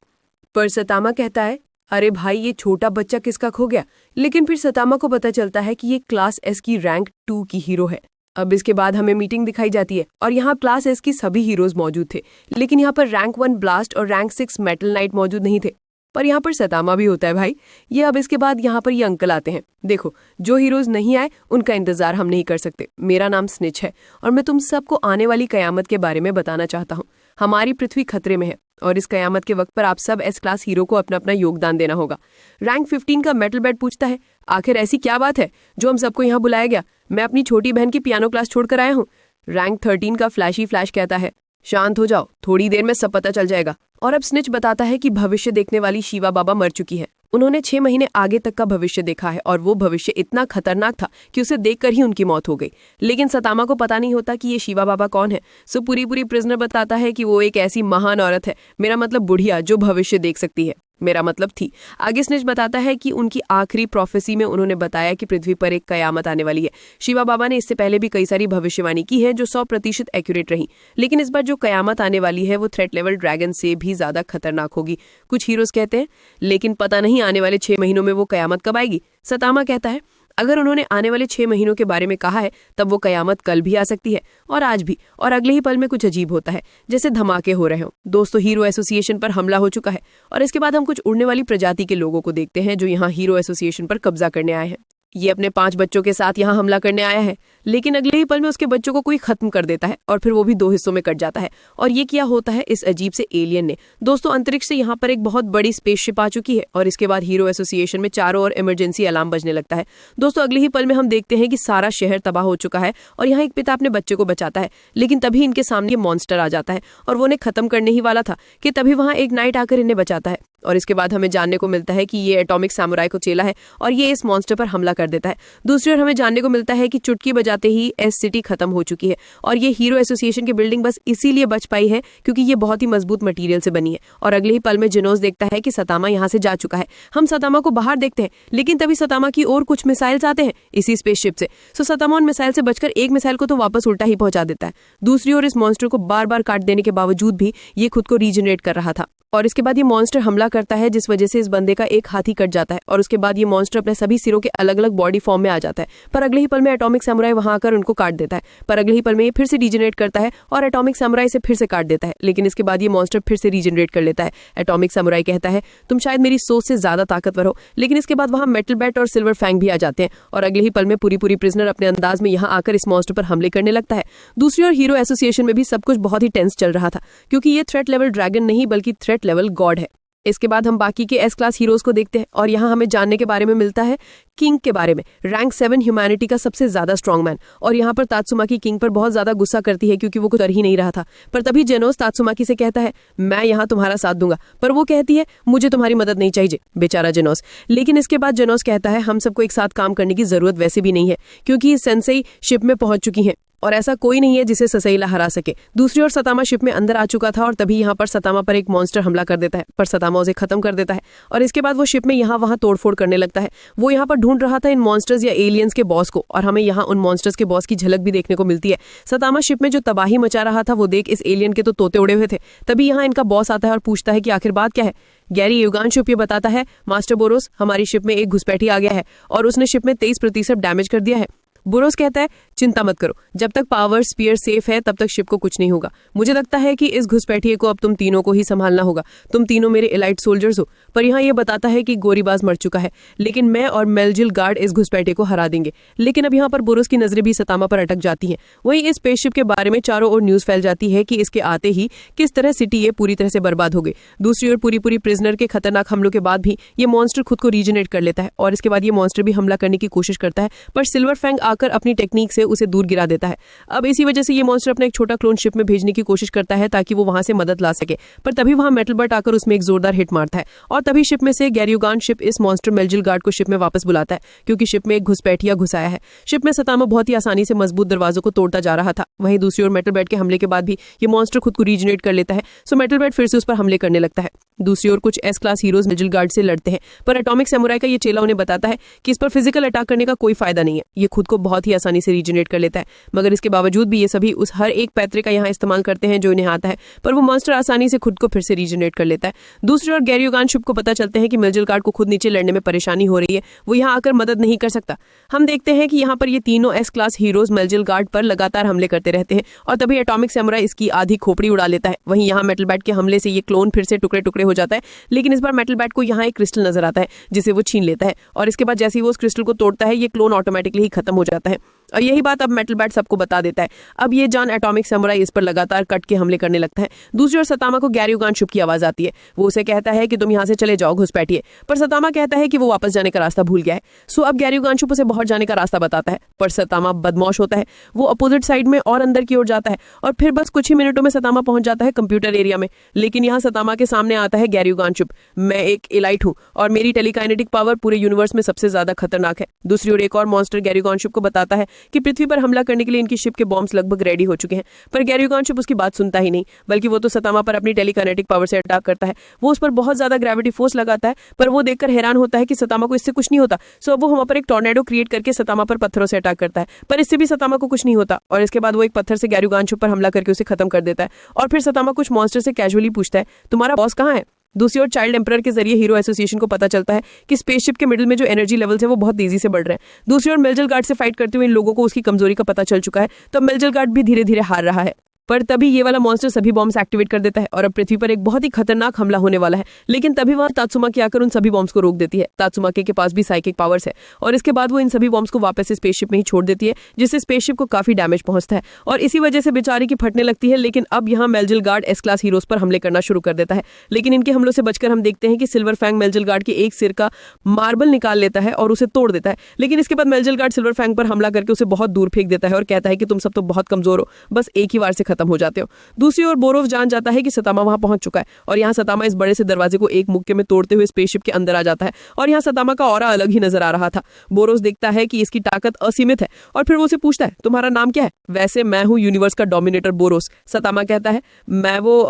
पर सतामा कहता है, अरे भाई ये छोटा बच्चा किसका खो गया। लेकिन फिर सतामा को पता चलता है कि ये क्लास एस की रैंक 2 की हीरो है। अब इसके बाद हमें मीटिंग दिखाई जाती है और यहाँ क्लास एस की सभी हीरोज मौजूद थे, लेकिन यहाँ पर रैंक 1 ब्लास्ट और रैंक 6 मेटल नाइट मौजूद नहीं थे। पर यहाँ पर सतामा भी होता है भाई। ये अब इसके बाद यहाँ पर ये अंकल आते हैं। देखो, जो हीरोज नहीं आए उनका इंतजार हम नहीं कर सकते। मेरा नाम स्निच है और मैं तुम सबको आने वाली कयामत के बारे में बताना चाहता हूँ। हमारी पृथ्वी खतरे में है और इस कयामत के वक्त पर आप सब एस क्लास हीरो को अपना अपना योगदान देना होगा। रैंक 15 का मेटल बेड पूछता है, आखिर ऐसी क्या बात है जो हम सबको यहाँ बुलाया गया? मैं अपनी छोटी बहन की पियानो क्लास छोड़कर आया हूँ। रैंक 13 का फ्लैशी फ्लैश कहता है, शांत हो जाओ, थोड़ी देर में सब पता चल जाएगा। और अब स्निच बताता है कि भविष्य देखने वाली शिवा बाबा मर चुकी है। उन्होंने 6 महीने आगे तक का भविष्य देखा है और वो भविष्य इतना खतरनाक था कि उसे देखकर ही उनकी मौत हो गई। लेकिन सतामा को पता नहीं होता कि ये शिवा बाबा कौन है। सो पूरी प्रिजनर बताता है कि वो एक ऐसी महान औरत है, मेरा मतलब बुढ़िया, जो भविष्य देख सकती है। मेरा मतलब थी। आगे स्निच बताता है कि उनकी आखिरी प्रोफेसी में उन्होंने बताया कि पृथ्वी पर एक कयामत आने वाली है। शिवा बाबा ने इससे पहले भी कई सारी भविष्यवाणी की है जो 100% एक्यूरेट रही, लेकिन इस बार जो कयामत आने वाली है वो थ्रेट लेवल ड्रैगन से भी ज्यादा खतरनाक होगी। कुछ हीरोज कहते हैं, लेकिन पता नहीं आने वाले 6 महीनों में वो कयामत कब आएगी। सतामा कहता है, अगर उन्होंने आने वाले 6 महीनों के बारे में कहा है तब वो कयामत कल भी आ सकती है और आज भी, और अगले ही पल में कुछ अजीब होता है, जैसे धमाके हो रहे हो। दोस्तों, हीरो एसोसिएशन पर हमला हो चुका है और इसके बाद हम कुछ उड़ने वाली प्रजाति के लोगों को देखते हैं जो यहाँ हीरो एसोसिएशन पर कब्जा करने आए हैं। ये अपने 5 बच्चों के साथ यहाँ हमला करने आया है, लेकिन अगले ही पल में उसके बच्चों को कोई खत्म कर देता है और फिर वो भी 2 हिस्सों में कट जाता है। और ये क्या होता है इस अजीब से एलियन ने। दोस्तों, अंतरिक्ष से यहाँ पर एक बहुत बड़ी स्पेसशिप आ चुकी है और इसके बाद हीरो एसोसिएशन में चारों ओर इमरजेंसी अलार्म बजने लगता है। दोस्तों, अगले ही पल में हम देखते हैं कि सारा शहर तबाह हो चुका है और यहाँ एक पिता अपने बच्चे को बचाता है, लेकिन तभी इनके सामने मॉन्स्टर आ जाता है और वो उन्हें खत्म करने ही वाला था कि तभी वहाँ एक नाइट आकर इन्हें बचाता है। और इसके बाद हमें जानने को मिलता है कि ये एटॉमिक सैमुराई को चेला है और ये इस मॉन्स्टर पर हमला कर देता है। दूसरी ओर हमें जानने को मिलता है कि चुटकी बजाते ही एस सिटी खत्म हो चुकी है और ये हीरो एसोसिएशन की बिल्डिंग बस इसीलिए बच पाई है क्योंकि ये बहुत ही मजबूत मटेरियल से बनी है। और अगले ही पल में जिनोस देखता है कि सतामा यहाँ से जा चुका है। हम सतामा को बाहर देखते हैं, लेकिन तभी सतामा की ओर कुछ मिसाइल्स आते हैं इसी स्पेसशिप से। सो सतामा उन मिसाइल से बचकर एक मिसाइल को तो वापस उल्टा ही पहुंचा देता है। दूसरी ओर इस मॉन्स्टर को बार बार काट देने के बावजूद भी ये खुद को रीजनरेट कर रहा था और इसके बाद ये मॉन्स्टर हमला करता है जिस वजह से इस बंदे का एक हाथ ही कट जाता है और उसके बाद ये मॉन्स्टर अपने सभी सिरों के अलग अलग बॉडी फॉर्म में आ जाता है। पर अगले ही पल में एटॉमिक सैमुराई वहां आकर उनको काट देता है। पर अगले ही पल में ये फिर से रीजनरेट करता है और एटॉमिक सैमुराई से फिर से काट देता है, लेकिन इसके बाद ये मॉन्स्टर फिर से रीजनरेट कर लेता है। एटॉमिक सैमुराई कहता है, तुम शायद मेरी सोच से ज्यादा ताकतवर हो, लेकिन इसके बाद वहां मेटल बैट और सिल्वर फैंग भी आ जाते हैं और अगले ही पल में पूरी प्रिजनर अपने अंदाज में यहाँ आकर इस मॉन्स्टर पर हमले करने लगता है। दूसरी ओर हीरो एसोसिएशन में भी सब कुछ बहुत ही टेंस चल रहा था क्योंकि ये थ्रेट लेवल ड्रैगन नहीं बल्कि थ्रेट लेवल गॉड है। इसके बाद हम बाकी के एस क्लास हीरोज को देखते हैं और यहाँ हमें जानने के बारे में मिलता है किंग के बारे में, रैंक 7 ह्यूमैनिटी का सबसे ज्यादा स्ट्रॉन्ग मैन। और यहाँ पर तात्सुमाकी किंग पर बहुत ज्यादा गुस्सा करती है क्योंकि वो कुछ कर ही नहीं रहा था। पर तभी जेनोस तात्सुमाकी से कहता है, मैं यहाँ तुम्हारा साथ दूंगा, पर वो कहती है, मुझे तुम्हारी मदद नहीं चाहिए। बेचारा जेनोस। लेकिन इसके बाद जेनोस कहता है, हम सबको एक साथ काम करने की जरूरत वैसे भी नहीं है क्योंकि सेंसेई शिप में पहुंच चुकी है और ऐसा कोई नहीं है जिसे ससेला हरा सके। दूसरी ओर सतामा शिप में अंदर आ चुका था और तभी यहाँ पर सतामा पर एक मॉन्स्टर हमला कर देता है, पर सतामा उसे खत्म कर देता है और इसके बाद वो शिप में यहाँ वहाँ तोड़फोड़ करने लगता है। वो यहाँ पर ढूंढ रहा था इन मॉन्स्टर्स या एलियंस के बॉस को और हमें यहाँ उन मॉन्स्टर्स के बॉस की झलक भी देखने को मिलती है। सतामा शिप में जो तबाही मचा रहा था वो देख इस एलियन के तो तोते उड़े हुए थे। तभी यहाँ इनका बॉस आता है और पूछता है कि आखिर बात क्या है। गैरी युगांशुप ये बताता है, मास्टर बोरोस, हमारी शिप में एक घुसपैठी आ गया है और उसने शिप में 23% डैमेज कर दिया है। बोरोस कहता है, चिंता मत करो, जब तक पावर स्पीयर सेफ है तब तक शिप को कुछ नहीं होगा। मुझे लगता है कि इस घुसपैठिए को अब तुम तीनों को ही संभालना होगा, तुम तीनों मेरे एलाइट सोल्जर्स हो। पर यहाँ ये बताता है कि गोरीबाज मर चुका है, लेकिन मैं और मेलजिल गार्ड इस घुसपैठिए को हरा देंगे। लेकिन अब यहाँ पर बोरोस की नजरें भी सतामा पर अटक जाती हैं। वहीं इस स्पेसशिप के बारे में चारों ओर न्यूज फैल जाती है कि इसके आते ही किस तरह सिटी ये पूरी तरह से बर्बाद हो गई। दूसरी ओर पूरी प्रिजनर के खतरनाक हमलों के बाद भी ये मॉन्स्टर खुद को रीजनरेट कर लेता है और इसके बाद ये मॉन्स्टर भी हमला करने की कोशिश करता है, पर सिल्वर फैंग आकर अपनी टेक्निक से उसे दूर गिरा देता है। अब इसी वजह से ये मॉन्स्टर अपना एक छोटा क्लोन शिप में भेजने की कोशिश करता है ताकि वो वहां से मदद ला सके, पर तभी वहां मेटल बट आकर उसमें एक जोरदार हिट मारता है और तभी शिप में से गैरियोगान शिप इस मॉन्स्टर मेलजिल गार्ड को शिप में वापस बुलाता है क्योंकि शिप में एक घुसपैठिया घुसाया है। शिप में सतामा बहुत ही आसानी से मजबूत दरवाजों को तोड़ता जा रहा था। वहीं दूसरी ओर मेटल बैट के हमले के बाद भी ये मॉन्स्टर खुद को रीजनरेट कर लेता है, सो मेटल बैट फिर से उस पर हमले करने लगता है। दूसरी ओर कुछ एस क्लास हीरोज मेलजिल गार्ड से लड़ते हैं, पर एटॉमिक सैमुराई का ये चेला उन्हें बताता है कि इस पर फिजिकल अटैक करने का कोई फायदा नहीं है, ये खुद को बहुत ही आसानी से रीजनरेट कर लेता है। मगर इसके बावजूद भी ये सभी उस हर एक पैतरे का यहाँ इस्तेमाल करते हैं जो इन्हें आता है, पर वो मॉन्स्टर आसानी से खुद को फिर से रीजनरेट कर लेता है। दूसरी ओर गैरियोगान शिप को पता चलते हैं कि मेलजिल गार्ड को खुद नीचे लड़ने में परेशानी हो रही है, वो यहाँ आकर मदद नहीं कर सकता। हम देखते हैं कि यहाँ पर ये तीनों एस क्लास हीरोज मेलजिल गार्ड पर लगातार हमले करते रहते हैं और तभी एटॉमिक सैमुराई इसकी आधी खोपड़ी उड़ा लेता है। वहीं यहाँ मेटल बैट के हमले से ये क्लोन फिर से टुकड़े टुकड़े हो जाता है, लेकिन इस बार मेटल बैट को यहाँ एक क्रिस्टल नजर आता है जिसे वो छीन लेता है और इसके बाद जैसे ही वो उस क्रिस्टल को तोड़ता है ये क्लोन ऑटोमेटिकली ही खत्म हो जाता है। और यही बात अब मेटल बैट सबको बता देता है। अब ये जान एटॉमिक समुराई इस पर लगातार कट के हमले करने लगता है। दूसरी ओर सतामा को गैरी गानशुप की आवाज आती है। वो उसे कहता है कि तुम यहाँ से चले जाओ, घुसपैठिए। पर सतामा कहता है कि वो वापस जाने का रास्ता भूल गया है। सो अब गैरी गानशुप उसे बाहर जाने का रास्ता बताता है, पर सतामा बदमाश होता है। वो अपोजिट साइड में और अंदर की ओर जाता है और फिर बस कुछ ही मिनटों में सतामा पहुंच जाता है कंप्यूटर एरिया में। लेकिन यहाँ सतामा के सामने आता है गैरी गानशुप। मैं एक एलाइट हूँ और मेरी टेलीकाइनेटिक पावर पूरे यूनिवर्स में सबसे ज्यादा खतरनाक है। दूसरी ओर एक और मॉन्स्टर गैरी गानशुप को बताता है कि पृथ्वी पर हमला करने के लिए इनकी शिप के बॉम्ब्स लगभग रेडी हो चुके हैं। पर गैरी गानशुप उसकी बात सुनता ही नहीं, बल्कि वो तो सतामा पर अपनी टेलीकाइनेटिक पावर से अटैक करता है। वो उस पर बहुत ज्यादा ग्रेविटी फोर्स लगाता है, पर वो देखकर हैरान होता है कि सतामा को इससे कुछ नहीं होता। सो वो वहां पर एक टॉर्नेडो क्रिएट करके सतामा पर पत्थरों से अटैक करता है, पर इससे भी सतामा को कुछ नहीं होता। और इसके बाद वो एक पत्थर से गैरी गानशुप पर हमला करके उसे खत्म कर देता है। और फिर सतामा कुछ मॉन्स्टर से कैजुअली पूछता है, तुम्हारा बॉस कहाँ है? दूसरी ओर चाइल्ड एम्परर के जरिए हीरो एसोसिएशन को पता चलता है कि स्पेसशिप के मिडिल में जो एनर्जी लेवल्स है वो बहुत तेजी से बढ़ रहे हैं। दूसरी ओर मेल्जल गार्ड से फाइट करते हुए इन लोगों को उसकी कमजोरी का पता चल चुका है, तो मेल्जल गार्ड भी धीरे धीरे हार रहा है। पर तभी ये वाला मॉन्स्टर सभी बॉम्ब्स एक्टिवेट कर देता है और अब पृथ्वी पर एक बहुत ही खतरनाक हमला होने वाला है। लेकिन तभी वहां तात्सुमाकी आकर उन सभी बॉम्ब्स को रोक देती है। तात्सुमाकी के पास भी साइकिक पावर्स है और इसके बाद वो इन सभी बॉम्ब्स को वापस से स्पेसशिप में ही छोड़ देती है, जिससे स्पेसशिप को काफी डैमेज पहुंचता है और इसी वजह से बेचारी की फटने लगती है। लेकिन अब यहाँ मेल्जल गार्ड एस क्लास हीरोज पर हमले करना शुरू कर देता है। लेकिन इनके हमलों से बचकर हम देखते हैं कि सिल्वर फैंग मेल्जल गार्ड के एक सिर का मार्बल निकाल लेता है और उसे तोड़ देता है। लेकिन इसके बाद मेल्जल गार्ड सिल्वर फैंग पर हमला करके उसे बहुत दूर फेंक देता है और कहता है कि तुम सब तो बहुत कमजोर हो, बस एक ही वार से खत्म हो जाते हो। दूसरी ओर बोरोव जान जाता है कि सतामा वहां पहुंच चुका है और यहाँ सतामा इस बड़े से दरवाजे को एक मुक्के में तोड़ते हुए स्पेसशिप के अंदर आ जाता है और यहाँ सतामा का ऑरा अलग ही नजर आ रहा था। बोरोस देखता है कि इसकी ताकत असीमित है और फिर वो उसे पूछता है, तुम्हारा नाम क्या है? वैसे मैं हूँ यूनिवर्स का डोमिनेटर बोरोस। सतामा कहता है, मैं वो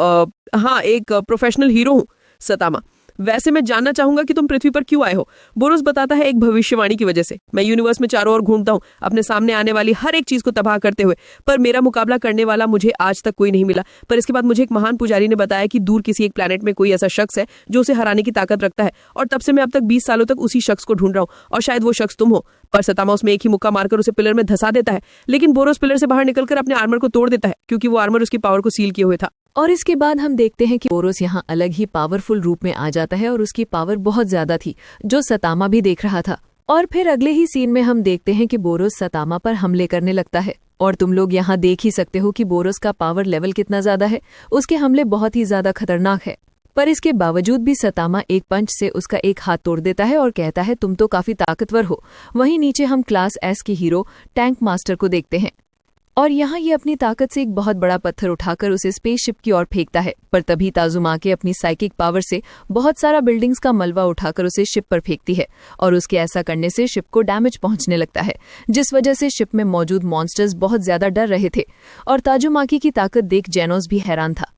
हाँ एक प्रोफेशनल हीरो हूँ। सतामा, वैसे मैं जानना चाहूंगा कि तुम पृथ्वी पर क्यों आए हो? बोरोस बताता है, एक भविष्यवाणी की वजह से। मैं यूनिवर्स में चारों ओर घूमता हूँ अपने सामने आने वाली हर एक चीज को तबाह करते हुए, पर मेरा मुकाबला करने वाला मुझे आज तक कोई नहीं मिला। पर इसके बाद मुझे एक महान पुजारी ने बताया कि दूर किसी एक प्लेनेट में कोई ऐसा शख्स है जो उसे हराने की ताकत रखता है और तब से मैं अब तक 20 सालों तक उसी शख्स को ढूंढ रहा हूँ और शायद वो शख्स तुम हो। पर सतामा उसमें एक ही मुक्का मारकर उसे पिलर में धंसा देता है। लेकिन बोरोस पिलर से बाहर निकलकर अपने आर्मर को तोड़ देता है क्योंकि वो आर्मर उसकी पावर को सील किए हुए था। और इसके बाद हम देखते हैं कि बोरोस यहाँ अलग ही पावरफुल रूप में आ जाता है और उसकी पावर बहुत ज्यादा थी, जो सतामा भी देख रहा था। और फिर अगले ही सीन में हम देखते हैं कि बोरोस सतामा पर हमले करने लगता है और तुम लोग यहाँ देख ही सकते हो कि बोरोस का पावर लेवल कितना ज्यादा है। उसके हमले बहुत ही ज्यादा खतरनाक है, पर इसके बावजूद भी सतामा एक पंच से उसका एक हाथ तोड़ देता है और कहता है, तुम तो काफी ताकतवर हो। वहीं नीचे हम क्लास एस के हीरो टैंक मास्टर को देखते हैं और यहाँ ये अपनी ताकत से एक बहुत बड़ा पत्थर उठाकर उसे स्पेसशिप की ओर फेंकता है। पर तभी ताजुमाके अपनी साइकिक पावर से बहुत सारा बिल्डिंग्स का मलबा उठाकर उसे शिप पर फेंकती है और उसके ऐसा करने से शिप को डैमेज पहुंचने लगता है, जिस वजह से शिप में मौजूद मॉन्स्टर्स बहुत ज्यादा डर रहे थे और ताजुमाकी की ताकत देख जेनोस भी हैरान था।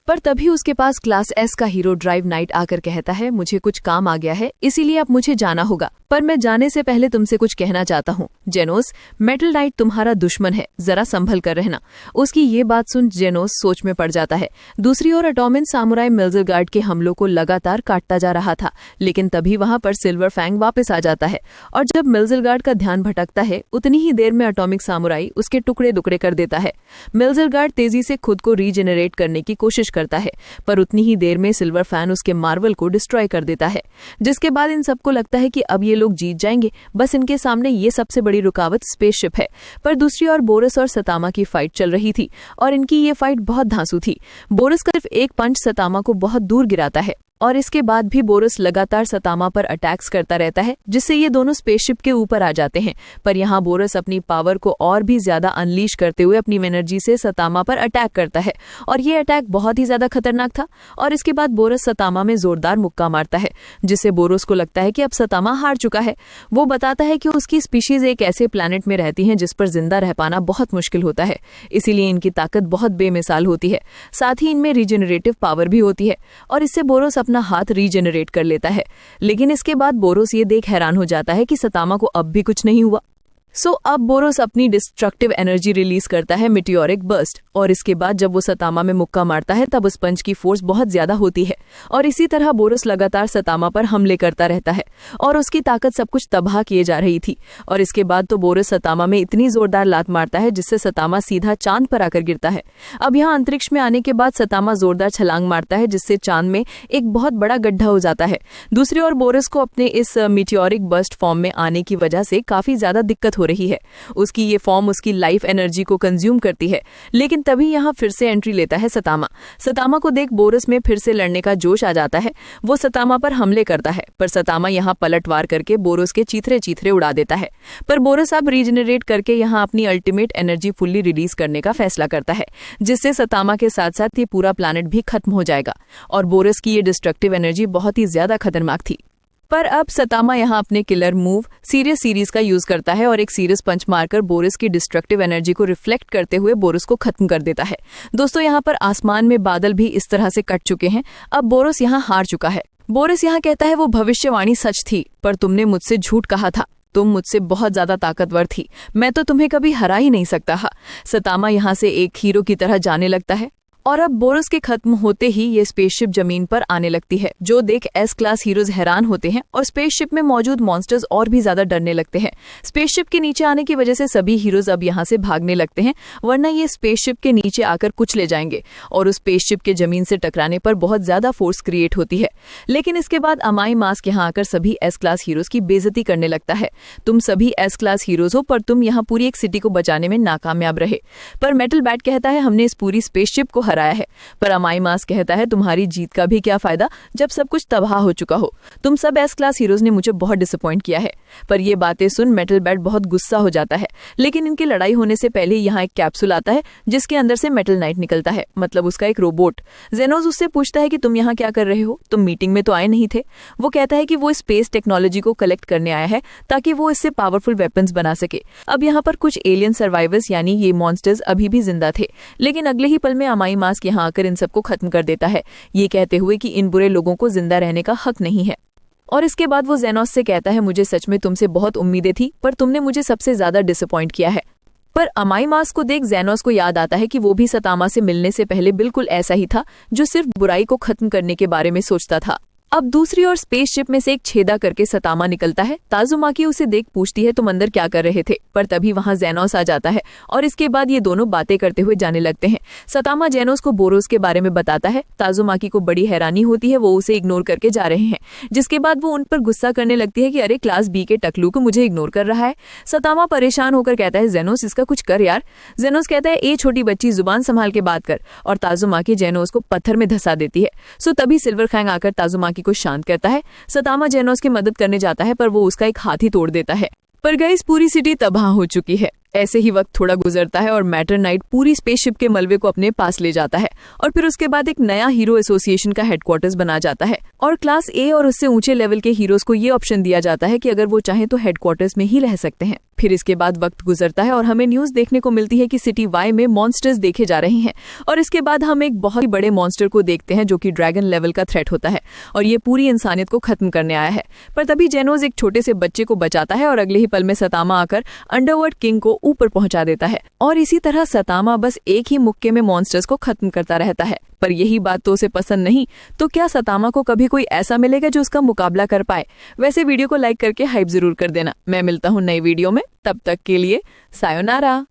पर तभी उसके पास क्लास एस का हीरो ड्राइव नाइट आकर कहता है, मुझे कुछ काम आ गया है, इसीलिए अब मुझे जाना होगा। पर मैं जाने से पहले तुमसे कुछ कहना चाहता हूँ। जेनोस, मेटल नाइट तुम्हारा दुश्मन है, जरा संभल कर रहना। उसकी ये बात सुन जेनोस सोच में पड़ जाता है। दूसरी ओर एटॉमिन सामुराई मेल्जल गार्ड के हमलों को लगातार काटता जा रहा था, लेकिन तभी वहां पर सिल्वर फैंग वापस आ जाता है और जब मेल्जल गार्ड का ध्यान भटकता है उतनी ही देर में एटॉमिक सामुराई उसके टुकड़े टुकड़े कर देता है। मेल्जल गार्ड तेजी से खुद को रीजेनरेट करने की कोशिश करता है, पर उतनी ही देर में सिल्वर फैन उसके मार्वल को डिस्ट्रॉय कर देता है, जिसके बाद इन सबको लगता है कि अब ये लोग जीत जाएंगे। बस इनके सामने ये सबसे बड़ी रुकावट स्पेसशिप है। पर दूसरी ओर बोरस और सतामा की फाइट चल रही थी और इनकी ये फाइट बहुत धांसू थी। बोरस का सिर्फ एक पंच सतामा को बहुत दूर गिराता है और इसके बाद भी बोरस लगातार सतामा पर अटैक्स करता रहता है, जिससे ये दोनों स्पेसशिप के ऊपर आ जाते हैं। पर यहाँ बोरस अपनी पावर को और भी ज्यादा अनलीश करते हुए अपनी एनर्जी से सतामा पर अटैक करता है और ये अटैक बहुत ही ज्यादा खतरनाक था। और इसके बाद बोरस सतामा में जोरदार मुक्का मारता है, जिससे बोरस को लगता है कि अब सतामा हार चुका है। वो बताता है कि उसकी स्पीशीज एक ऐसे प्लैनेट में रहती है जिस पर जिंदा रह पाना बहुत मुश्किल होता है, इसीलिए इनकी ताकत बहुत बेमिसाल होती है। साथ ही इनमें रीजेनरेटिव पावर भी होती है और इससे बोरस अपना हाथ रीजेनरेट कर लेता है। लेकिन इसके बाद बोरोस ये देख हैरान हो जाता है कि सतामा को अब भी कुछ नहीं हुआ। अब बोरोस अपनी डिस्ट्रक्टिव एनर्जी रिलीज करता है, मिटियोरिक बर्स्ट, और इसके बाद जब वो सतामा में मुक्का मारता है तब उस पंच की फोर्स बहुत ज्यादा होती है और इसी तरह बोरोस लगातार सतामा पर हमले करता रहता है और उसकी ताकत सब कुछ तबाह किए जा रही थी। और इसके बाद तो बोरोस सतामा में इतनी जोरदार लात मारता है जिससे सतामा सीधा चांद पर आकर गिरता है। अब यहाँ अंतरिक्ष में आने के बाद सतामा जोरदार छलांग मारता है, जिससे चांद में एक बहुत बड़ा गड्ढा हो जाता है। दूसरी ओर बोरोस को अपने इस मिटियोरिक बर्स्ट फॉर्म में आने की वजह से काफी ज्यादा दिक्कत हो रही है। उसकी ये फॉर्म उसकी लाइफ एनर्जी को कंज्यूम करती है। लेकिन तभी यहाँ फिर से एंट्री लेता है सतामा। सतामा को देख बोरस में फिर से लड़ने का जोश आ जाता है। वो सतामा पर हमले करता है, पर सतामा यहाँ पलटवार करके बोरस के चीथरे चीथरे उड़ा देता है। पर बोरस अब रीजनरेट करके यहाँ अपनी अल्टीमेट एनर्जी फुल्ली रिलीज करने का फैसला करता है, जिससे सतामा के साथ साथ ये पूरा प्लैनेट भी खत्म हो जाएगा। और बोरस की ये डिस्ट्रक्टिव एनर्जी बहुत ही ज्यादा खतरनाक थी। पर अब सतामा यहाँ अपने किलर मूव सीरियस सीरीज का यूज करता है और एक सीरियस पंच मारकर बोरस की डिस्ट्रक्टिव एनर्जी को रिफ्लेक्ट करते हुए बोरस को खत्म कर देता है। दोस्तों, यहाँ पर आसमान में बादल भी इस तरह से कट चुके हैं। अब बोरस यहाँ हार चुका है। बोरस यहाँ कहता है वो भविष्यवाणी सच थी, पर तुमने मुझसे झूठ कहा था। तुम मुझसे बहुत ज्यादा ताकतवर थी, मैं तो तुम्हें कभी हरा ही नहीं सकता। सतामा यहाँ से एक हीरो की तरह जाने लगता है। और अब बोरस के खत्म होते ही ये स्पेसशिप जमीन पर आने लगती है, जो देख एस क्लास हीरोज हैरान होते हैं और स्पेसशिप में मौजूद मॉन्स्टर्स और भी ज्यादा डरने लगते हैं। स्पेसशिप के नीचे आने की वजह से सभी हीरोज अब यहाँ से भागने लगते हैं, वरना ये स्पेसशिप के नीचे आकर कुछ ले जाएंगे और उस स्पेसशिप के जमीन से टकराने पर बहुत ज्यादा फोर्स क्रिएट होती है। लेकिन इसके बाद अमाई मास्क यहाँ आकर सभी एस क्लास हीरोज की बेइज्जती करने लगता है। तुम सभी एस क्लास हीरोज हो, पर तुम यहाँ पूरी एक सिटी को बचाने में नाकामयाब रहे। पर मेटल बैट कहता है हमने इस पूरी स्पेसशिप को हराया है। पर अमाई मास कहता है तुम्हारी जीत का भी क्या फायदा जब सब कुछ तबाह हो चुका हो। तुम सब एस क्लास हीरोज ने मुझे बहुत डिसअपॉइंट किया है। पर ये बातें सुन मेटल बैट बहुत गुस्सा हो जाता है। लेकिन इनकी लड़ाई होने से पहले यहाँ एक कैप्सूल आता है, जिसके अंदर से मेटल नाइट निकलता है, मतलब उसका एक रोबोट। जेनोस उससे पूछता है कि तुम यहाँ क्या कर रहे हो, तुम मीटिंग में तो आए नहीं थे। वो कहता है कि वो स्पेस टेक्नोलॉजी को कलेक्ट करने आया है ताकि वो इससे पावरफुल वेपन्स बना सके। अब यहाँ पर कुछ एलियन सर्वाइवर्स यानी ये मॉन्स्टर्स अभी भी जिंदा थे, लेकिन अगले ही पल में अमाई मास्क यहाँ आकर इन सबको खत्म कर देता है, ये कहते हुए कि इन बुरे लोगों को जिंदा रहने का हक नहीं है। और इसके बाद वो जेनोस से कहता है मुझे सच में तुमसे बहुत उम्मीदें थी, पर तुमने मुझे सबसे ज्यादा डिसअपॉइंट किया है। पर अमाई मास्क को देख जेनोस को याद आता है कि वो भी सतामा से मिलने से पहले बिल्कुल ऐसा ही था, जो सिर्फ बुराई को खत्म करने के बारे में सोचता था। अब दूसरी ओर स्पेसशिप में से एक छेदा करके सतामा निकलता है। ताजुमाकी उसे देख पूछती है तुम अंदर क्या कर रहे थे, पर तभी वहां जेनोस आ जाता है और इसके बाद ये दोनों बातें करते हुए जाने लगते हैं। सतामा जेनोस को बोरोस के बारे में बताता है। ताजुमाकी को बड़ी हैरानी होती है, वो उसे इग्नोर करके जा रहे हैं, जिसके बाद वो उन पर गुस्सा करने लगती है कि अरे क्लास बी के टकलू को मुझे इग्नोर कर रहा है। सतामा परेशान होकर कहता है जेनोस इसका कुछ कर यार। जेनोस कहता है ए छोटी बच्ची जुबान संभाल के बात कर, और ताजुमाकी जेनोस को पत्थर में धंसा देती है। सो तभी सिल्वर खैंग आकर ताजुमाकी को शांत करता है। सतामा जेनोस की मदद करने जाता है, पर वो उसका एक हाथ ही तोड़ देता है। पर गाइस पूरी सिटी तबाह हो चुकी है। ऐसे ही वक्त थोड़ा गुजरता है और मैटर नाइट पूरी स्पेसशिप के मलबे को अपने पास ले जाता है और फिर उसके बाद एक नया हीरो एसोसिएशन का हेडक्वार्टर्स बना जाता है और क्लास ए और उससे ऊंचे लेवल के हीरोज को ये ऑप्शन दिया जाता है कि अगर वो चाहें तो हेडक्वार्टर्स में ही रह सकते हैं। फिर इसके बाद वक्त गुजरता है और हमें न्यूज देखने को मिलती है कि सिटी वाई में मॉन्स्टर्स देखे जा रहे हैं और इसके बाद हम एक बहुत ही बड़े मॉन्स्टर को देखते हैं जो कि ड्रैगन लेवल का थ्रेट होता है और ये पूरी इंसानियत को खत्म करने आया है। पर तभी जेनोस एक छोटे से बच्चे को बचाता है और अगले ही पल में सतामा आकर अंडरवर्ल्ड किंग को ऊपर पहुंचा देता है और इसी तरह सतामा बस एक ही मुक्के में मॉन्स्टर्स को खत्म करता रहता है। पर यही बात तो उसे पसंद नहीं, तो क्या सतामा को कभी कोई ऐसा मिलेगा जो उसका मुकाबला कर पाए? वैसे वीडियो को लाइक करके हाइप जरूर कर देना। मैं मिलता हूँ नई वीडियो में, तब तक के लिए सायोनारा।